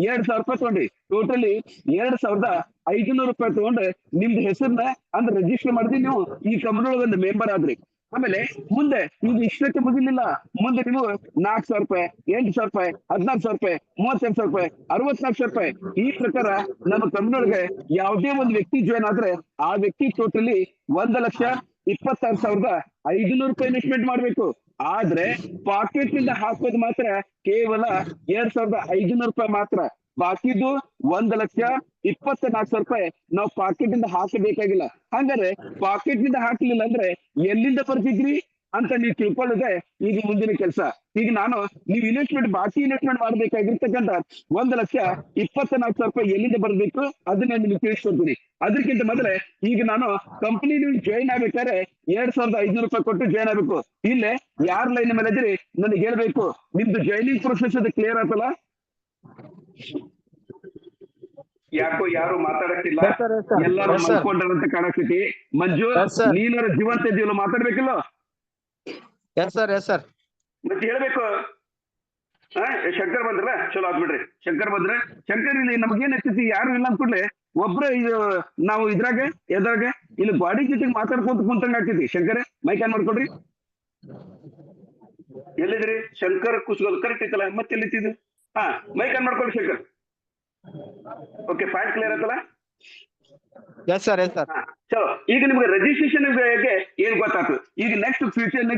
2,000 ರೂಪಾಯಿ ತಗೊಂಡ್ರಿ. ಟೋಟಲಿ 2,500 ರೂಪಾಯಿ ತಗೊಂಡು ನಿಮ್ದು ಹೆಸರನ್ನ ಅಂದ್ರೆ ರಿಜಿಸ್ಟರ್ ಮಾಡಿದ್ರಿ, ನೀವು ಈ ಕಂಪನಿ ಒಂದು ಮೆಂಬರ್ ಆದ್ರಿ. ಆಮೇಲೆ ಮುಂದೆ ಇದು ಇಷ್ಟಕ್ಕೆ ಮುಗಿಲಿಲ್ಲ, ಮುಂದೆ ನೀವು 4,000 ರೂಪಾಯಿ, 8,000 ರೂಪಾಯಿ, 16,000 ರೂಪಾಯಿ, 32,000 ರೂಪಾಯಿ, 64,000 ರೂಪಾಯಿ, ಈ ಪ್ರಕಾರ ನಮ್ಮ ಕಂಪನಿಯೊಳಗೆ ಯಾವುದೇ ಒಂದು ವ್ಯಕ್ತಿ ಜಾಯ್ನ್ ಆದ್ರೆ ಆ ವ್ಯಕ್ತಿ ಟೋಟಲಿ 1,26,500 ರೂಪಾಯಿ ಇನ್ವೆಸ್ಟ್ಮೆಂಟ್ ಮಾಡ್ಬೇಕು. ಆದ್ರೆ ಪಾಕೆಟ್ ನಿಂದ ಹಾಕೋದು ಮಾತ್ರ ಕೇವಲ 2,500 ರೂಪಾಯಿ ಮಾತ್ರ. ಬಾಕಿದು 1,24,000 ರೂಪಾಯಿ ನಾವು ಪಾಕೆಟ್ ಇಂದ ಹಾಕಬೇಕಾಗಿಲ್ಲ. ಹಂಗಾರೆ ಪಾಕೆಟ್ ನಿಂದ ಹಾಕ್ಲಿಲ್ಲ ಅಂದ್ರೆ ಎಲ್ಲಿಂದ ಬರ್ತಿದ್ರಿ ಅಂತ ನೀವು ತಿಳ್ಕೊಳ್ಳೋದೆ ಈಗ ಮುಂದಿನ ಕೆಲಸ. ಈಗ ನಾನು ನೀವು ಇನ್ವೆಸ್ಟ್ಮೆಂಟ್ ಬಾಕಿ ಇನ್ವೆಸ್ಟ್ಮೆಂಟ್ ಮಾಡ್ಬೇಕಾಗಿರ್ತಕ್ಕಂಥ 1,24,000 ರೂಪಾಯಿ ಎಲ್ಲಿಂದ ಬರ್ಬೇಕು ಅದನ್ನ ನಿಮ್ಗೆ ತಿಳಿಸ್ಕೊಡ್ತೀನಿ. ಅದಕ್ಕಿಂತ ಮೊದಲೇ ಈಗ ನಾನು ಕಂಪನಿ ನೀವು ಜಾಯಿನ್ ಆಗ್ಬೇಕಾದ್ರೆ 2,500 ರೂಪಾಯಿ ಕೊಟ್ಟು ಜಾಯಿನ್ ಆಗ್ಬೇಕು. ಇಲ್ಲೇ ಯಾರ ಲೈನ್ ಮೇಲೆ ಇದ್ರಿ ನನಗೆ ಹೇಳ್ಬೇಕು. ನಿಮ್ದು ಜಾಯ್ನಿಂಗ್ ಪ್ರೊಸೆಸ್ ಅದು ಕ್ಲಿಯರ್ ಆತಲ್ಲ? ಯಾಕೋ ಯಾರು ಮಾತಾಡಕ್ತಿಲ್ಲ, ಎಲ್ಲಾರು ಮಲ್ಕೊಂಡ್ರಂತ ಕಾಣಕ್ತೈತಿ. ಮಂಜು, ನೀನಾರ ಜೀವಂತ ಇದೀವಲ್ಲ, ಮಾತಾಡ್ಬೇಕಿಲ್ಲ? ಎಸ್ ಸರ್ ಮತ್ತೆ ಹೇಳ್ಬೇಕು. ಶಂಕರ್ ಬಂದ್ರಲ್ಲ, ಚಲೋ ಆದ್ಬಿಡ್ರಿ. ಶಂಕರ್ ಬಂದ್ರೆ ಇಲ್ಲಿ ನಮ್ಗೇನ್ ಹಚ್ಚತಿ, ಯಾರು ಇಲ್ಲ ಅಂದ್ಕೊಡ್ಲೆ ಒಬ್ರ ಇದು ನಾವು ಇದ್ರಾಗ ಇಲ್ಲಿ ಗಾಡಿ ಜೊತೆಗೆ ಮಾತಾಡ್ಕೊಂತ ಕುಂತಂಗ ಆಗ್ತೈತಿ. ಶಂಕರ್ ಮೈಕ್ ಆನ್ ಮಾಡ್ಕೊಡ್ರಿ. ಎಲ್ಲಿದ್ರಿ ಶಂಕರ್? ಕುಸ್ಗೋಲ್ ಕರೆಕ್ಟ್ ಐತಲ್ಲ, ಮತ್ತೆ ಎಲ್ಲಿತ್ತಿದ್ದು? ಮೈಕ್ ಆನ್ ಮಾಡ್ಕೊಡ್ರಿ ಶಂಕರ್. ಓಕೆ, ಪಾಯಿಂಟ್ ಕ್ಲಿಯರ್ ಆಯ್ತಲ್ಲ? ಎಸ್ ಸರ್ ಚಲೋ. ಈಗ ನಿಮ್ಗೆ ರಿಜಿಸ್ಟ್ರೇಷನ್ ಏನ್ ಗೊತ್ತಾಯ್ತು. ಈಗ ನೆಕ್ಸ್ಟ್ ಫ್ಯೂಚರ್ ಏನ್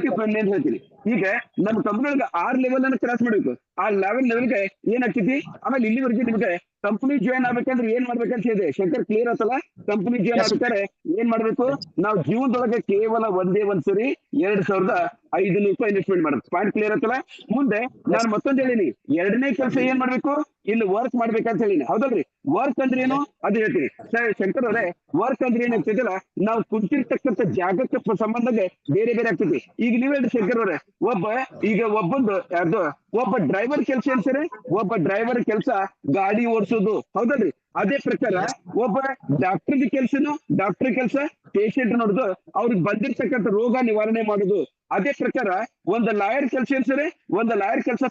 ಹೇಳ್ತೀನಿ. ಈಗ ನಮ್ಮ ಕಂಪನಿ 6 ಲೆವೆಲ್ ಅನ್ನು ಕ್ರಾಸ್ ಮಾಡ್ಬೇಕು. ಆ ಲೆವೆಲ್ಗೆ ಏನ್ ಆಗ್ತೈತಿ, ಆಮೇಲೆ ಇಲ್ಲಿವರೆಗೆ ನಿಮ್ಗೆ ಕಂಪನಿ ಜಾಯ್ನ್ ಆಗ್ಬೇಕಂದ್ರೆ ಏನ್ ಮಾಡ್ಬೇಕಂತ ಹೇಳಿದೆ ಶಂಕರ್, ಕ್ಲಿಯರ್ ಆತಲ್ಲ? ಕಂಪನಿ ಜಾಯ್ನ್ ಆಗ್ಬೇಕಾದ್ರೆ ಏನ್ ಮಾಡ್ಬೇಕು, ನಾವು ಜೀವನದೊಳಗೆ ಕೇವಲ ಒಂದೇ ಒಂದ್ಸರಿ 2,500 ರೂಪಾಯಿ ಇನ್ವೆಸ್ಟ್ಮೆಂಟ್ ಮಾಡ್ಬೇಕು. ಪಾಯಿಂಟ್ ಕ್ಲಿಯರ್ ಆತಲ್ಲ? ಮುಂದೆ ನಾನು ಮತ್ತೊಂದು ಹೇಳಿನಿ, ಎರಡನೇ ಕೆಲಸ ಏನ್ ಮಾಡ್ಬೇಕು, ಇಲ್ಲಿ ವರ್ಕ್ ಮಾಡ್ಬೇಕಂತ ಹೇಳಿನಿ, ಹೌದಲ್ರಿ? ವರ್ಕ್ ಅಂದ್ರೆ ಏನು ಅದು ಹೇಳ್ತೀನಿ. ಶಂಕರ್ ಅವರೇ, ವರ್ಕ್ ಅಂದ್ರೆ ಏನಾಗ್ತದಲ್ಲ, ನಾವು ಕುಂತಿರ್ತಕ್ಕಂಥ ಜಾಗಕ್ಕೆ ಸಂಬಂಧಕ್ಕೆ ಬೇರೆ ಬೇರೆ ಆಗ್ತೈತಿ. ಈಗ ನೀವ್ ಹೇಳಿ ಶಂಕರ್ ಅವರೇ, ಒಬ್ಬ ಡ್ರೈವರ್ ಕೆಲಸ ಏನ್ ಸರಿ, ಒಬ್ಬ ಡ್ರೈವರ್ ಕೆಲಸ ಗಾಡಿ ಓಡಿಸೋದು, ಹೌದಲ್ರಿ? ಅದೇ ಪ್ರಕಾರ ಒಬ್ಬ ಡಾಕ್ಟರ್ ಕೆಲಸ ಪೇಷಂಟ್ ನೋಡುದು, ಅವ್ರಿಗೆ ಬಂದಿರ್ತಕ್ಕಂಥ ರೋಗ ನಿವಾರಣೆ ಮಾಡುದು. ಅದೇ ಪ್ರಕಾರ ಒಂದು ಲಾಯರ್ ಕೆಲಸ ಏನ್ ಸರಿ, ಒಂದು ಲಾಯರ್ ಕೆಲಸ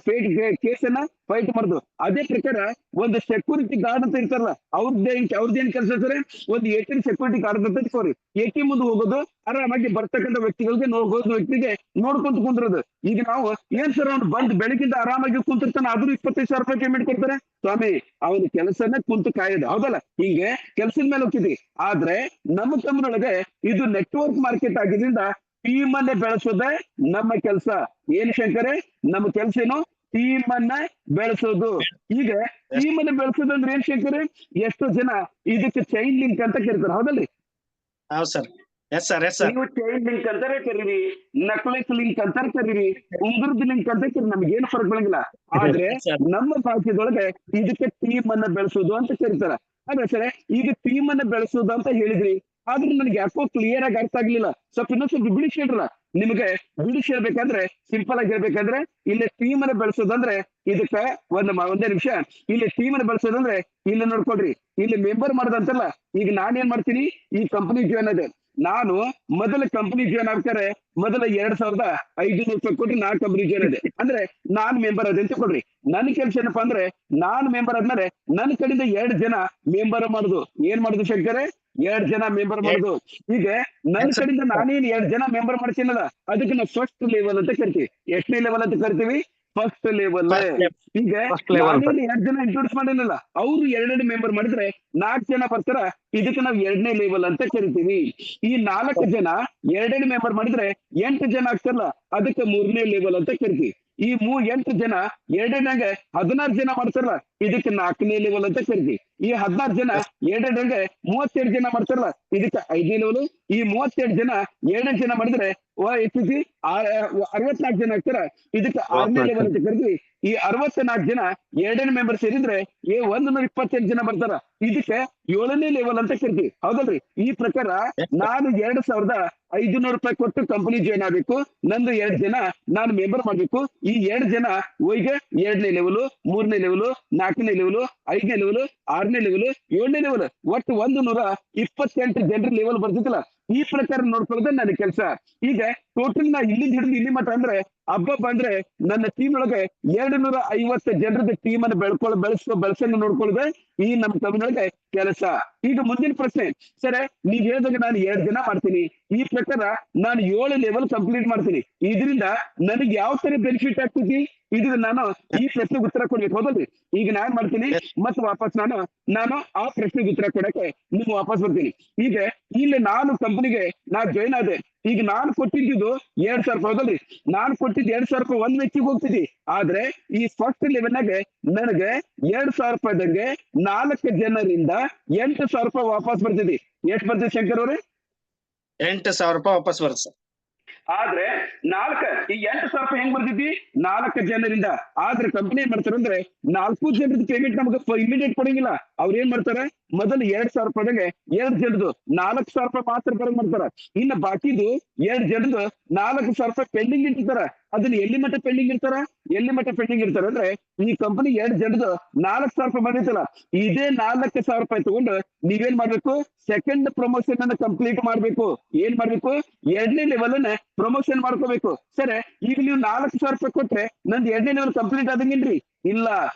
ಕೇಸನ್ನ ಫೈಟ್ ಮಾಡುದು. ಅದೇ ಪ್ರಕಾರ ಒಂದು ಸೆಕ್ಯೂರಿಟಿ ಗಾರ್ಡ್ ಅಂತ ಇರ್ತಾರಲ್ಲ, ಅವ್ರದ್ದೇನ್ ಕೆಲಸ ಸರಿ, ಒಂದು ATM ಸೆಕ್ಯೂರಿಟಿ ಗಾರ್ಡ್ ಅಂತ ಇಟ್ಕೋರಿ. ATM ಮುಂದೆ ಹೋಗೋದು, ಆರಾಮಾಗಿ ಬರ್ತಕ್ಕಂಥ ವ್ಯಕ್ತಿಗಳಿಗೆ ವ್ಯಕ್ತಿಗೆ ನೋಡ್ಕೊಂತ ಕುಂದ್ರದು. ಈಗ ನಾವು ಏನ್ ಸರ್, ಅವ್ನು ಬಂದ್ ಬೆಳಗಿಂದ ಆರಾಮಾಗಿ ಕುಂತಿರ್ತಾನೆ, ಆದ್ರೂ 25,000 ರೂಪಾಯಿ ಪೇಮೆಂಟ್ ಕೊಡ್ತಾರೆ. ಸ್ವಾಮಿ, ಅವನ ಕೆಲಸನ ಕುಂತು ಕಾಯೋದು, ಹೌದಲ್ಲ? ಹಿಂಗೆ ಕೆಲಸದ ಮೇಲೆ ಹೋಗ್ತಿದ್ವಿ. ಆದ್ರೆ ನಮ್ಮ ಕಂಪನಿಯೊಳಗೆ ಇದು ನೆಟ್ವರ್ಕ್ ಮಾರ್ಕೆಟ್ ಆಗಿದ್ರಿಂದ ಟೀಮ್ ಅನ್ನೇ ಬೆಳೆಸೋದೇ ನಮ್ಮ ಕೆಲಸ. ಏನ್ ಶಂಕರೇ, ನಮ್ಮ ಕೆಲಸ ಏನು? ಟೀಮ್ ಅನ್ನ ಬೆಳೆಸೋದು. ಈಗ ಟೀಮ್ ಅನ್ನ ಬೆಳೆಸೋದು ಅಂದ್ರೆ ಏನ್ ಶಂಕರೇ, ಎಷ್ಟೋ ಜನ ಇದಕ್ಕೆ ಚೈನ್ ಲಿಂಕ್ ಅಂತ ಕರೀತಾರೆ, ಹೌದಲ್ರಿ? ಹೌದು ಸರ್. ಎಸ್ ಸರ್ ನೀವು ಚೈನ್ ಲಿಂಕ್ ಅಂತಾನೆ ಕರೀರಿ, ನಕ್ಲೆಸ್ ಲಿಂಕ್ ಅಂತ ಕರೀರಿ, ಉಂಗುರದ ಲಿಂಕ್ ಅಂತ ಕರೀರಿ, ನಮ್ಗೆ ಏನು ಫರಕ್ ಬೀಳಂಗಿಲ್ಲ. ಆದ್ರೆ ನಮ್ಮ ಭಾಷೆದೊಳಗೆ ಇದಕ್ಕೆ ಟೀಮ್ ಅನ್ನ ಬೆಳೆಸೋದು ಅಂತ ಕರೀತಾರ. ಅದೇ ಸರ್, ಈಗ ಟೀಮ್ ಅನ್ನ ಬೆಳೆಸೋದು ಅಂತ ಹೇಳಿದ್ರಿ, ಆದ್ರೆ ನನಗೆ ಯಾಕೋ ಕ್ಲಿಯರ್ ಆಗಿ ಅರ್ಥ ಆಗ್ಲಿಲ್ಲ. ಇನ್ನೊಂದ್ ಸ್ವಲ್ಪ ಬಿಡಿಸಿ ಹೇಳ್ರಲ್ಲ. ನಿಮ್ಗೆ ಬಿಡಿಸಿ ಹೇಳ್ಬೇಕಂದ್ರೆ, ಸಿಂಪಲ್ ಆಗಿ ಹೇಳ್ಬೇಕಂದ್ರೆ, ಇಲ್ಲಿ ಟೀಮ್ ಅನ್ನ ಬೆಳೆಸೋದಂದ್ರೆ ಇದಕ್ಕೆ ಒಂದೇ ನಿಮಿಷ. ಇಲ್ಲಿ ಟೀಮ್ ಅನ್ನ ಬೆಳೆಸೋದಂದ್ರೆ ಇಲ್ಲಿ ನೋಡ್ಕೊಳ್ರಿ, ಇಲ್ಲಿ ಮೆಂಬರ್ ಮಾಡೋದಂತಲ್ಲ. ಈಗ ನಾನೇನ್ ಮಾಡ್ತೀನಿ, ಈ ಕಂಪನಿ ಜಾಯ್ನ್ ಅದೇ, ನಾನು ಮೊದಲ ಕಂಪನಿ ಜಾಯ್ನ್ ಆಗ್ತಾರೆ ಮೊದಲ 2,500 ರೂಪಾಯಿ ಕೊಟ್ಟು ನಾನು ಕಂಪನಿ ಜಾಯ್ನ್ ಅದೇ, ಅಂದ್ರೆ ನಾನ್ ಮೆಂಬರ್ ಅದೇ ಅಂತ ಕೊಡ್ರಿ. ನನ್ ಕೆಲ್ಸ ಏನಪ್ಪಾ ಅಂದ್ರೆ, ನಾನ್ ಮೆಂಬರ್ ಆದ್ಮೇಲೆ ನನ್ನ ಕಡೆಯಿಂದ 2 ಜನ ಮೆಂಬರ್ ಮಾಡುದು. ಏನ್ ಮಾಡುದು ಶಂಕರೇ? 2 ಜನ ಮೆಂಬರ್ ಮಾಡುದು. ಈಗ ನನ್ನ ಕಡೆಯಿಂದ ನಾನೇನ್ 2 ಜನ ಮೆಂಬರ್ ಮಾಡ್ತೀನಲ್ಲ, ಅದಕ್ಕೆ ನಾವು ಫಸ್ಟ್ ಲೆವೆಲ್ ಅಂತ ಕರಿತೀವಿ. ಎಷ್ಟನೇ ಲೆವೆಲ್ ಅಂತ ಕರಿತೀವಿ? First level. ಈಗ 2 ಜನ ಇಂಟ್ರೊಡ್ಯೂಸ್ ಮಾಡಿಲ್ಲ, ಅವ್ರು 2 ಮೆಂಬರ್ ಮಾಡಿದ್ರೆ 4 ಜನ ಬರ್ತಾರ, ಇದಕ್ಕೆ ನಾವು 2ನೇ ಲೆವೆಲ್ ಅಂತ ಕರಿತೀವಿ. ಈ 4 ಜನ 2 ಮೆಂಬರ್ ಮಾಡಿದ್ರೆ 8 ಜನ ಆಗ್ತಾರಲ್ಲ, ಅದಕ್ಕೆ 3ನೇ ಲೆವೆಲ್ ಅಂತ ಕರಿತೀವಿ. ಈ 8 ಜನ 2 16 ಜನ ಮಾಡ್ತಾರಲ್ಲ, ಇದಕ್ಕೆ 4ನೇ ಲೆವೆಲ್ ಅಂತ ಕರಿತೀವಿ. ಈ 16 ಜನ 2 32 ಜನ ಮಾಡ್ತಾರಲ್ಲ, ಇದಕ್ಕೆ 5ನೇ ಲೆವೆಲ್. ಈ 32 ಜನ 2 ಜನ ಮಾಡಿದ್ರೆ 64 ಜನ ಆಗ್ತಾರ, ಇದಕ್ಕೆ 6ನೇ ಲೆವೆಲ್ ಅಂತ ಕರಿತೀವಿ. ಈ 64 ಜನ ಎರಡನೇ ಮೆಂಬರ್ ಸೇರಿದ್ರೆ 128 ಜನ ಬರ್ತಾರ. ಇದಕ್ಕೆ 7ನೇ ಲೆವೆಲ್ ಅಂತ ಕರಿತೀವಿ, ಹೌದಲ್ರಿ? ಈ ಪ್ರಕಾರ ನಾನು 2,500 ರೂಪಾಯಿ ಕೊಟ್ಟು ಕಂಪನಿ ಜಾಯ್ನ್ ಆಗ್ಬೇಕು. ನಂದು 2 ಜನ ನಾನು ಮೆಂಬರ್ ಮಾಡ್ಬೇಕು. ಈ 2 ಜನ ಈಗ 2ನೇ ಲೆವೆಲ್, 3ನೇ ಲೆವೆಲ್, 4ನೇ ಲೆವೆಲ್, 5ನೇ ಲೆವೆಲ್, 6ನೇ ಲೆವೆಲ್, 7ನೇ ಲೆವೆಲ್, ಒಟ್ಟು 128 ಜನರ ಲೆವೆಲ್ ಬರ್ತಿತ್ತಲ್ಲ. ಈ ಪ್ರಕಾರ ನೋಡ್ಕೊಳ್ಳೋದೇ ನನ್ನ ಕೆಲಸ. ಈಗ ಟೋಟಲ್ ನಾ ಇಲ್ಲಿಂದ ಹಿಡಿದು ಇಲ್ಲಿ ಮಟ್ಟ ಅಂದ್ರೆ ಹಬ್ಬ ಅಂದ್ರೆ ನನ್ನ ಟೀಮ್ ಒಳಗೆ 250 ಜನರದ ಟೀಮ್ ಅನ್ನು ಬೆಳೆಸಂಗ ನೋಡ್ಕೊಳ್ಳೋದೇ ಈ ನಮ್ಮ ಕಂಪನಿ ಕೆಲಸ. ಈಗ ಮುಂದಿನ ಪ್ರಶ್ನೆ, ಸರ್ ನೀವ್ ಹೇಳಿದಾಗ ನಾನು 2 ಜನ ಮಾಡ್ತೀನಿ, ಈ ಪ್ರಕಾರ ನಾನು 7 ಲೆವೆಲ್ ಕಂಪ್ಲೀಟ್ ಮಾಡ್ತೀನಿ, ಇದರಿಂದ ನನಗೆ ಯಾವ ತರ ಬೆನಿಫಿಟ್ ಆಗ್ತೈತಿ? ಇದು ನಾನು ಈ ಪ್ರಶ್ನೆಗೆ ಉತ್ತರ ಕೊಡ್ಬೇಕು, ಹೌದಲ್ರಿ? ಈಗ ನಾನ್ ಮಾಡ್ತೀನಿ ಮತ್ತೆ ವಾಪಸ್ ನಾನು ಆ ಪ್ರಶ್ನೆಗೆ ಉತ್ತರ ಕೊಡಕ್ಕೆ ನೀವು ವಾಪಸ್ ಬರ್ತೀನಿ. ಈಗ ಇಲ್ಲಿ ನಾನು ಕಂಪನಿಗೆ ಜಾಯ್ನ್ ಆದೆ. ಈಗ ನಾನು ಕೊಟ್ಟಿದ್ದು 2,000 ರೂಪಾಯಿ, ಹೌದಲ್ರಿ? ನಾನು ಕೊಟ್ಟಿದ್ದು 2,000 ರೂಪಾಯಿ ಒಂದ್ ವ್ಯಕ್ತಿಗೆ ಹೋಗ್ತಿದ್ದಿ. ಆದ್ರೆ ಈ ಫಸ್ಟ್ ಲೆವೆಲ್ನಾಗೆ ನನಗೆ 2,000 ರೂಪಾಯಿದಂಗೆ 4 ಜನರಿಂದ 8,000 ರೂಪಾಯಿ ವಾಪಸ್ ಬರ್ತಿದ್ದಿ. ಎಷ್ಟು ಬರ್ತಿದ್ವಿ ಶಂಕರ್ ಅವ್ರೆ? 8,000 ರೂಪಾಯಿ ವಾಪಸ್ ಬರುತ್ತೆ ಸರ್. ಆದ್ರೆ ಈ 8,000 ರೂಪಾಯಿ ಹೆಂಗ್ ಬರ್ತಿದ್ವಿ? 4 ಜನರಿಂದ. ಆದ್ರೆ ಕಂಪನಿ ಏನ್ ಮಾಡ್ತಾರೆ ಅಂದ್ರೆ 4 ಜನರದ ಪೇಮೆಂಟ್ ನಮಗೆ ಇಮಿಡಿಯೇಟ್ ಕೊಡಂಗಿಲ್ಲ. ಅವ್ರ ಏನ್ ಮಾಡ್ತಾರೆ, ಮೊದಲು 2,000 ರೂಪಾಯಿಗೆ 2 ಜನದ್ದು 4,000 ರೂಪಾಯಿ ಮಾತ್ರ ಬರಂಗ್ ಮಾಡ್ತಾರ. ಇನ್ನು ಬಾಕಿದು 2 ಜನದ್ದು 4,000 ರೂಪಾಯಿ ಪೆಂಡಿಂಗ್ ಇಟ್ಟಿರ್ತಾರ. ಅದನ್ನ ಎಲ್ಲಿ ಮಟ್ಟ ಪೆಂಡಿಂಗ್ ಇರ್ತಾರ ಅಂದ್ರೆ ಈ ಕಂಪನಿ 2 ಜನದ್ದು 4,000 ರೂಪಾಯಿ ಬಂದಿತ್ತಲ್ಲ, ಇದೇ 4,000 ರೂಪಾಯಿ ತಗೊಂಡು ನೀವೇನ್ ಮಾಡ್ಬೇಕು? ಸೆಕೆಂಡ್ ಪ್ರಮೋಷನ್ ಅನ್ನ ಕಂಪ್ಲೀಟ್ ಮಾಡ್ಬೇಕು. ಏನ್ ಮಾಡ್ಬೇಕು? 2ನೇ ಲೆವೆಲ್ ಅನ್ನ ಪ್ರಮೋಷನ್ ಮಾಡ್ಕೋಬೇಕು. ಸರಿ, ಈಗ ನೀವು 4,000 ರೂಪಾಯಿ ಕೊಟ್ರೆ ನಂದು 2ನೇ ಲೆವೆಲ್ ಕಂಪ್ಲೀಟ್ ಆದಂಗಿಲ್ರಿ? ಇಲ್ಲ,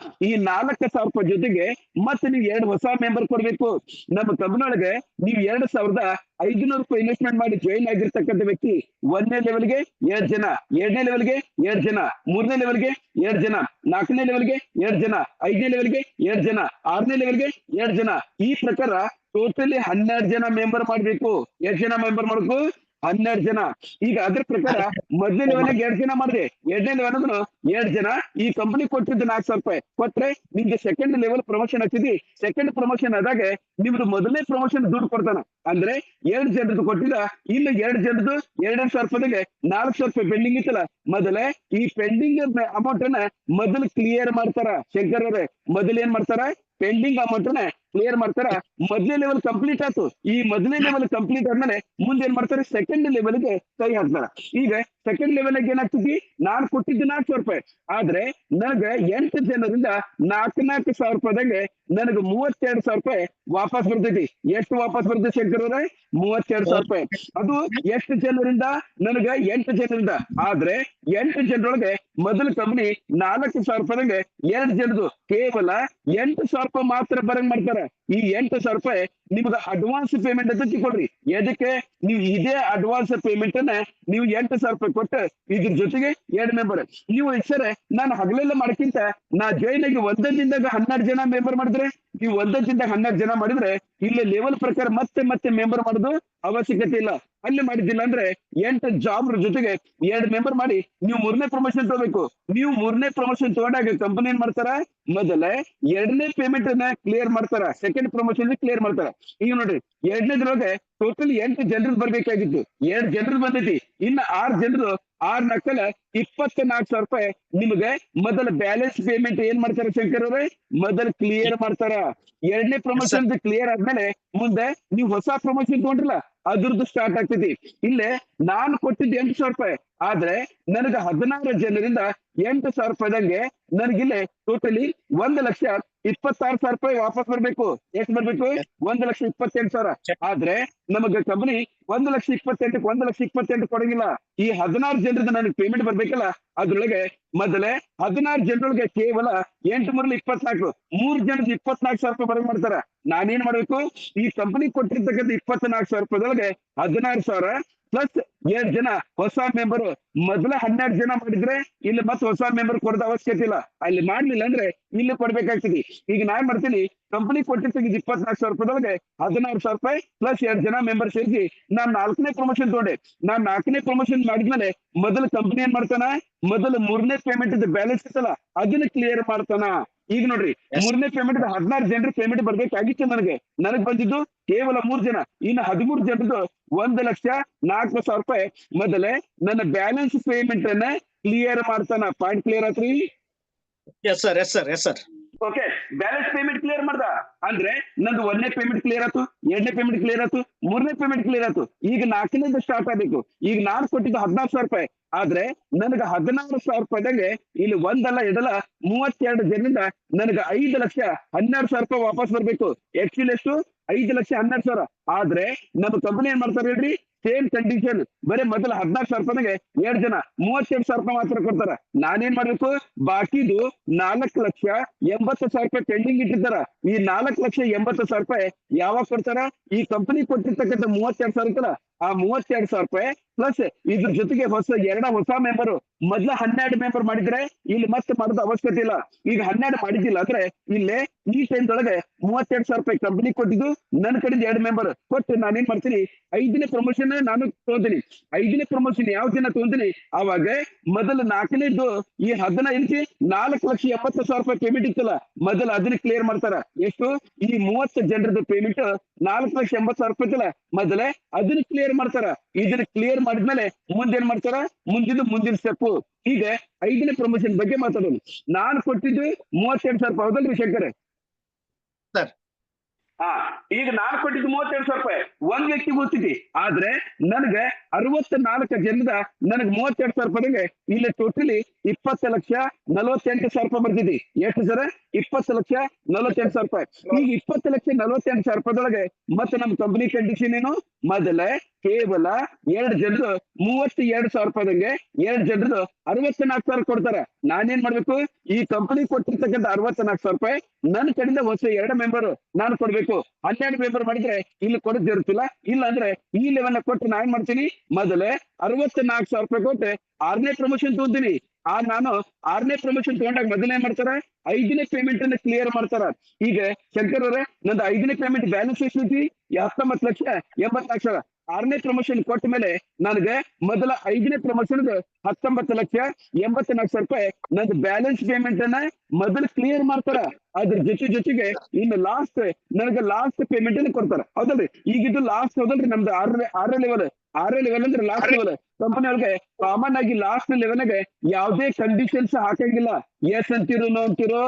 ಈ 4,000 ರೂಪಾಯಿ ಜೊತೆಗೆ ಮತ್ತೆ ನೀವು 2 ಹೊಸ ಮೆಂಬರ್ ಕೊಡ್ಬೇಕು. ನಮ್ಮ ಕಂಪನಿ ಒಳಗೆ ನೀವು 2,500 ರೂಪಾಯಿ ಇನ್ವೆಸ್ಟ್ಮೆಂಟ್ ಮಾಡಿ ಜಾಯಿನ್ ಆಗಿರ್ತಕ್ಕಂಥ ವ್ಯಕ್ತಿ 1ನೇ ಲೆವೆಲ್ಗೆ 2 ಜನ, 2ನೇ ಲೆವೆಲ್ಗೆ 2 ಜನ, 3ನೇ ಲೆವೆಲ್ಗೆ 2 ಜನ, 4ನೇ ಲೆವೆಲ್ಗೆ 2 ಜನ, 5ನೇ ಲೆವೆಲ್ಗೆ 2 ಜನ, 6ನೇ ಲೆವೆಲ್ಗೆ 2 ಜನ, ಈ ಪ್ರಕಾರ ಟೋಟಲಿ 12 ಜನ ಮೆಂಬರ್ ಮಾಡ್ಬೇಕು. ಎಷ್ಟು ಜನ ಮೆಂಬರ್ ಮಾಡ್ಬೇಕು? 12 ಜನ. ಈಗ ಅದ್ರ ಪ್ರಕಾರ ಮೊದಲನೇ ಲೆವೆಲ್ 2 ಜನ ಮಾಡಿದೆ, 2ನೇ ಲೆವೆಲ್ 2 ಜನ. ಈ ಕಂಪನಿ ಕೊಟ್ಟಿದ್ದು 4,000 ರೂಪಾಯಿ ಕೊಟ್ರೆ ನಿಮ್ಗೆ ಸೆಕೆಂಡ್ ಲೆವೆಲ್ ಪ್ರಮೋಷನ್ ಆಗ್ತಿದ್ವಿ. ಸೆಕೆಂಡ್ ಪ್ರಮೋಷನ್ ಆದಾಗ ನಿಮ್ದು ಮೊದಲನೇ ಪ್ರಮೋಷನ್ ದುಡ್ಡು ಕೊಡ್ತಾನ. ಅಂದ್ರೆ 2 ಜನರದ್ದು ಕೊಟ್ಟಿದ್ದ, ಇನ್ನು 2 ಜನರದ್ದು 2,000 ರೂಪಾಯಿಗೆ 4,000 ರೂಪಾಯಿ ಪೆಂಡಿಂಗ್ ಇತ್ತಲ್ಲ, ಮೊದಲೇ ಈ ಪೆಂಡಿಂಗ್ ಅಮೌಂಟ್ ಅನ್ನ ಮೊದಲು ಕ್ಲಿಯರ್ ಮಾಡ್ತಾರ. ಶಂಕರ್ ಅವರೇ, ಮೊದಲು ಏನ್ ಮಾಡ್ತಾರ? ಪೆಂಡಿಂಗ್ ಅಮೌಂಟ್ ಅನ್ನ ಕ್ಲಿಯರ್ ಮಾಡ್ತಾರ. ಮೊದಲನೇ ಲೆವೆಲ್ ಕಂಪ್ಲೀಟ್ ಆಯ್ತು. ಈ ಮೊದಲನೇ ಲೆವೆಲ್ ಕಂಪ್ಲೀಟ್ ಆದ್ಮೇಲೆ ಮುಂದೆ ಏನ್ ಮಾಡ್ತಾರೆ? ಸೆಕೆಂಡ್ ಲೆವೆಲ್ಗೆ ಕೈ ಹಾಕ್ತಾರ. ಈಗ ಸೆಕೆಂಡ್ ಲೆವೆಲ್ ಏನಾಗ್ತದೆ? ನಾನು ಕೊಟ್ಟಿದ್ದು 4,000 ರೂಪಾಯಿ, ಆದ್ರೆ ನನಗೆ 8 ಜನರಿಂದ 4,000 ರೂಪಾಯಿದಾಗೆ ನನಗೆ 32,000 ರೂಪಾಯಿ ವಾಪಸ್ ಬರ್ತೈತಿ. ಎಷ್ಟು ವಾಪಸ್ ಬರ್ತೈತಿ ಶಂಕರ್ ಅವರೇ? 32,000 ರೂಪಾಯಿ. ಅದು ಎಷ್ಟು ಜನರಿಂದ? ನನಗೆ 8 ಜನರಿಂದ. ಆದ್ರೆ 8 ಜನರೊಳಗೆ ಮೊದಲ ಕಂಪನಿ 4,000 ರೂಪಾಯಿಗೆ 2 ಜನದ್ದು ಕೇವಲ 8,000 ರೂಪಾಯಿ ಮಾತ್ರ ಬರಂಗ್ ಮಾಡ್ತಾರೆ. ಈ 8,000 ರೂಪಾಯಿ ನಿಮ್ಗೆ ಅಡ್ವಾನ್ಸ್ ಪೇಮೆಂಟ್ ಅಂತ ತಿಳ್ಕೊಳ್ರಿ. ಎದಕ್ಕೆ? ನೀವು ಇದೇ ಅಡ್ವಾನ್ಸ್ ಪೇಮೆಂಟ್ ಅನ್ನ ನೀವು 8,000 ರೂಪಾಯಿ ಕೊಟ್ಟು ಇದ್ರ ಜೊತೆಗೆ 2 ಮೆಂಬರ್ ನೀವು ಸರ್ ನಾನು ಹಗಲೆಲ್ಲ ಮಾಡಕ್ಕಿಂತ ನಾ ಜಾಯಿನ್ ಆಗಿ ಒಂದೇ ದಿನದಾಗ 12 ಜನ ಮೆಂಬರ್ ಮಾಡಿದ್ರೆ, ನೀವು ಒಂದೇ ದಿನದಾಗ 12 ಜನ ಮಾಡಿದ್ರೆ ಇಲ್ಲಿ ಲೆವೆಲ್ ಪ್ರಕಾರ ಮತ್ತೆ ಮೆಂಬರ್ ಮಾಡೋದು ಅವಶ್ಯಕತೆ ಇಲ್ಲ. ಅಲ್ಲಿ ಮಾಡಿದ್ದಿಲ್ಲ ಅಂದ್ರೆ 8 ಜಾಬ್ ಜೊತೆಗೆ 2 ಮೆಂಬರ್ ಮಾಡಿ ನೀವು 3ನೇ ಪ್ರಮೋಷನ್ ತಗೋಬೇಕು. ನೀವು 3ನೇ ಪ್ರಮೋಷನ್ ತಗೊಂಡಾಗ ಕಂಪನಿ ಏನ್ ಮಾಡ್ತಾರ? ಮೊದಲೇ 2ನೇ ಪೇಮೆಂಟ್ ಅನ್ನ ಕ್ಲಿಯರ್ ಮಾಡ್ತಾರ, ಸೆಕೆಂಡ್ ಪ್ರಮೋಷನ್ ಕ್ಲಿಯರ್ ಮಾಡ್ತಾರ. ಈಗ ನೋಡ್ರಿ, 2ನೇದ್ರೊಳಗೆ ಟೋಟಲ್ 8 ಜನರದ್ದು ಬರ್ಬೇಕಾಗಿತ್ತು, 2 ಜನರದ್ದು ಬಂದೈತಿ. ಇನ್ನು 6 ಜನರು 6 ನಕ್ಕಲ 24,000 ರೂಪಾಯಿ ನಿಮ್ಗೆ ಮೊದಲ ಬ್ಯಾಲೆನ್ಸ್ ಪೇಮೆಂಟ್ ಏನ್ ಮಾಡ್ತಾರ ಶಂಕರ್ ಅವರೇ? ಮೊದಲು ಕ್ಲಿಯರ್ ಮಾಡ್ತಾರ. 2ನೇ ಪ್ರಮೋಷನ್ ಕ್ಲಿಯರ್ ಆದ್ಮೇಲೆ ಮುಂದೆ ನೀವು ಹೊಸ ಪ್ರಮೋಷನ್ ತಗೊಂಡ್ರಲ್ಲ, ಅದ್ರದ್ದು ಸ್ಟಾರ್ಟ್ ಆಗ್ತೈತಿ. ಇಲ್ಲೇ ನಾನು ಕೊಟ್ಟಿದ್ದು 8,000 ರೂಪಾಯಿ, ಆದ್ರೆ ನನಗೆ 16 ಜನರಿಂದ 8,000 ರೂಪಾಯಿದಂಗೆ ನನಗಿಲ್ಲೇ ಟೋಟಲಿ 1,26,000 ರೂಪಾಯಿ ವಾಪಸ್ ಬರ್ಬೇಕು. ಎಷ್ಟು ಬರ್ಬೇಕು? 1,28,000. ಆದ್ರೆ ನಮಗೆ ಕಂಪನಿ 1,28,000 1,28,000 ಕೊಡಂಗಿಲ್ಲ. ಈ 16 ಜನರಿಂದ ನನಗೆ ಪೇಮೆಂಟ್ ಬರ್ಬೇಕಲ್ಲ, ಅದ್ರೊಳಗೆ ಮೊದಲೇ 16 ಜನರೊಳಗೆ ಕೇವಲ 8 3 24 3 ಜನದ 24,000 ರೂಪಾಯಿ ಬರಂಗ್ ಮಾಡ್ತಾರ. ನಾನೇನ್ ಮಾಡ್ಬೇಕು? ಈ ಕಂಪನಿ ಕೊಟ್ಟಿರ್ತಕ್ಕಂಥ 24,000 ರೂಪಾಯಿದೊಳಗೆ 16,000 ಪ್ಲಸ್ 2 ಜನ ಹೊಸ ಮೆಂಬರ್, ಮೊದಲ 12 ಜನ ಮಾಡಿದ್ರೆ ಇಲ್ಲಿ ಮತ್ತೆ ಹೊಸ ಮೆಂಬರ್ ಕೊಡೋದ ಅವಶ್ಯಕತೆ ಇಲ್ಲ. ಅಲ್ಲಿ ಮಾಡ್ಲಿಲ್ಲ ಅಂದ್ರೆ ಇಲ್ಲಿ ಕೊಡ್ಬೇಕಾಗ್ತದೆ. ಈಗ ನಾನ್ ಮಾಡ್ತೀನಿ, ಕಂಪನಿ ಕೊಟ್ಟಿರ್ತಕ್ಕ 24,000 ರೂಪಾಯಿದೊಳಗೆ 16,000 ರೂಪಾಯಿ ಪ್ಲಸ್ 2 ಜನ ಮೆಂಬರ್ ಸೇರಿಸಿ ನಾನ್ 4ನೇ ಪ್ರಮೋಷನ್ ತಗೊಂಡೆ. ನಾನ್ 4ನೇ ಪ್ರಮೋಷನ್ ಮಾಡಿದ್ಮೇಲೆ ಮೊದಲು ಕಂಪನಿ ಏನ್ ಮಾಡ್ತಾನ? ಮೊದಲು 3ನೇ ಪೇಮೆಂಟ್ ಬ್ಯಾಲೆನ್ಸ್ ಇತ್ತಲ್ಲ ಅದನ್ನ ಕ್ಲಿಯರ್ ಮಾಡ್ತಾನ. ಈಗ ನೋಡ್ರಿ, 3ನೇ ಪೇಮೆಂಟ್ 16 ಜನರ ಪೇಮೆಂಟ್ ಬರ್ಬೇಕಾಗಿತ್ತು. ನನಗ್ ಬಂದಿದ್ದು ಕೇವಲ 3 ಜನ. ಇನ್ನು 13 ಜನರದ್ದು 1,04,000 ರೂಪಾಯಿ ಮೊದಲೇ ನನ್ನ ಬ್ಯಾಲೆನ್ಸ್ ಪೇಮೆಂಟ್ ಅನ್ನ ಕ್ಲಿಯರ್ ಮಾಡ್ತಾನ. ಪಾಯಿಂಟ್ ಕ್ಲಿಯರ್ ಆತ್ರಿ? S sir yes sir yes sir. Okay, balance payment clear ಮಾಡ್ದ ಅಂದ್ರೆ ನಂದು 1ನೇ ಪೇಮೆಂಟ್ ಕ್ಲಿಯರ್ ಆಯ್ತು, 2ನೇ ಪೇಮೆಂಟ್ ಕ್ಲಿಯರ್ ಆಯ್ತು, 3ನೇ ಪೇಮೆಂಟ್ ಕ್ಲಿಯರ್ ಆಯ್ತು. ಈಗ 4ನೇದು ಸ್ಟಾರ್ಟ್ ಆಗ್ಬೇಕು. ಈಗ ನಾನು ಕೊಟ್ಟಿದ್ದು 16,000 ರೂಪಾಯಿ, ಆದ್ರೆ ನನಗೆ 16,000 ರೂಪಾಯಿದಾಗೆ ಇಲ್ಲಿ ಒಂದಲ್ಲ ಎರಡಲ್ಲ 32 ಜನರಿಂದ ನನಗೆ 5,12,000 ರೂಪಾಯಿ ವಾಪಸ್ ಬರ್ಬೇಕು. ಆಕ್ಚುಲಿ ಎಷ್ಟು? 5,12,000. ಆದ್ರೆ ನಮ್ಮ ಕಂಪನಿ ಏನ್ ಮಾಡ್ತಾರೆ ಹೇಳ್ರಿ, ಸೇಮ್ ಕಂಡೀಷನ್, ಬರೀ ಮೊದಲ 14,000 ರೂಪಾಯಿಗೆ 2 ಜನ 32,000 ರೂಪಾಯಿ ಮಾತ್ರ ಕೊಡ್ತಾರ. ನಾನೇನ್ ಮಾಡ್ಬೇಕು? ಬಾಕಿದು 4,80,000 ರೂಪಾಯಿ ಪೆಂಡಿಂಗ್ ಇಟ್ಟಿರ್ತಾರ. ಈ 4,80,000 ರೂಪಾಯಿ ಯಾವಾಗ ಕೊಡ್ತಾರ? ಈ ಕಂಪನಿ ಕೊಟ್ಟಿರ್ತಕ್ಕಂಥ 32,000 ಇರ್ತಲ್ಲ, ಆ 32,000 ರೂಪಾಯಿ ಪ್ಲಸ್ ಇದ್ರ ಜೊತೆಗೆ ಹೊಸ ಮೆಂಬರ್, ಮೊದ್ಲ 12 ಮೆಂಬರ್ ಮಾಡಿದ್ರೆ ಇಲ್ಲಿ ಮತ್ತೆ ಮಾಡೋದು ಅವಶ್ಯಕತೆ ಇಲ್ಲ. ಈಗ 12 ಮಾಡಿದ್ದಿಲ್ಲ ಅಂದ್ರೆ ಇಲ್ಲೇ ಈ ಟೈಮ್ ಒಳಗೆ 32,000 ರೂಪಾಯಿ ಕಂಪನಿ ಕೊಟ್ಟಿದ್ದು, ನನ್ನ ಕಡೆಯಿಂದ 2 ಮೆಂಬರ್ ಕೊಟ್ಟು ನಾನೇನ್ ಮಾಡ್ತೀನಿ, 5ನೇ ಪ್ರಮೋಷನ್ ನಾನು ತಗೊಂತೀನಿ. 5ನೇ ಪ್ರಮೋಷನ್ ಯಾವ ದಿನ ತಗೊಂತೀನಿ, ಅವಾಗ ಮೊದಲ 4ನೇದು ಈ 15 4,70,000 ರೂಪಾಯಿ ಪೇಮೆಂಟ್ ಇತ್ತಲ್ಲ, ಮೊದಲು ಅದನ್ನ ಕ್ಲಿಯರ್ ಮಾಡ್ತಾರ. ಎಷ್ಟು? ಈ 30 ಜನರದ್ದು ಪೇಮೆಂಟ್ 4,80,000 ರೂಪಾಯಿ ಇತ್ತಲ್ಲ, ಮೊದಲೇ ಅದನ್ನ ಕ್ಲಿಯರ್ ಮಾಡ್ತಾರ. ಇದನ್ನ ಕ್ಲಿಯರ್ ಮಾಡಿದ್ಮೇಲೆ ಮುಂದೇನ್ ಮಾಡ್ತಾರ? ಮುಂದಿನ ಸ್ಟೆಪ್. ಈಗ 5ನೇ ಪ್ರಮೋಷನ್ ಬಗ್ಗೆ ಮಾತಾಡೋಣ. ನಾನು ಕೊಟ್ಟಿದ್ದು 32,000 ರೂಪಾಯಿ, ಹೌದಲ್ರಿ ಶಂಕರ್? ಸರ್. ಹಾ, ಈಗ ನಾನು ಕೊಟ್ಟಿದ್ದು 32,000 ರೂಪಾಯಿ ಒಂದ್ ವ್ಯಕ್ತಿ ಗೊತ್ತಿದೆ. ಆದ್ರೆ ನನಗೆ 64 ಜನದ ನನಗೆ 32,000 ರೂಪಾಯಿಗೆ ಇಲ್ಲಿ ಟೋಟಲಿ 20,48,000 ರೂಪಾಯಿ ಬರ್ತಿದ್ದಿ. ಎಷ್ಟು ಸರ್? 20,48,000 ರೂಪಾಯಿ. ಈಗ 20,48,000 ರೂಪಾಯಿದೊಳಗೆ ಮತ್ತೆ ನಮ್ಮ ಕಂಪನಿ ಕಂಡೀಷನ್ ಏನು? ಮೊದಲೇ ಕೇವಲ 2 ಜನರು 32,000 ರೂಪಾಯಿದಂಗೆ 2 ಜನರು 64,000 ಕೊಡ್ತಾರ. ನಾನೇನ್ ಮಾಡ್ಬೇಕು? ಈ ಕಂಪನಿ ಕೊಟ್ಟಿರ್ತಕ್ಕಂಥ 64,000 ರೂಪಾಯಿ ನನ್ನ ಕಡೆಯಿಂದ ಹೊಸ 2 ಮೆಂಬರ್ ನಾನು ಕೊಡ್ಬೇಕು. 12 ಮೆಂಬರ್ ಮಾಡಿದ್ರೆ ಇಲ್ಲಿ ಕೊಡೋದು ಇರುತ್ತಿಲ್ಲ. ಇಲ್ಲ ಅಂದ್ರೆ ಈ ಲೆವೆಲ್ ಕೊಟ್ಟು ನಾ ಏನ್ ಮಾಡ್ತೀನಿ, ಮೊದಲೇ 64,000 ರೂಪಾಯಿ ಕೊಟ್ಟು 6ನೇ ಪ್ರಮೋಷನ್ ತಗೊಂತೀನಿ. ನಾನು 6ನೇ ಪ್ರಮೋಷನ್ ತಗೊಂಡಾಗ ಮೊದಲೇ ಮಾಡ್ತಾರ 5ನೇ ಪೇಮೆಂಟ್ ಅನ್ನ ಕ್ಲಿಯರ್ ಮಾಡ್ತಾರ. ಈಗ ಶಂಕರ್ ಅವರೇ, ನಂದು 5ನೇ ಪೇಮೆಂಟ್ ಬ್ಯಾಲೆನ್ಸ್ ಎಷ್ಟೈತಿ? 19,80,000. 6ನೇ ಪ್ರಮೋಷನ್ ಕೊಟ್ಟ ಮೇಲೆ ನನಗೆ ಮೊದಲ 5ನೇ ಪ್ರಮೋಷನ್ 19,84,000 ರೂಪಾಯಿ ನಂದು ಬ್ಯಾಲೆನ್ಸ್ ಪೇಮೆಂಟ್ ಅನ್ನ ಮೊದಲು ಕ್ಲಿಯರ್ ಮಾಡ್ತಾರ. ಅದ್ರ ಜೊತೆಗೆ ಇನ್ನು ನನಗೆ ಲಾಸ್ಟ್ ಪೇಮೆಂಟ್ ಅನ್ನು ಕೊಡ್ತಾರ. ಹೌದಲ್ರಿ? ಈಗ ಇದು ಲಾಸ್ಟ್ ಹೌದಲ್ರಿ? ನಮ್ದು 6ನೇ ಲೆವೆಲ್ ಅಂದ್ರೆ ಲಾಸ್ಟ್ ಲೆವೆಲ್. ಕಂಪನಿ ಒಳಗೆ ಕಾಮನ್ ಆಗಿ ಲಾಸ್ಟ್ ಲೆವೆಲ್ಗೆ ಯಾವುದೇ ಕಂಡೀಷನ್ಸ್ ಹಾಕಂಗಿಲ್ಲ. ಎಸ್ ಅಂತಿರೋ ನೋ ಅಂತಿರೋ.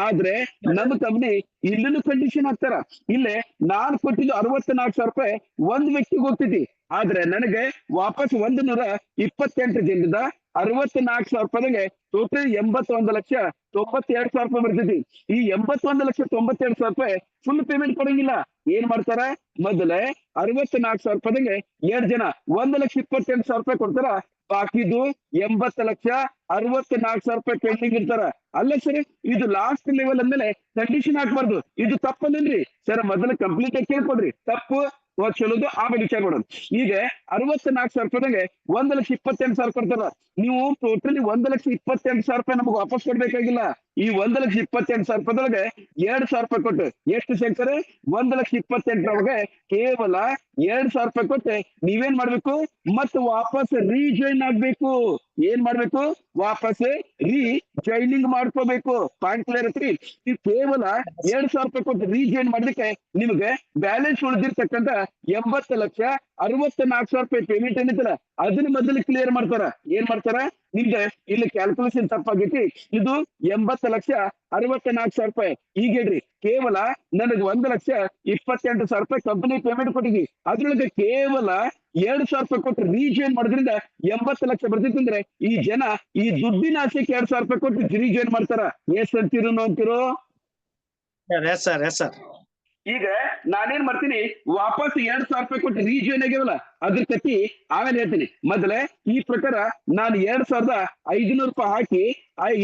ಆದ್ರೆ ನಮ್ಮ ಕಂಪನಿ ಇಲ್ಲೂ ಕಂಡೀಷನ್ ಹಾಕ್ತಾರ. ಇಲ್ಲೇ ನಾನು ಕೊಟ್ಟಿದ್ದು 64,000 ರೂಪಾಯಿ ಒಂದ್ ವ್ಯಕ್ತಿಗೆ ಹೋಗ್ತೈತಿ. ಆದ್ರೆ ನನಗೆ ವಾಪಸ್ 128 ಜನರಿಂದ 64,000 ರೂಪಾಯಿಗೆ ಟೋಟಲ್ 81,92,000 ರೂಪಾಯಿ ಬರ್ತೈತಿ. ಈ 81,92,000 ರೂಪಾಯಿ ಫುಲ್ ಪೇಮೆಂಟ್ ಕೊಡಂಗಿಲ್ಲ. ಏನ್ ಮಾಡ್ತಾರ? ಮೊದಲೇ 64,000 ರೂಪಾಯಿಗೆ 2 ಜನ 1,28,000 ರೂಪಾಯಿ ಕೊಡ್ತಾರ. ಬಾಕಿದು 80,64,000 ರೂಪಾಯಿ ಪೆಂಡಿಂಗ್ ಇರ್ತಾರ. ಅಲ್ಲ ಸರ್, ಇದು ಲಾಸ್ಟ್ ಲೆವೆಲ್ ಅಂದ್ಮೇಲೆ ಕಂಡೀಷನ್ ಹಾಕ್ಬಾರ್ದು. ಇದು ತಪ್ಪಲ್ಲೇನ್ರಿ ಸರ್? ಮೊದಲು ಕಂಪ್ಲೀಟ್ ಆಗಿ ಕೇಳ್ಕೊಡ್ರಿ. ತಪ್ಪು ಚಲೋದು ಆಮೇಲೆ ವಿಚಾರ ಮಾಡೋದು. ಈಗ 64,000 ರೂಪಾಯಿಗೆ 1,28,000 ಕೊಡ್ತಾರ. ನೀವು ಟೋಟಲಿ 1,28,000 ರೂಪಾಯಿ ನಮಗೆ ವಾಪಸ್ ಕೊಡ್ಬೇಕಾಗಿಲ್ಲ. ಈ 1,28,000 ರೂಪಾಯಿದೊಳಗೆ 2,000 ರೂಪಾಯಿ ಕೊಟ್ಟು ಎಷ್ಟು ಶಂಕರ್? 1,28,000 ಕೇವಲ 2,000 ರೂಪಾಯಿ ಕೊಟ್ಟು ನೀವೇನ್ ಮಾಡ್ಬೇಕು? ಮತ್ತೆ ವಾಪಸ್ ರೀಜಾಯಿನ್ ಆಗ್ಬೇಕು. ಏನ್ ಮಾಡ್ಬೇಕು? ವಾಪಸ್ ರೀಜಾಯಿನಿಂಗ್ ಮಾಡ್ಕೋಬೇಕು. ಪಾಯಿಂಟ್ ಕ್ಲಿಯರ್ ಐತ್ರಿ? ಈ ಕೇವಲ 2,000 ರೂಪಾಯಿ ಕೊಟ್ಟು ರೀಜಾಯಿನ್ ಮಾಡೋದಕ್ಕೆ ನಿಮ್ಗೆ ಬ್ಯಾಲೆನ್ಸ್ ಉಳಿದಿರ್ತಕ್ಕಂಥ 80,64,000 ರೂಪಾಯಿ ಪೇಮೆಂಟ್ ಏನಿತ್ತಲ್ಲ, ಅದನ್ನ ಮೊದಲು ಕ್ಲಿಯರ್ ಮಾಡ್ತಾರ. ಏನ್ ಮಾಡ್ತಾರ? ನಿಮ್ಗೆ ಇಲ್ಲಿ ಕ್ಯಾಲ್ಕುಲೇಷನ್ ತಪ್ಪಾಗೈತಿ. ಇದು 80,64,000 ರೂಪಾಯಿ. ಈಗ ಹೇಳ್ರಿ, ಕೇವಲ ನನಗೆ 1,28,000 ರೂಪಾಯಿ ಕಂಪನಿ ಪೇಮೆಂಟ್ ಕೊಟ್ಟಿದ್ವಿ. ಅದ್ರೊಳಗೆ ಕೇವಲ 2,000 ರೂಪಾಯಿ ಕೊಟ್ಟು ರೀಜಾಯಿನ್ ಮಾಡೋದ್ರಿಂದ 80 ಲಕ್ಷ ಬರ್ತಿತ್ತು. ಅಂದ್ರೆ ಈ ಜನ ಈ ದುಡ್ಡಿನ ಆಸೆಗೆ 2,000 ರೂಪಾಯಿ ಕೊಟ್ಟು ರೀಜಾಯಿನ್ ಮಾಡ್ತಾರ. ಎಸ್ ಅಂತಿರೋ ನೋ ಅಂತಿರೋ? S sir yes sir. ಈಗ ನಾನೇನ್ ಮಾಡ್ತೀನಿ? ವಾಪಸ್ 2,000 ರೂಪಾಯಿ ಕೊಟ್ಟು ರೀಜಾಯಿನ್ ಆಗ್ಯಾವಲ್ಲ, ಅದ್ರ ಕತ್ತಿ ಆಮೇಲೆ ಹೇಳ್ತೀನಿ. ಮೊದಲೇ ಈ ಪ್ರಕಾರ ನಾನು 2,500 ರೂಪಾಯಿ ಹಾಕಿ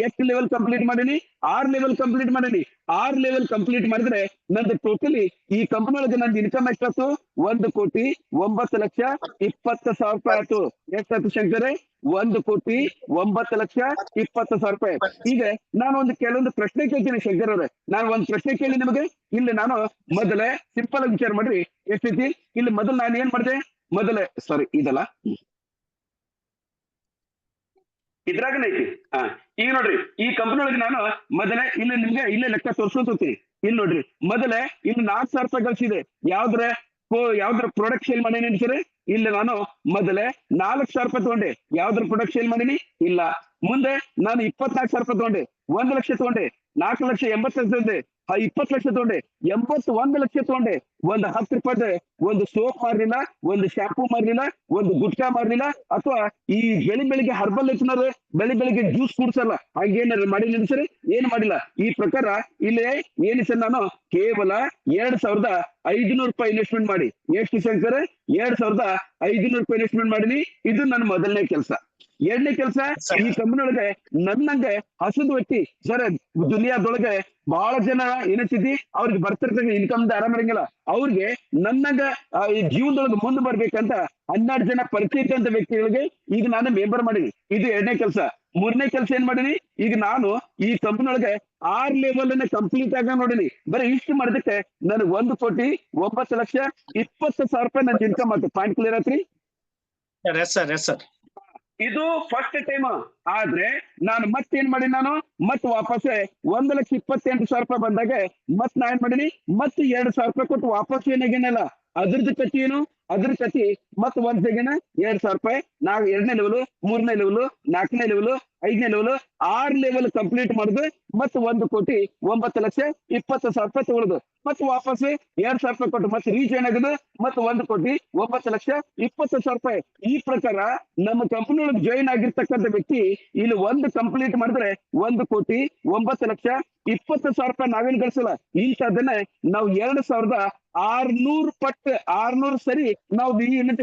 ಎಷ್ಟು ಲೆವೆಲ್ ಕಂಪ್ಲೀಟ್ ಮಾಡೀನಿ? 6 ಲೆವೆಲ್ ಕಂಪ್ಲೀಟ್ ಮಾಡೀನಿ. 6 ಲೆವೆಲ್ ಕಂಪ್ಲೀಟ್ ಮಾಡಿದ್ರೆ ನಂದು ಟೋಟಲಿ ಈ ಕಂಪನಿ ಒಳಗೆ ನಂದು ಇನ್ಕಮ್ ಎಷ್ಟಾಯ್ತು? 1,09,20,000 ರೂಪಾಯಿ ಆಯ್ತು. ಎಷ್ಟಾಯ್ತು ಶಂಕರೇ? 1,09,20,000 ರೂಪಾಯಿ. ಈಗ ನಾನು ಕೆಲವೊಂದು ಪ್ರಶ್ನೆ ಕೇಳ್ತೀನಿ ಶಂಕರ್ ಅವ್ರೆ. ನಾನು ಒಂದು ಪ್ರಶ್ನೆ ಕೇಳಿ ನಿಮಗೆ. ಇಲ್ಲಿ ನಾನು ಮೊದಲೇ ಸಿಂಪಲ್ ಆಗಿ ವಿಚಾರ ಮಾಡ್ರಿ. ಎಷ್ಟೈತಿ ಇಲ್ಲಿ? ಮೊದಲು ನಾನು ಏನ್ ಮಾಡಿದೆ? ಮೊದಲೇ ಸಾರಿ ಇದಲ್ಲ, ಇದ್ರಾಗನೇ ಐತಿ. ಈಗ ನೋಡ್ರಿ, ಈ ಕಂಪನಿ ಒಳಗೆ ನಾನು ಮೊದಲೇ ಇಲ್ಲಿ ನಿಮ್ಗೆ ಇಲ್ಲೇ ಲೆಕ್ಕ ತೋರ್ಸ್ಕೊಂತ ಹೋಗ್ತೀನಿ. ಇಲ್ಲಿ ನೋಡ್ರಿ, ಮೊದಲೇ ಇಲ್ಲಿ 4,000 ರೂಪಾಯಿ ಗಳಿಸಿದೆ. ಯಾವ್ದ್ರ ಪ್ರಾಡಕ್ಟ್ ಸೇಲ್ ಮಾಡೀನಿ ಸರ್? ಇಲ್ಲಿ ನಾನು ಮೊದಲೇ 4,000 ರೂಪಾಯಿ ತಗೊಂಡೆ. ಯಾವ್ದ್ರ ಪ್ರಾಡಕ್ಟ್ ಸೇಲ್ ಮಾಡೀನಿ? ಇಲ್ಲ. ಮುಂದೆ ನಾನು 24,000 ರೂಪಾಯಿ ತಗೊಂಡೆ. 1 ಲಕ್ಷ ತಗೊಂಡೆ, 4 ಲಕ್ಷ 80 ಲಕ್ಷ ತಗೊಂಡೆ, 20 ಲಕ್ಷ ತಗೊಂಡೆ, 81 ಲಕ್ಷ ತಗೊಂಡೆ, ಒಂದು 10 ರೂಪಾಯಿ ಒಂದು ಸೋಪ್ ಮಾರ್ಲಿಲ್ಲ, ಒಂದು ಶಾಂಪೂ ಮಾರ್ಲಿಲ್ಲ, ಒಂದು ಗುಟ್ಕಾ ಮಾರ್ಲಿಲ್ಲ, ಅಥವಾ ಈ ಬೆಳಿಗ್ಗೆ ಹರ್ಬಲ್ ಎತ್ತಿನವ್ರು ಬೆಳಿಗ್ಗೆ ಜ್ಯೂಸ್ ಕುಡ್ಸಲ್ಲ, ಹಂಗೇನಾದ್ರು ಮಾಡಿಲ್ಲ ಸರಿ, ಏನ್ ಮಾಡಿಲ್ಲ. ಈ ಪ್ರಕಾರ ಇಲ್ಲಿ ಏನು ಸರ್, ನಾನು ಕೇವಲ 2,500 ರೂಪಾಯಿ ಇನ್ವೆಸ್ಟ್ಮೆಂಟ್ ಮಾಡಿ, ಎಷ್ಟು ಶಂಕರ್ 2,500 ರೂಪಾಯಿ ಇನ್ವೆಸ್ಟ್ಮೆಂಟ್ ಮಾಡೀನಿ. ಇದು ನನ್ನ ಮೊದಲನೇ ಕೆಲಸ. ಎರಡನೇ ಕೆಲಸ, ಈ ಕಂಪನಿ ಒಳಗೆ ನನ್ನಂಗೆ ಹಸದು ವ್ಯಕ್ತಿ ಸರ್ ದುನಿಯಾದೊಳಗೆ ಬಹಳ ಜನ ಏನಂತಿದ್ದಿ, ಅವ್ರಿಗೆ ಬರ್ತಿರ್ತಕ್ಕ ಇನ್ಕಮ್ ಆರಾಮ ಇರಂಗಿಲ್ಲ, ಅವ್ರಿಗೆ ನನ್ನಂಗ ಈ ಜೀವನದೊಳಗೆ ಮುಂದೆ ಬರ್ಬೇಕಂತ 12 ಜನ ಪರಿಚಯ ಇದ್ದಂತ ವ್ಯಕ್ತಿಗಳಿಗೆ ಈಗ ನಾನು ಮೆಂಬರ್ ಮಾಡೀನಿ. ಇದು ಎರಡನೇ ಕೆಲಸ. ಮೂರನೇ ಕೆಲಸ ಏನ್ ಮಾಡೀನಿ, ಈಗ ನಾನು ಈ ಕಂಪನಿ ಒಳಗೆ 6 ಲೆವೆಲ್ ಅನ್ನ ಕಂಪ್ಲೀಟ್ ಆಗ ನೋಡಿನಿ. ಬರೀ ಇಷ್ಟು ಮಾಡೋದಕ್ಕೆ ನನಗೆ 1,09,20,000 ರೂಪಾಯಿ ನನ್ನ ಇನ್ಕಮ್ ಆಯ್ತು. ಪಾಯಿಂಟ್ ಕ್ಲಿಯರ್ ಆತ್ರಿ? S sir, yes sir. ಇದು ಫಸ್ಟ್ ಟೈಮ್. ಆದ್ರೆ ನಾನು ಮತ್ತೇನ್ ಮಾಡಿ, ನಾನು ವಾಪಸ್ 1,28,000 ರೂಪಾಯಿ ಬಂದಾಗ ನಾ ಏನ್ ಮಾಡೀನಿ, 2,000 ರೂಪಾಯಿ ಕೊಟ್ಟು ವಾಪಸ್ ಏನಾಗೇನಲ್ಲ ಅದ್ರದ್ದು ಕತಿ ಏನು, ಅದ್ರ ಕತಿ ಒಂದ್ ಸೆಕೆಂಡ್ 2,000 ರೂಪಾಯಿ ನಾವು 2ನೇ ಲೆವೆಲ್, 3ನೇ ಲೆವೆಲ್, 4ನೇ ಲೆವೆಲ್, 5ನೇ ಲೆವೆಲ್, 6 ಲೆವೆಲ್ ಕಂಪ್ಲೀಟ್ ಮಾಡುದು. 1,09,20,000 ರೂಪಾಯಿ ತಗೊಳುದು. ವಾಪಸ್ 2,000 ರೂಪಾಯಿ ಕೊಟ್ಟು ರೀಚ್ ಆಗುದು. 1,09,20,000 ರೂಪಾಯಿ. ಈ ಪ್ರಕಾರ ನಮ್ಮ ಕಂಪನಿ ಒಳಗೆ ಜಾಯಿನ್ ಆಗಿರ್ತಕ್ಕಂಥ ವ್ಯಕ್ತಿ ಇಲ್ಲಿ ಒಂದು ಕಂಪ್ಲೀಟ್ ಮಾಡಿದ್ರೆ 1,09,20,000 ರೂಪಾಯಿ ನಾವೇನ್ ಗಳಿಸಲ್ಲ. ಇಂಥದನ್ನ ನಾವು 2,600 ಪಟ್ಟು 600 ಸರಿ ನಾವು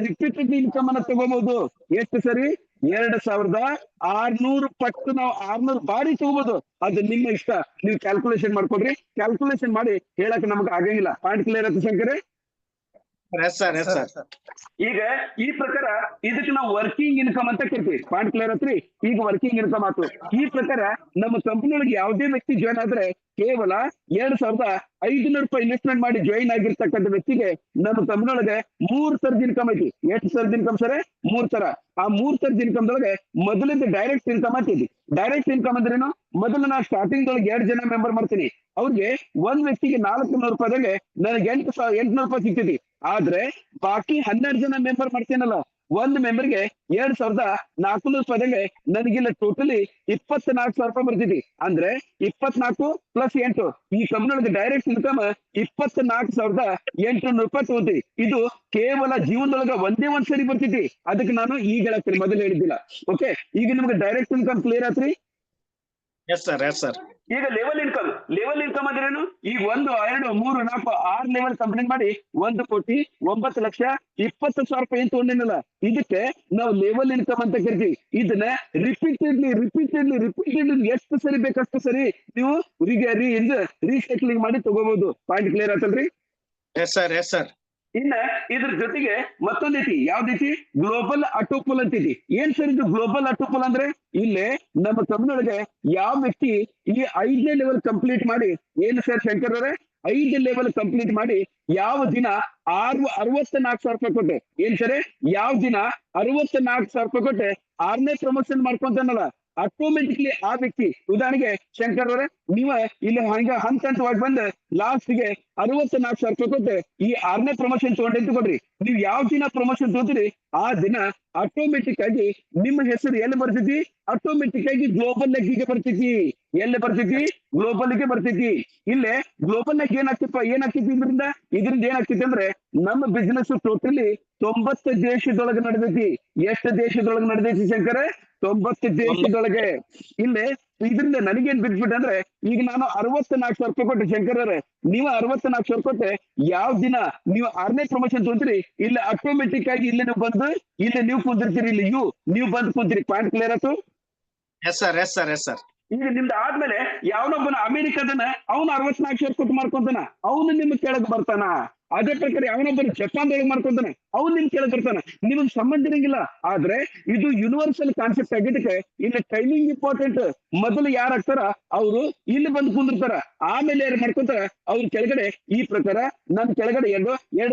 ರಿಪೀಟೆಡ್ ಇನ್ಕಮ್ ಅನ್ನ ತಗೋಬಹುದು. ಎಷ್ಟು ಸರಿ? 2,600 ಪಟ್ಟು ನಾವು 600 ಬಾರಿ ತಗೋಬಹುದು. ಅದು ನಿಮ್ಮ ಇಷ್ಟ, ನೀವು ಕ್ಯಾಲ್ಕುಲೇಷನ್ ಮಾಡ್ಕೊಡ್ರಿ. ಕ್ಯಾಲ್ಕುಲೇಷನ್ ಮಾಡಿ ಹೇಳಕ್ ನಮ್ಗೆ ಆಗಂಗಿಲ್ಲ. ಪಾಯಿಂಟ್ ಕ್ಲಿಯರ್ ಆಯ್ತು ಶಂಕರೇ? Yes sir, yes sir. ಈಗ ಈ ಪ್ರಕಾರ ಇದಕ್ಕೆ ನಾವು ವರ್ಕಿಂಗ್ ಇನ್ಕಮ್ ಅಂತ ಕರಿತೀವಿ. ಪಾಯಿಂಟ್ ಕ್ಲಿಯರ್ ಆತ್ರಿ? ಈಗ ವರ್ಕಿಂಗ್ ಇನ್ಕಮ್ ಆಯ್ತು. ಈ ಪ್ರಕಾರ ನಮ್ಮ ಕಂಪನಿ ಒಳಗೆ ಯಾವುದೇ ವ್ಯಕ್ತಿ ಜಾಯ್ನ್ ಆದ್ರೆ ಕೇವಲ 2,500 ರೂಪಾಯಿ ಇನ್ವೆಸ್ಟ್ಮೆಂಟ್ ಮಾಡಿ ಜಾಯಿನ್ ಆಗಿರ್ತಕ್ಕಂಥ ವ್ಯಕ್ತಿಗೆ ನಮ್ಮ ಕಂಪನಿ ಒಳಗೆ 3 ತರದ ಇನ್ಕಮ್ ಐತಿ. ಎಷ್ಟು ತರದ ಇನ್ಕಮ್ ಸರ್? 3 ತರ. ಆ 3 ತರದ ಇನ್ಕಮ್ ದೊಳಗೆ ಮೊದಲಿಂದ ಡೈರೆಕ್ಟ್ ಇನ್ಕಮ್ ಆಗ್ತೈತಿ. ಡೈರೆಕ್ಟ್ ಇನ್ಕಮ್ ಅಂದ್ರೇನು? ಮೊದಲು ನಾ ಸ್ಟಾರ್ಟಿಂಗ್ ದೊಳಗೆ 2 ಜನ ಮೆಂಬರ್ ಮಾಡ್ತೀನಿ. ಅವ್ರಿಗೆ ಒಂದ್ ವ್ಯಕ್ತಿಗೆ 400 ರೂಪಾಯಿದಾಗ ನನಗೆ 800 ರೂಪಾಯಿ ಸಿಗ್ತೈತಿ. ಆದ್ರೆ ಬಾಕಿ 12 ಜನ ಮೆಂಬರ್ ಮಾಡ್ತೇನಲ್ಲ, ಒಂದು ಮೆಂಬರ್ಗೆ 2,400 ರೂಪಾಯಿದಾಗ ನನಗಿಲ್ಲ ಟೋಟಲಿ 24,000 ರೂಪಾಯಿ ಬರ್ತೈತಿ. ಅಂದ್ರೆ 24 + 8 ಈ ಕಂಪನಿ ಡೈರೆಕ್ಟ್ ಇನ್ಕಮ್ 24,800 ರೂಪಾಯಿ ತಗೋತೀವಿ. ಇದು ಕೇವಲ ಜೀವನದೊಳಗ ಒಂದೇ ಸರಿ ಬರ್ತೈತಿ. ಅದಕ್ಕೆ ನಾನು ಈಗ ಹೇಳತ್ತೀನಿ, ಮೊದಲು ಹೇಳಿದ್ದಿಲ್ಲ. ಓಕೆ, ಈಗ ನಿಮ್ಗೆ ಡೈರೆಕ್ಟ್ ಇನ್ಕಮ್ ಕ್ಲಿಯರ್ ಆತ್ರಿ? S sir, yes sir. ಈಗ ಲೆವೆಲ್ ಇನ್ಕಮ್ ಅಂದ್ರೇನು? ಈಗ 1, 2, 3, 4, 6 ಲೆವೆಲ್ ಕಂಪ್ಲೀಟ್ ಮಾಡಿ 1,09,20,000 ರೂಪಾಯಿ ಏನ್ ತಗೊಂಡಿನಲ್ಲ, ಇದಕ್ಕೆ ನಾವು ಲೆವೆಲ್ ಇನ್ಕಮ್ ಅಂತ ಕರಿತೀವಿ. ಇದನ್ನ ರಿಪೀಟೆಡ್ಲಿ ಎಷ್ಟು ಸರಿ ಬೇಕಷ್ಟು ಸರಿ ನೀವು ರೀಸೈಕ್ಲಿಂಗ್ ಮಾಡಿ ತಗೋಬಹುದು. ಪಾಯಿಂಟ್ ಕ್ಲಿಯರ್ ಆತಲ್ರಿ? Yes sir, yes sir. ಇನ್ನ ಇದ್ರ ಜೊತೆಗೆ ಮತ್ತೊಂದೈತಿ. ಯಾವ್ದೈತಿ? ಗ್ಲೋಬಲ್ ಆಟೋಪೋಲ್ ಅಂತೈತಿ. ಏನ್ ಸರ್ ಇದು ಗ್ಲೋಬಲ್ ಆಟೋಪೋಲ್ ಅಂದ್ರೆ? ಇಲ್ಲೇ ನಮ್ಮ ಕಂಪನಿ ಒಳಗೆ ಯಾವ ವ್ಯಕ್ತಿ ಈ 5ನೇ ಲೆವೆಲ್ ಕಂಪ್ಲೀಟ್ ಮಾಡಿ, ಏನು ಸರ್ ಶಂಕರ್ ಅವರೇ, 5 ಲೆವೆಲ್ ಕಂಪ್ಲೀಟ್ ಮಾಡಿ ಯಾವ ದಿನ 64,000 ರೂಪಾಯಿ ಕೊಟ್ಟೆ, ಏನ್ ಸರಿ ಯಾವ ದಿನ 64,000 ರೂಪಾಯಿ ಕೊಟ್ಟೆ 6ನೇ ಪ್ರಮೋಷನ್ ಮಾಡ್ಕೊಂತಾನಲ್ಲ, ಆಟೋಮೆಟಿಕ್ಲಿ ಆ ವ್ಯಕ್ತಿ, ಉದಾಹರಣೆಗೆ ಶಂಕರ್ ಅವರೇ ನೀವ ಇಲ್ಲಿ ಹಂತವಾಗಿ ಬಂದ ಲಾಸ್ಟ್ ಗೆ 64,000 ರೂಪಾಯಿ ಕೊಟ್ಟೆ ಈ 6ನೇ ಪ್ರಮೋಷನ್ ತಗೊಂಡೆ ಅಂತ ಕೊಡ್ರಿ. ನೀವು ಯಾವ ದಿನ ಪ್ರಮೋಷನ್ ತಗೋತೀರಿ ಆ ದಿನ ಆಟೋಮೆಟಿಕ್ ಆಗಿ ನಿಮ್ಮ ಹೆಸರು ಎಲ್ಲಿ ಬರ್ತೈತಿ? ಆಟೋಮೆಟಿಕ್ ಆಗಿ ಗ್ಲೋಬಲ್ ಲೆಕ್ಕಿಗೆ ಬರ್ತೈತಿ. ಎಲ್ಲಿ ಬರ್ತೈತಿ? ಗ್ಲೋಬಲ್ ಗೆ ಬರ್ತೈತಿ. ಇಲ್ಲೇ ಗ್ಲೋಬಲ್ ಲೆಗ್ ಏನಾಗ್ತೈತಿ ಇದರಿಂದ ಏನಾಗ್ತೈತಿ ಅಂದ್ರೆ ನಮ್ಮ ಬಿಸ್ನೆಸ್ ಟೋಟಲಿ 90 ದೇಶದೊಳಗೆ ನಡೆದೈತಿ. ಎಷ್ಟು ದೇಶದೊಳಗೆ ನಡೆದೈತಿ ಶಂಕರ? 90 ದೇಶದೊಳಗೆ. ಇಲ್ಲೇ ಇದರಿಂದ ನನಗೇನ್ ಬೆನಿಫಿಟ್ ಅಂದ್ರೆ, ಈಗ ನಾನು 64,000 ರೂಪಾಯಿ ಕೊಟ್ಟೆ ಶಂಕರ್ ಅವರೇ, ನೀವು 64,000 ಕೊಟ್ಟೆ ಯಾವ ದಿನ ನೀವು 6ನೇ ಪ್ರಮೋಷನ್ ತಗೊಂತೀರಿ, ಇಲ್ಲಿ ಆಟೋಮೆಟಿಕ್ ಆಗಿ ಇಲ್ಲಿ ನೀವು ಬಂದು ಇಲ್ಲಿ ನೀವು ಕುಂದಿರ್ತೀರಿ, ಇಲ್ಲಿ ನೀವು ಬಂದು ಕುಂತೀರಿ. ಪಾಯಿಂಟ್ ಕ್ಲಿಯರ್ ಆಯ್ತು? S sir, yes sir, yes sir. ಈಗ ನಿಮ್ದು ಆದ್ಮೇಲೆ ಯಾವನೊಬ್ಬನ ಅಮೆರಿಕದನ ಅವನು 64,000 ಕೊಟ್ಟು ಮಾಡ್ಕೊಂತಾನ, ಅವನು ನಿಮ್ಗೆ ಕೆಳಗೆ ಬರ್ತಾನ. ಅದೇ ಪ್ರಕಾರ ಯಾವನೊಬ್ಬರು ಜಪಾನ್ದೊಳಗೆ ಮಾಡ್ಕೊಂತಾನೆ, ಅವ್ನು ನಿಮ್ ಕೆಳಗೆ ಬರ್ತಾನ. ನಿಮಗ್ ಸಂಬಂಧ ಇರಂಗಿಲ್ಲ. ಆದ್ರೆ ಇದು ಯೂನಿವರ್ಸಲ್ ಕಾನ್ಸೆಪ್ಟ್ ಆಗಿದ್ದಕ್ಕೆ ಇಲ್ಲಿ ಟೈಮಿಂಗ್ ಇಂಪಾರ್ಟೆಂಟ್. ಮೊದಲು ಯಾರಾಗ್ತಾರ ಅವರು ಇಲ್ಲಿ ಬಂದು ಕುಂದಿರ್ತಾರ, ಆಮೇಲೆ ಯಾರು ಮಾಡ್ಕೊಂತಾರ ಅವ್ರ ಕೆಳಗಡೆ. ಈ ಪ್ರಕಾರ ನನ್ ಕೆಳಗಡೆ 2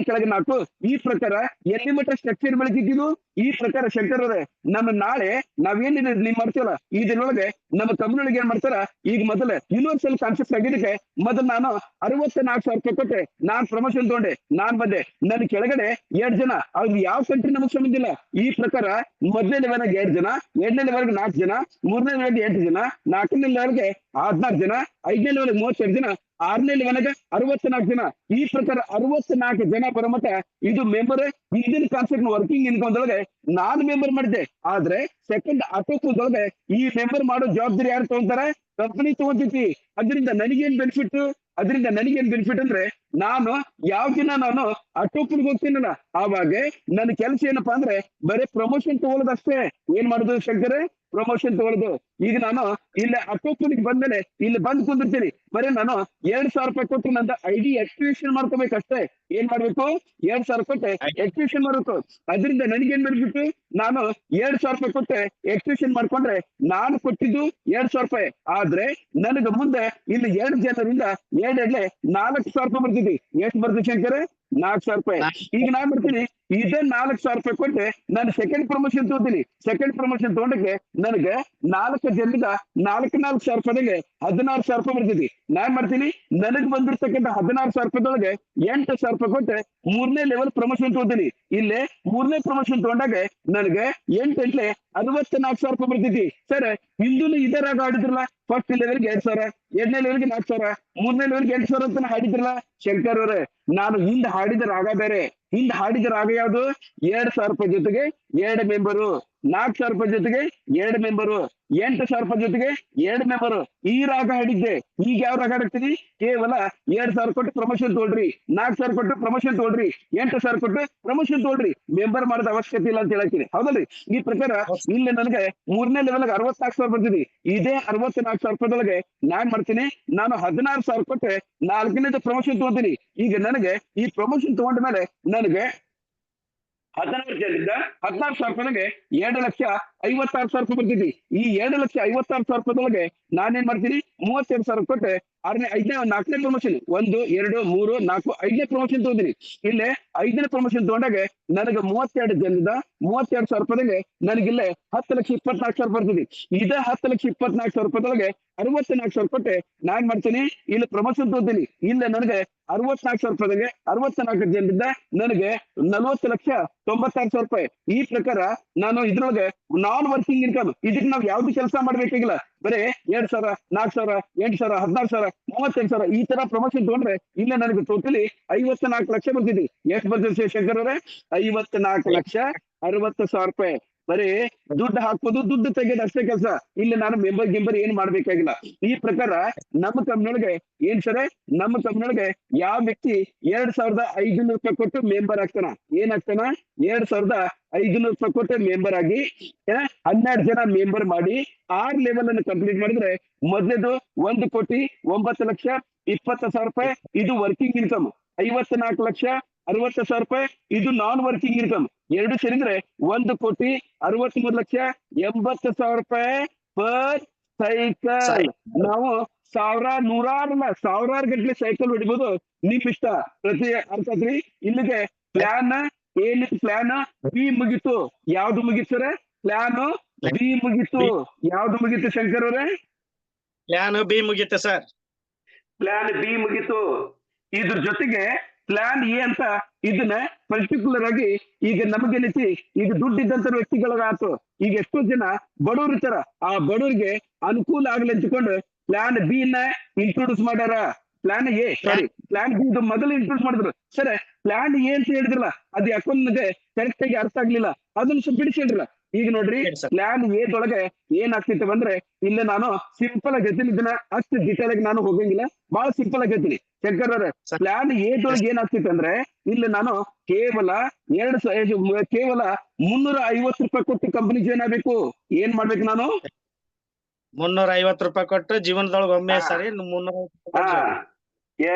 ಕೆಳಗೆ 4, ಈ ಪ್ರಕಾರ ಎಲ್ಲಿ ಮಟ್ಟ ಸ್ಟ್ರಕ್ಚರ್ ಬೆಳಕಿದ್ದು. ಈ ಪ್ರಕಾರ ಶಂಕರ್ ಅವರೇ ನಮ್ಮ ನಾಳೆ ನಾವೇನಿದೆ ನೀವ್ ಮಾಡ್ತೀವಲ್ಲ, ಇದರೊಳಗೆ ನಮ್ಮ ಕಂಪನಿಯೊಳಗೆ ಏನ್ ಮಾಡ್ತಾರ, ಈಗ ಮೊದಲ ಯೂನಿವರ್ಸಲ್ ಕಾನ್ಸೆಪ್ಟ್ ಆಗಿದ್ದಕ್ಕೆ ಮೊದಲು ನಾನು 64,000 ರೂಪಾಯಿ ಕೊಟ್ಟೆ, ನಾನ್ ಪ್ರಮೋಷನ್ ತಗೊಂಡೆ, ನಾನ್ ಬಂದೆ. ನನ್ನ ಕೆಳಗಡೆ 2 ಜನ ಜನ, ಅವ್ರು ಯಾವ ಕಂಟ್ರಿ ನಮಗ್ ಸಂಬಂಧ ಇಲ್ಲ. ಈ ಪ್ರಕಾರ ಮೊದಲನೇ ಲೆವೆಲ್ಗೆ 2 ಜನ, 2ನೇ ಲೆವೆಲ್ಗೆ 4 ಜನ, 3ನೇ ಲೆವೆಲ್ಗೆ 8 ಜನ, 4ನೇ ಲೆವೆಲ್ಗೆ 14 ಜನ, 5ನೇ ಲೆವೆಲ್ಗೆ 32 ಜನ, 6ನೇ ಲೆವೆಲ್ಗೆ 64 ಜನ. ಈ ಪ್ರಕಾರ 64 ಜನ ಬರಮಟ ಇದು ಮೆಂಬರ್. ಹಿಂದಿನ ಕಾನ್ಸೆಪ್ಟ್ ವರ್ಕಿಂಗ್ ಇನ್ಕಮ್ ಒಳಗೆ ನಾನು ಮೆಂಬರ್ ಮಾಡಿದ್ದೆ, ಆದ್ರೆ ಸೆಕೆಂಡ್ ಅಟೋಪದೊಳಗೆ ಈ ಮೆಂಬರ್ ಮಾಡೋ ಜವಾಬ್ದಾರಿ ಯಾರು ತಗೊಂತಾರೆ? ಕಂಪನಿ ತಗೊಂತೈತಿ. ಅದರಿಂದ ನನಗೇನ್ ಬೆನಿಫಿಟ್? ಅದರಿಂದ ನನಗೇನ್ ಬೆನಿಫಿಟ್ ಅಂದ್ರೆ, ನಾನು ಯಾವ ದಿನ ನಾನು ಅಟೋಪನ್ಗೆ ಹೋಗ್ತೀನಲ್ಲ ಆವಾಗ ನನ್ನ ಕೆಲಸ ಏನಪ್ಪಾ ಅಂದ್ರೆ ಬರೀ ಪ್ರಮೋಷನ್ ತಗೊಳ್ಳೋದಷ್ಟೇ. ಏನ್ ಮಾಡುದು ಶಂಕರ? ಪ್ರಮೋಷನ್ ತಗೊಳ್ಳೋದು. ಈಗ ನಾನು ಇಲ್ಲಿ ಅಟೋಪನಿಗೆ ಬಂದ್ಮೇಲೆ ಇಲ್ಲಿ ಬಂದ್ ಕುಂದಿರ್ತೀನಿ, ಬರೀ ನಾನು 2,000 ರೂಪಾಯಿ ಕೊಟ್ಟು ನಂದು ID ಆಕ್ಟಿವೇಶನ್ ಮಾಡ್ಕೋಬೇಕಷ್ಟೇ. ಏನ್ ಮಾಡ್ಬೇಕು? 2,000 ಕೊಟ್ಟೆ ಆಕ್ಟಿವೇಶನ್ ಮಾಡ್ಬೇಕು. ಅದರಿಂದ ನನಗೇನ್ ಬೆನಿಫಿಟ್? ನಾನು 2,000 ರೂಪಾಯಿ ಕೊಟ್ಟೆ ಆಕ್ಟಿವೇಶನ್ ಮಾಡ್ಕೊಂಡ್ರೆ ನಾನು ಕೊಟ್ಟಿದ್ದು 2,000 ರೂಪಾಯಿ. ಆದ್ರೆ ನನಗೆ ಮುಂದೆ ಇಲ್ಲಿ 2 ಜನರಿಂದ 2 4,000 ರೂಪಾಯಿ ಬರ್ತಿದ್ವಿ. ಎಷ್ಟು ಬರ್ತದೆ ಶಂಕರ? 4,000 ರೂಪಾಯಿ. ಈಗ ನಾನ್ ಮಾಡ್ತೀನಿ, ಇದೇ 4,000 ರೂಪಾಯಿ ಕೊಟ್ಟೆ ನಾನು ಸೆಕೆಂಡ್ ಪ್ರಮೋಷನ್ ತಗೋತೀನಿ. ಸೆಕೆಂಡ್ ಪ್ರಮೋಷನ್ ತಗೊಂಡಕ್ಕೆ ನನಗೆ 4 ಜನರಿಂದ 4,000 ರೂಪಾಯಿಗೆ 16,000 ರೂಪಾಯಿ ಬರ್ತೈತಿ. ನಾನ್ ಮಾಡ್ತೀನಿ, ನನಗ್ ಬಂದಿರ್ತಕ್ಕಂಥ 16,000 ರೂಪಾಯಿದೊಳಗೆ 8,000 ರೂಪಾಯಿ ಕೊಟ್ಟೆ 3ನೇ ಲೆವೆಲ್ ಪ್ರಮೋಷನ್ ತಗೋತೀನಿ. ಇಲ್ಲಿ 3ನೇ ಪ್ರಮೋಷನ್ ತಗೊಂಡಾಗ ನನಗೆ 8 64,000 ರೂಪಾಯಿ ಬರ್ತೈತಿ. ಸರ್, ಹಿಂದೂ ಇದೇ ರಾಗ ಆಡಿದ್ರಲ್ಲ, ಫಸ್ಟ್ ಲೆವೆಲ್ಗೆ 2,000, 2ನೇ ಲೆವೆಲ್ಗೆ 4,000, 3ನೇ ಲೆವೆಲ್ಗೆ 8,000 ಅಂತ ಹಾಡಿದ್ರಲ್ಲ ಶಂಕರ್ ಅವರೇ. ನಾನು ಹಿಂದ್ ಹಾಡಿದ ರಾಗ ಬೇರೆ. ಹಿಂದ್ ಹಾಡಿದ ರಾಗ ಯಾವ್ದು? 2,000 ರೂಪಾಯಿ ಜೊತೆಗೆ 2 ಮೆಂಬರು, 4,000 ರೂಪಾಯಿ ಜೊತೆಗೆ 2 ಮೆಂಬರು, 8,000 ರೂಪಾಯಿ ಜೊತೆಗೆ 2 ಮೆಂಬರು. ಈ ರಾಗ ಹಾಡಿದ್ದೆ. ಈಗ ಯಾವ ರಾಗ ಹಾಡ್ತೀನಿ? ಕೇವಲ 2,000 ಕೊಟ್ಟು ಪ್ರಮೋಷನ್ ತಗೊಳ್ರಿ, 4,000 ಕೊಟ್ಟು ಪ್ರಮೋಷನ್ ತಗೊಳ್ರಿ, 8,000 ಕೊಟ್ಟು ಪ್ರಮೋಷನ್ ತಗೊಳ್ರಿ. ಮೆಂಬರ್ ಮಾಡೋದ ಅವಶ್ಯಕತೆ ಇಲ್ಲ ಅಂತ ಹೇಳತ್ತೀನಿ. ಹೌದಲ್ರಿ? ಈ ಪ್ರಕಾರ ಇಲ್ಲಿ ನನಗೆ 3ನೇ ಲೆವೆಲ್ಗೆ 64,000 ಬರ್ತಿದ್ವಿ. ಇದೇ 64,000 ರೂಪಾಯಿದೊಳಗೆ ನಾನ್ ಮಾಡ್ತೀನಿ, ನಾನು 16,000 ಕೊಟ್ಟೆ 4ನೇದು ಪ್ರಮೋಷನ್ ತಗೋತೀನಿ. ಈಗ ನನಗೆ ಈ ಪ್ರಮೋಷನ್ ತಗೊಂಡ ಮೇಲೆ ನನಗೆ 16 ಜನರಿಂದ 16,000 ರೂಪಾಯಿಗೆ 2,56,000 ರೂಪಾಯಿ ಬರ್ತಿದ್ವಿ. ಈ 2,56,000 ರೂಪಾಯಿದೊಳಗೆ ನಾನೇನ್ ಮಾಡ್ತೀನಿ? 32,000 ಕೊಟ್ಟೆ 4ನೇ ಪ್ರಮೋಷನ್ 1 2 3 4 5ನೇ ಪ್ರಮೋಷನ್ ತಗೋತೀನಿ. ಇಲ್ಲಿ 5ನೇ ಪ್ರಮೋಷನ್ ತಗೊಂಡಾಗ ನನಗೆ 32 ಜನರಿಂದ 32,000 ರೂಪಾಯಿಗೆ ನನಗಿಲ್ಲೇ 10,24,000 ಬರ್ತಿದ್ವಿ. ಇದೇ 10,24,000 ರೂಪಾಯಿದೊಳಗೆ 64,000 ಕೊಟ್ಟೆ ನಾನ್ ಮಾಡ್ತೀನಿ, ಇಲ್ಲಿ ಪ್ರಮೋಷನ್ ತಗೋತೀನಿ. ಇಲ್ಲ ನನಗೆ 64,000 ರೂಪಾಯಿಗೆ 64 ಜನರಿಂದ ನನಗೆ 40,96,000 ರೂಪಾಯಿ. ಈ ಪ್ರಕಾರ ನಾನು ಇದ್ರೊಳಗೆ ನಾನ್ ವರ್ಕಿಂಗ್ ಇನ್ಕಮ್, ಇದಕ್ಕೆ ನಾವು ಯಾವ್ದು ಕೆಲಸ ಮಾಡ್ಬೇಕಾಗಿಲ್ಲ. ಬರೀ 2,000, 4,000, 8,000, 16,000, 32,000 ಈ ತರ ಪ್ರಮೋಷನ್ ತಗೊಂಡ್ರೆ ಇಲ್ಲ ನನಗೆ ಟೋಟಲಿ 54 ಲಕ್ಷ ಬರ್ತಿದ್ವಿ. ಎಷ್ಟು ಬರ್ತಿದ್ವಿ ಶಂಕರ್ ಅವರೇ? 54,60,000 ರೂಪಾಯಿ. ಬರೀ ದುಡ್ಡು ಹಾಕೋದು, ದುಡ್ಡು ತೆಗೆಯೋದು ಅಷ್ಟೇ ಕೆಲಸ. ಇಲ್ಲಿ ನಾನು ಗಿಂಬರ್ ಏನ್ ಮಾಡ್ಬೇಕಾಗಿಲ್ಲ. ಈ ಪ್ರಕಾರ ನಮ್ಮ ಕಂಪ್ನಿಯೊಳಗೆ ಏನ್ ಸರ್, ನಮ್ಮ ಕಂಪ್ನಿಯೊಳಗೆ ಯಾವ ವ್ಯಕ್ತಿ 2,500 ರೂಪಾಯಿ ಕೊಟ್ಟು ಮೆಂಬರ್ ಆಗ್ತಾನ, ಏನಾಗ್ತಾನ? 2,500 ರೂಪಾಯಿ ಕೊಟ್ಟು ಮೆಂಬರ್ ಆಗಿ 12 ಜನ ಮೆಂಬರ್ ಮಾಡಿ 6 ಲೆವೆಲ್ ಅನ್ನು ಕಂಪ್ಲೀಟ್ ಮಾಡಿದ್ರೆ ಮೊದಲೇದು 1,09,20,20,000 ರೂಪಾಯಿ ಇದು ವರ್ಕಿಂಗ್ ಇನ್ಕಮ್. 54,60,000 ರೂಪಾಯಿ ಇದು ನಾನ್ ವರ್ಕಿಂಗ್ ಇನ್ಕಮ್. ಎರಡು ಸೇರಿದ್ರೆ 1,63,80,000 ರೂಪಾಯಿ ಪರ್ ಸೈಕಲ್. ನಾವು ಸಾವಿರಾರು ಗಂಟೆ ಸೈಕಲ್ ಹೊಡಿಬಹುದು, ನಿಮ್ ಇಷ್ಟ. ಪ್ರತಿ ಅರ್ಥಾತ್ರಿ ಇಲ್ಲಿಗೆ ಪ್ಲಾನ್ ಏನಿತ್ತು? ಪ್ಲಾನ್ ಬಿ ಮುಗಿತು. ಯಾವ್ದು ಮುಗಿತು ಸರ್? ಪ್ಲಾನ್ ಬಿ ಮುಗಿತು. ಯಾವ್ದು ಮುಗಿತು ಶಂಕರ್ ಅವರೇ? ಪ್ಲಾನ್ ಬಿ ಮುಗಿತು ಸರ್. ಪ್ಲಾನ್ ಬಿ ಮುಗಿತು. ಇದ್ರ ಜೊತೆಗೆ ಪ್ಲಾನ್ ಎ ಅಂತ ಇದನ್ನ ಪರ್ಟಿಕ್ಯುಲರ್ ಆಗಿ ಈಗ ನಮಗೇನೈತಿ, ಈಗ ದುಡ್ಡಿದ್ದಂತ ವ್ಯಕ್ತಿಗಳಿಗಾತು. ಈಗ ಎಷ್ಟೋ ಜನ ಬಡವ್ರು ಇರ್ತಾರ, ಆ ಬಡವ್ರಿಗೆ ಅನುಕೂಲ ಆಗ್ಲಿ ಅಂತ್ಕೊಂಡು ಪ್ಲಾನ್ ಬಿ ನ ಇಂಟ್ರೊಡ್ಯೂಸ್ ಮಾಡ್ಯಾರ. ಪ್ಲಾನ್ ಎ ಪ್ಲಾನ್ ಬಿ ಇದು ಮೊದಲು ಇಂಟ್ರೊಡ್ಯೂಸ್ ಮಾಡಿದ್ರು. ಸರ್, ಪ್ಲಾನ್ ಎ ಅಂತ ಹೇಳಿದ್ರಲ್ಲ, ಅದು ಯಾಕೋ ನನಗೆ ಕರೆಕ್ಟ್ ಆಗಿ ಅರ್ಥ ಆಗ್ಲಿಲ್ಲ, ಅದನ್ನ ಸ್ವಲ್ಪ ಬಿಡಿಸಿ ಹೇಳ್ರಲ್ಲ. ಈಗ ನೋಡ್ರಿ, ಪ್ಲಾನ್ ಎ ದೊಳಗೆ ಏನಾಗ್ತಿತ್ತು ಅಂದ್ರೆ, ಇಲ್ಲಿ ನಾನು ಸಿಂಪಲ್ ಆಗಿ ಹೇಳ್ತೀನಿ, ಇದನ್ನ ಅಷ್ಟು ಡಿಟೇಲ್ ಆಗಿ ನಾನು ಹೋಗಂಗಿಲ್ಲ, ಬಹಳ ಸಿಂಪಲ್ ಆಗಿ ಹೇಳ್ತೀನಿ ಶಂಕರ್ ಅವ್ರೆ. ಪ್ಲಾನ್ ಎ ದೊಳಗೆ ಏನಾಗ್ತಿತ್ತು ಅಂದ್ರೆ, ಇಲ್ಲಿ ನಾನು ಕೇವಲ 350 ರೂಪಾಯಿ ಕೊಟ್ಟು ಕಂಪನಿ ಜಾಯ್ನ್ ಆಗ್ಬೇಕು. ಏನ್ ಮಾಡ್ಬೇಕು ನಾನು? 350 ರೂಪಾಯಿ ಕೊಟ್ಟು ಜೀವನದೊಳಗೆ ಒಮ್ಮೆ ಸರಿ 350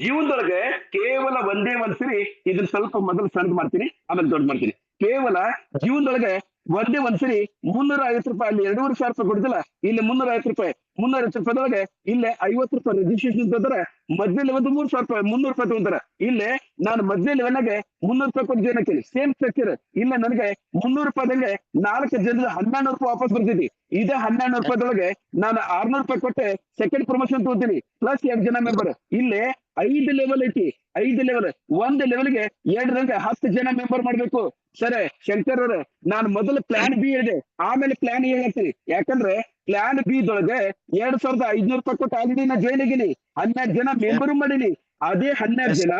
ಜೀವನದೊಳಗೆ ಕೇವಲ ಒಂದೇ ಒಂದ್ಸರಿ. ಇದನ್ನ ಸ್ವಲ್ಪ ಮೊದಲು ಸಣ್ಣ ಮಾಡ್ತೀನಿ, ಆಮೇಲೆ ದೊಡ್ಡ ಮಾಡ್ತೀನಿ. ಕೇವಲ ಜೀವನದೊಳಗೆ ಒಂದೇ ಒಂದ್ಸರಿ 350 ರೂಪಾಯಿ. ಅಲ್ಲಿ 2,500 ರೂಪಾಯಿ ಕೊಡ್ತಿಲ್ಲ, ಇಲ್ಲಿ 350 ರೂಪಾಯಿ. 350 ರೂಪಾಯಿದೊಳಗೆ ಇಲ್ಲೇ 50 ರೂಪಾಯಿ ರಿಜಿಸ್ಟ್ರೇಷನ್ ತಗೋತಾರೆ. ಮೊದಲೇ ಒಂದು 3,000 ರೂಪಾಯಿ 300 ರೂಪಾಯಿ ತಗೊಂತಾರೆ. ಇಲ್ಲೇ ನಾನು ಮೊದಲೇ ಲೆವೆಲ್ನಾಗೆ 300 ರೂಪಾಯಿ ಕೊಟ್ಟು ಜಾಯ್ನ್ ಆಗ್ತೀನಿ. Same structure. ಇಲ್ಲ ನನಗೆ 300 ರೂಪಾಯಿದಂಗೆ 4 ಜನದ 1,200 ರೂಪಾಯಿ ವಾಪಸ್ ಬರ್ತಿದ್ವಿ. ಇದೇ 1,200 ರೂಪಾಯಿದೊಳಗೆ ನಾನು 600 ರೂಪಾಯಿ ಕೊಟ್ಟೆ ಸೆಕೆಂಡ್ ಪ್ರಮೋಷನ್ ತಗೋತೀನಿ, ಪ್ಲಸ್ 2 ಜನ ಮೆಂಬರ್. ಇಲ್ಲಿ 5 ಲೆವೆಲ್ ಐತಿ, 5 ಲೆವೆಲ್. ಒಂದ್ ಲೆವೆಲ್ಗೆ 10 ಜನ ಮೆಂಬರ್ ಮಾಡ್ಬೇಕು. ಸರಿ ಶಂಕರ್ ಅವ್ರೆ, ನಾನು ಮೊದಲು ಪ್ಲಾನ್ ಬಿ ಹೇಳಿದೆ, ಆಮೇಲೆ ಪ್ಲಾನ್ ಎ ಹೇಳ್ತೀನಿ. ಯಾಕಂದ್ರೆ ಪ್ಲಾನ್ ಬಿ ದೊಳಗೆ 2500 ರೂಪಾಯಿ ಕೊಟ್ಟು ಆಲ್ರೆಡಿ ನಾ ಜಾಯ್ನ್ ಆಗಿನಿ, 12 ಜನ ಮೆಂಬರ್ ಮಾಡೀನಿ. ಅದೇ 12 ಜನ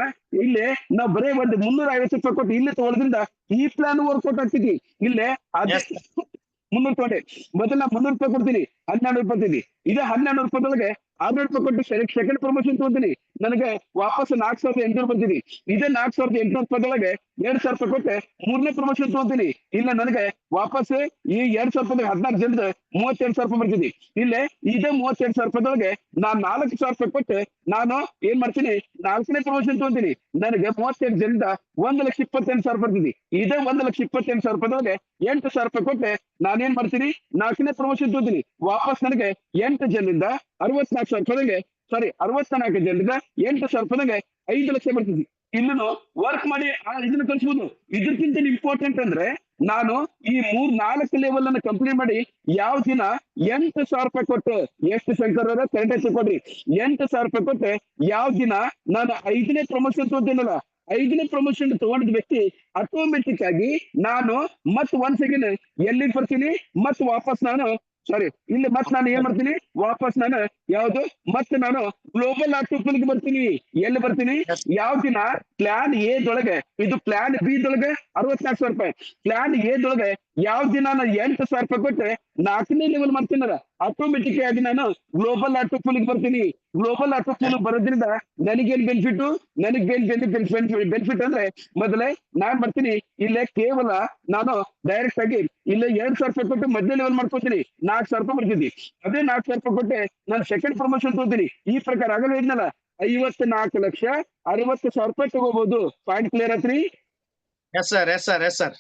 ಇಲ್ಲೇ ನಾವ್ ಬರೇ ಒಂದು 350 ರೂಪಾಯಿ ಕೊಟ್ಟು ಇಲ್ಲಿ ತಗೊಳ್ಳೋದ್ರಿಂದ ಈ ಪ್ಲಾನ್ ವರ್ಕೌಟ್ ಆಗ್ತಿದ್ವಿ. ಇಲ್ಲೇ ಅದೇ 300 ತಗೊಂಡೆ, ಮೊದಲ 300 ರೂಪಾಯಿ ಕೊಡ್ತೀನಿ, 1200 ರೂಪಾಯಿ ಕೊಡ್ತೀನಿ. ಇದೇ 1200 ರೂಪಾಯಿದೊಳಗೆ 600 ರೂಪಾಯಿ ಕೊಟ್ಟು ಸೆಕೆಂಡ್ ಪ್ರಮೋಷನ್ ತಗೊಂತೀನಿ, ನನಗೆ ವಾಪಸ್ 4800 ಬರ್ತೀನಿ. ಇದೇ 4800 ರೂಪಾಯಿದೊಳಗೆ 2000 ರೂಪಾಯಿ ಕೊಟ್ಟೆ ಮೂರನೇ ಪ್ರಮೋಷನ್ ತಗೊಂತೀನಿ. ಇಲ್ಲ ನನಗೆ ವಾಪಸ್ ಈ 2000 ರೂಪಾಯಿ 14 ಜನದ 32,000 ರೂಪಾಯಿ ಬರ್ತೀನಿ. ಇಲ್ಲೇ ಇದೇ 32,000 ರೂಪಾಯಿದೊಳಗೆ ನಾನ್ 4,000 ರೂಪಾಯಿ ಕೊಟ್ಟು ನಾನು ಏನ್ ಮಾಡ್ತೀನಿ, 4ನೇ ಪ್ರಮೋಷನ್ ತಗೊಂತೀನಿ. ನನಗೆ 38 ಜನದ 1,28,000 ಬರ್ತೀನಿ. ಇದೇ 1,28,000 ರೂಪಾಯಿದೊಳಗೆ 8,000 ರೂಪಾಯಿ ಕೊಟ್ಟೆ ನಾನೇನ್ ಮಾಡ್ತೀನಿ, 4ನೇ ಪ್ರಮೋಷನ್ ತಗೊಂತೀನಿ. ವಾಪಸ್ ನನಗೆ 8 ಜನರಿಂದ 64,000 ರೂಪಾಯಿಗೆ, ಸಾರಿ 64 ಜನರಿಂದ 8,000 ರೂಪಾಯಿಗೆ 5 ಲಕ್ಷ ಬರ್ತಿದ್ವಿ. ಇನ್ನು ವರ್ಕ್ ಮಾಡಿ ಇದನ್ನ ಕಳಿಸ್ಬೋದು. ಇದಕ್ಕಿಂತ ಇಂಪಾರ್ಟೆಂಟ್ ಅಂದ್ರೆ ನಾನು ಈ 4 ಲೆವೆಲ್ ಅನ್ನ ಕಂಪ್ಲೀಟ್ ಮಾಡಿ ಯಾವ ದಿನ 8,000 ರೂಪಾಯಿ ಕೊಟ್ಟು, ಎಷ್ಟು ಶಂಕರ್ ಅವರ ಕರೆಕ್ಟ್ ಕೊಡ್ರಿ, 8,000 ರೂಪಾಯಿ ಕೊಟ್ಟೆ ಯಾವ ದಿನ ನಾನು 5ನೇ ಪ್ರಮೋಷನ್ ತಗೊಂತೀನಲ್ಲ, 5ನೇ ಪ್ರಮೋಷನ್ ತಗೊಂಡಿದ್ ವ್ಯಕ್ತಿ ಆಟೋಮೆಟಿಕ್ ಆಗಿ ನಾನು ಮತ್ ಒನ್ಸ್ ಅಗೇನ್ ಎಲ್ಲಿಗೆ ಬರ್ತೀನಿ, ಮತ್ ವಾಪಸ್ ನಾನು ಸಾರಿ ಇಲ್ಲಿ ಮತ್ ನಾನು ಏನ್ ಮಾಡ್ತೀನಿ, ವಾಪಸ್ ನಾನು ಯಾವ್ದು ಮತ್ತೆ ನಾನು ಗ್ಲೋಬಲ್ ಆಟೋಪಲ್ಗೆ ಬರ್ತೀನಿ. ಎಲ್ಲಿ ಬರ್ತೀನಿ, ಯಾವ ದಿನ ಪ್ಲಾನ್ ಎ ದೊಳಗೆ, ಇದು ಪ್ಲಾನ್ ಬಿ ದೊಳಗೆ 64,000 ರೂಪಾಯಿ, ಪ್ಲಾನ್ ಎ ದೊಳಗೆ ಯಾವ ದಿನ ನಾನು 8,000 ರೂಪಾಯಿ ಕೊಟ್ಟೆ 4ನೇ ಲೆವೆಲ್ ಮಾಡ್ತೀನಲ್ಲ, ಆಟೋಮೆಟಿಕ್ ಆಗಿ ನಾನು ಗ್ಲೋಬಲ್ ಆಟೋಪಲ್ಗೆ ಬರ್ತೀನಿ. ಗ್ಲೋಬಲ್ ಆಟೋಪಲ್ ಬರೋದ್ರಿಂದ ನನಗೇನ್ ಬೆನಿಫಿಟ್, ನನಗ್ ಬೆನಿಫಿಟ್ ಅಂದ್ರೆ ಮೊದಲೇ ನಾನ್ ಮಾಡ್ತೀನಿ ಇಲ್ಲೇ ಕೇವಲ ನಾನು ಡೈರೆಕ್ಟ್ ಆಗಿ ಇಲ್ಲೇ 2,000 ರೂಪಾಯಿ ಕೊಟ್ಟು ಮಧ್ಯ ಲೆವೆಲ್ ಮಾಡ್ಕೊತೀನಿ, 4,000 ರೂಪಾಯಿ ಬರ್ತಿದ್ವಿ. ಅದೇ 4,000 ರೂಪಾಯಿ ಕೊಟ್ಟೆ ನಾನು ಸೆಕೆಂಡ್ ಪ್ರಮೋಷನ್ ತಗೋತೀನಿ. ಈ ಪ್ರಕಾರ ಆಗಲ್ಲ ಹೇಳಿದ್ನಲ್ಲ, 54,60,000 ರೂಪಾಯಿ ತಗೋಬಹುದು. ಪಾಯಿಂಟ್ ಕ್ಲಿಯರ್ ಆತ್ರಿ? S sir, yes sir, yes sir.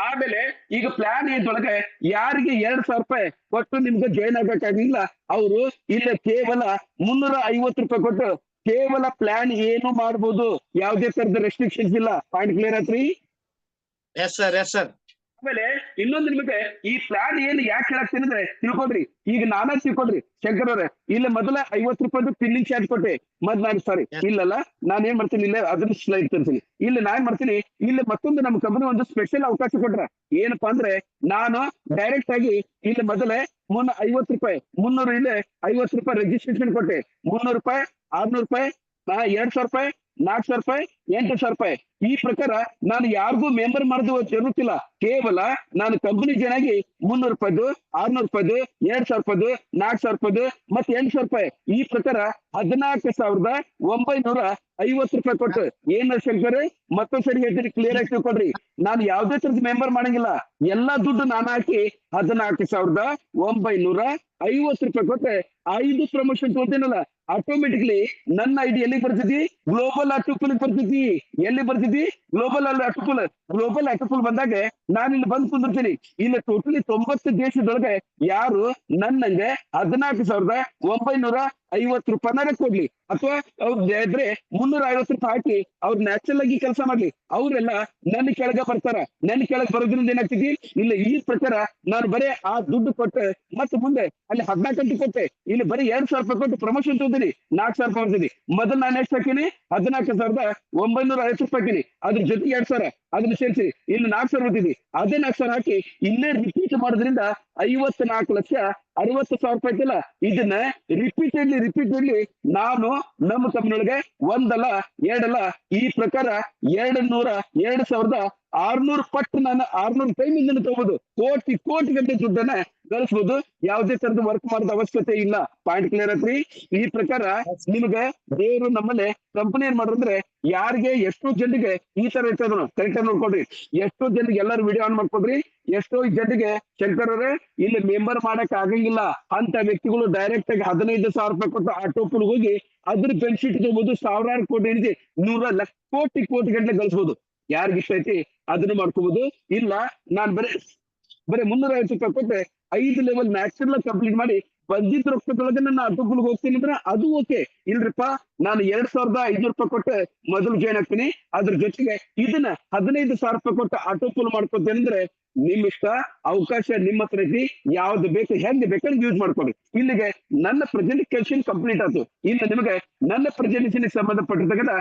ಆಮೇಲೆ ಈಗ ಪ್ಲಾನ್ ಏದೊಳಗೆ ಯಾರಿಗೆ 2,000 ರೂಪಾಯಿ ಕೊಟ್ಟು ನಿಮ್ಗೆ ಜಾಯ್ನ್ ಆಗಕ್ಕಾಗಿಲ್ಲ, ಅವರು ಇಲ್ಲ ಕೇವಲ 350 ರೂಪಾಯಿ ಕೊಟ್ಟು ಕೇವಲ ಪ್ಲಾನ್ ಏನು ಮಾಡ್ಬೋದು, ಯಾವುದೇ ತರದ ರೆಸ್ಟ್ರಿಕ್ಷನ್ಸ್ ಇಲ್ಲ. ಪಾಯಿಂಟ್ ಕ್ಲಿಯರ್ ಆತ್ರಿ? S sir, yes sir. ಆಮೇಲೆ ಇನ್ನೊಂದು ನಿಮಗೆ ಈ ಪ್ಲಾನ್ ಏನು ಯಾಕೆ ಹೇಳಕ್ತೀನಿ ಅಂದ್ರೆ ತಿಳ್ಕೊಡ್ರಿ. ಈಗ ನಾನೇ ತಿಳ್ಕೊಡ್ರಿ ಶಂಕರ್ ಅವ್ರೆ, ಇಲ್ಲ ಮೊದಲ 50 ರೂಪಾಯಿ ಪಿನ್ನಿಂಗ್ ಚಾರ್ಜ್ ಕೊಟ್ಟೆ, ನಾನು ಸಾರಿ ಇಲ್ಲಲ್ಲ, ನಾನ್ ಏನ್ ಮಾಡ್ತೀನಿ ಇಲ್ಲ ಅದ್ರ ಸ್ಲೈಡ್ ತರ್ತೀನಿ. ಇಲ್ಲಿ ನಾನ್ ಮಾಡ್ತೀನಿ, ಇಲ್ಲಿ ಮತ್ತೊಂದು ನಮ್ಮ ಕಂಪನಿ ಒಂದು ಸ್ಪೆಷಲ್ ಅವಕಾಶ ಕೊಟ್ರ. ಏನಪ್ಪಾ ಅಂದ್ರೆ ನಾನು ಡೈರೆಕ್ಟ್ ಆಗಿ ಇಲ್ಲಿ ಮೊದಲೇ 50 ರೂಪಾಯಿ 300 ಇಲ್ಲೇ 50 ರೂಪಾಯಿ ರಿಜಿಸ್ಟ್ರೇಷನ್ ಕೊಟ್ಟೆ, 300 ರೂಪಾಯಿ 600 ರೂಪಾಯಿ 2,000 ರೂಪಾಯಿ 4,000 ರೂಪಾಯಿ 8,000 ರೂಪಾಯಿ. ಈ ಪ್ರಕಾರ ನಾನು ಯಾರಿಗೂ ಮೆಂಬರ್ ಮಾಡೋದು ಜರುತ್ತಿಲ್ಲ. ಕೇವಲ ನಾನು ಕಂಪನಿ ಜನಾಗಿ 300 ರೂಪಾಯಿದು 600 ರೂಪಾಯಿದು 2,000 ರೂಪಾಯಿದು 4,000 ರೂಪಾಯಿದು ಮತ್ತೆ 8,000 ರೂಪಾಯಿ ಈ ಪ್ರಕಾರ 14,950 ರೂಪಾಯಿ ಕೊಟ್ಟು ಏನ್ ಶಂಕರ್ ಮತ್ತೊಂದ್ಸರಿ ಹೇಳ್ತೀನಿ, ಕ್ಲಿಯರ್ ಆಗಿ ತಿಳ್ಕೊಡ್ರಿ. ನಾನು ಯಾವ್ದೇ ತರದ ಮೆಂಬರ್ ಮಾಡಂಗಿಲ್ಲ, ಎಲ್ಲಾ ದುಡ್ಡು ನಾನು ಹಾಕಿ 14,950 ರೂಪಾಯಿ ಕೊಟ್ಟೆ 5 ಪ್ರಮೋಷನ್ ತಗೋತೀನಲ್ಲ, ಆಟೋಮೆಟಿಕ್ಲಿ ನನ್ನ ಐಡಿ ಎಲ್ಲಿ ಬರ್ತೈತಿ, ಗ್ಲೋಬಲ್ ಆಟೋಪಲ್ ಬರ್ತೈತಿ. ಎಲ್ಲಿ ಬರ್ತೈತಿ, ಗ್ಲೋಬಲ್ ಆಟೋಪಲ್. ಗ್ಲೋಬಲ್ ಆಟೋಪಲ್ ಬಂದಾಗ ನಾನು ಇಲ್ಲಿ ಬಂದು ಕುಂದಿರ್ತೀನಿ. ಇಲ್ಲಿ ಟೋಟಲಿ 90 ದೇಶದೊಳಗೆ ಯಾರು ನನ್ನಂಗೆ 14,950 ರೂಪಾಯಿನಾರ ಕೊಡ್ಲಿ, ಅಥವಾ ಅವ್ರ ಇದ್ರೆ 350 ರೂಪಾಯಿ ಹಾಕಿ ಅವ್ರು ನ್ಯಾಚುರಲ್ ಆಗಿ ಕೆಲಸ ಮಾಡ್ಲಿ, ಅವರೆಲ್ಲ ನನ್ನ ಕೆಳಗ ಬರ್ತಾರ. ನನ್ನ ಕೆಳಗೆ ಬರೋದ್ರಿಂದ ಏನಾಗ್ತೈತಿ, ಇಲ್ಲ ಈ ಪ್ರಕಾರ ನಾನು ಬರೀ ಆ ದುಡ್ಡು ಕೊಟ್ಟೆ ಮತ್ತೆ ಮುಂದೆ ಅಲ್ಲಿ 14 ಗಂಟೆ ಕೊಟ್ಟೆ, ಇಲ್ಲಿ ಬರೀ 2,000 ರೂಪಾಯಿ ಕೊಟ್ಟು ಪ್ರಮೋಷನ್ ತಗೊಂತೀನಿ, 4,000 ರೂಪಾಯಿ ಬರ್ತೀನಿ. ಮೊದಲು ನಾನು ಎಷ್ಟು ಹಾಕಿನಿ, 14,950 ರೂಪಾಯಿ ಹಾಕಿನಿ, ಅದ್ರ ಜೊತೆಗೆ 2,000 ಅದನ್ನ ಸೇರಿಸಿ ಇಲ್ಲಿ 4,000 ಬರ್ತಿದ್ವಿ. ಅದೇ 4,000 ಹಾಕಿ ಇಲ್ಲೇ ರಿಪೀಟ್ ಮಾಡೋದ್ರಿಂದ 54,60,000 ರೂಪಾಯಿ ಐತಿಲ್ಲ, ಇದನ್ನ ರಿಪೀಟೆಡ್ಲಿ ನಾನು ನಮ್ಮ ಕಂಪನಿಯೊಳಗೆ ಒಂದಲ್ಲ ಎರಡಲ್ಲ ಈ ಪ್ರಕಾರ 2,600 ಪಟ್ಟು ನಾನು 600 ಟೈಮ್ ಇಂದ ತಗೋಬಹುದು. ಕೋಟಿ ಗಂಟೆ ದುಡ್ಡನ್ನ ಗಳಿಸಬಹುದು, ಯಾವುದೇ ತರದ ವರ್ಕ್ ಮಾಡೋದ ಅವಶ್ಯಕತೆ ಇಲ್ಲ. ಪಾಯಿಂಟ್ ಕ್ಲಿಯರ್ ಆತ್ರಿ? ಈ ಪ್ರಕಾರ ನಿಮ್ಗೆ ದೇವರು ನಮ್ಮಲ್ಲಿ ಕಂಪನಿ ಏನ್ ಮಾಡ್ರಂದ್ರೆ ಯಾರಿಗೆ ಎಷ್ಟೋ ಜನರಿಗೆ ಈ ತರ ಇರ್ತದ ಕರೆಕ್ಟ್ ಆಗಿ ನೋಡ್ಕೊಡ್ರಿ. ಎಷ್ಟೋ ಜನರಿಗೆ ಎಲ್ಲರೂ ವಿಡಿಯೋ ಆನ್ ಮಾಡ್ಕೊಡ್ರಿ. ಎಷ್ಟೋ ಜನರಿಗೆ ಶಂಕರ್ ಅವರೇ ಇಲ್ಲಿ ಮೆಂಬರ್ ಮಾಡಕ್ ಆಗಂಗಿಲ್ಲ ಅಂತ ವ್ಯಕ್ತಿಗಳು ಡೈರೆಕ್ಟ್ ಆಗಿ 15,000 ರೂಪಾಯಿ ಕೊಟ್ಟು ಆಟೋಪಲ್ ಹೋಗಿ ಅದ್ರ ಬೆನಿಫಿಟ್ ತಗೋಬಹುದು. ಸಾವಿರಾರು ಕೋಟಿ ಏನಿದೆ 100 ಲಕ್ಷ ಕೋಟಿ ಗಂಟೆ ಗಳಿಸಬಹುದು. ಯಾರಿಗ ಇಷ್ಟ ಐತಿ ಅದನ್ನ ಮಾಡ್ಕೋಬಹುದು. ಇಲ್ಲ ನಾನ್ ಬರೀ 350 ರೂಪಾಯಿ ಕೊಟ್ಟೆ 5 ಲೆವೆಲ್ ನ್ಯಾಚುರಲ್ ಕಂಪ್ಲೀಟ್ ಮಾಡಿ ಬಂದಿದ್ ರೊಕ್ಕದೊಳಗೆ ನಾನು ಆಟೋಪುಲ್ಗೆ ಹೋಗ್ತೀನಿ ಅಂದ್ರೆ ಅದು ಓಕೆ. ಇಲ್ರಿಪ್ಪ ನಾನು 2,500 ರೂಪಾಯಿ ಕೊಟ್ಟು ಮೊದಲು ಜಾಯ್ನ್ ಆಗ್ತೀನಿ, ಅದ್ರ ಜೊತೆಗೆ ಇದನ್ನ 15,000 ರೂಪಾಯಿ ಕೊಟ್ಟು ಆಟೋಪುಲ್ ಮಾಡ್ಕೊತೇನೆ ಅಂದ್ರೆ ನಿಮ್ ಇಷ್ಟ, ಅವಕಾಶ ನಿಮ್ಮ ಹತ್ರ ಐತಿ. ಯಾವ್ದು ಬೇಕು ಹೆಂಗ್ ಬೇಕಾದ್ರೆ ಯೂಸ್ ಮಾಡ್ಕೊಳ್ಳಿ. ಇಲ್ಲಿಗೆ ನನ್ನ ಪ್ರೆಸೆಂಟೇಷನ್ ಕಂಪ್ಲೀಟ್ ಆಯ್ತು. ಇನ್ನು ನಿಮಗೆ ನನ್ನ ಪ್ರೆಸೆಂಟೇಷನ್ ಸಂಬಂಧಪಟ್ಟಿರ್ತಕ್ಕಂಥ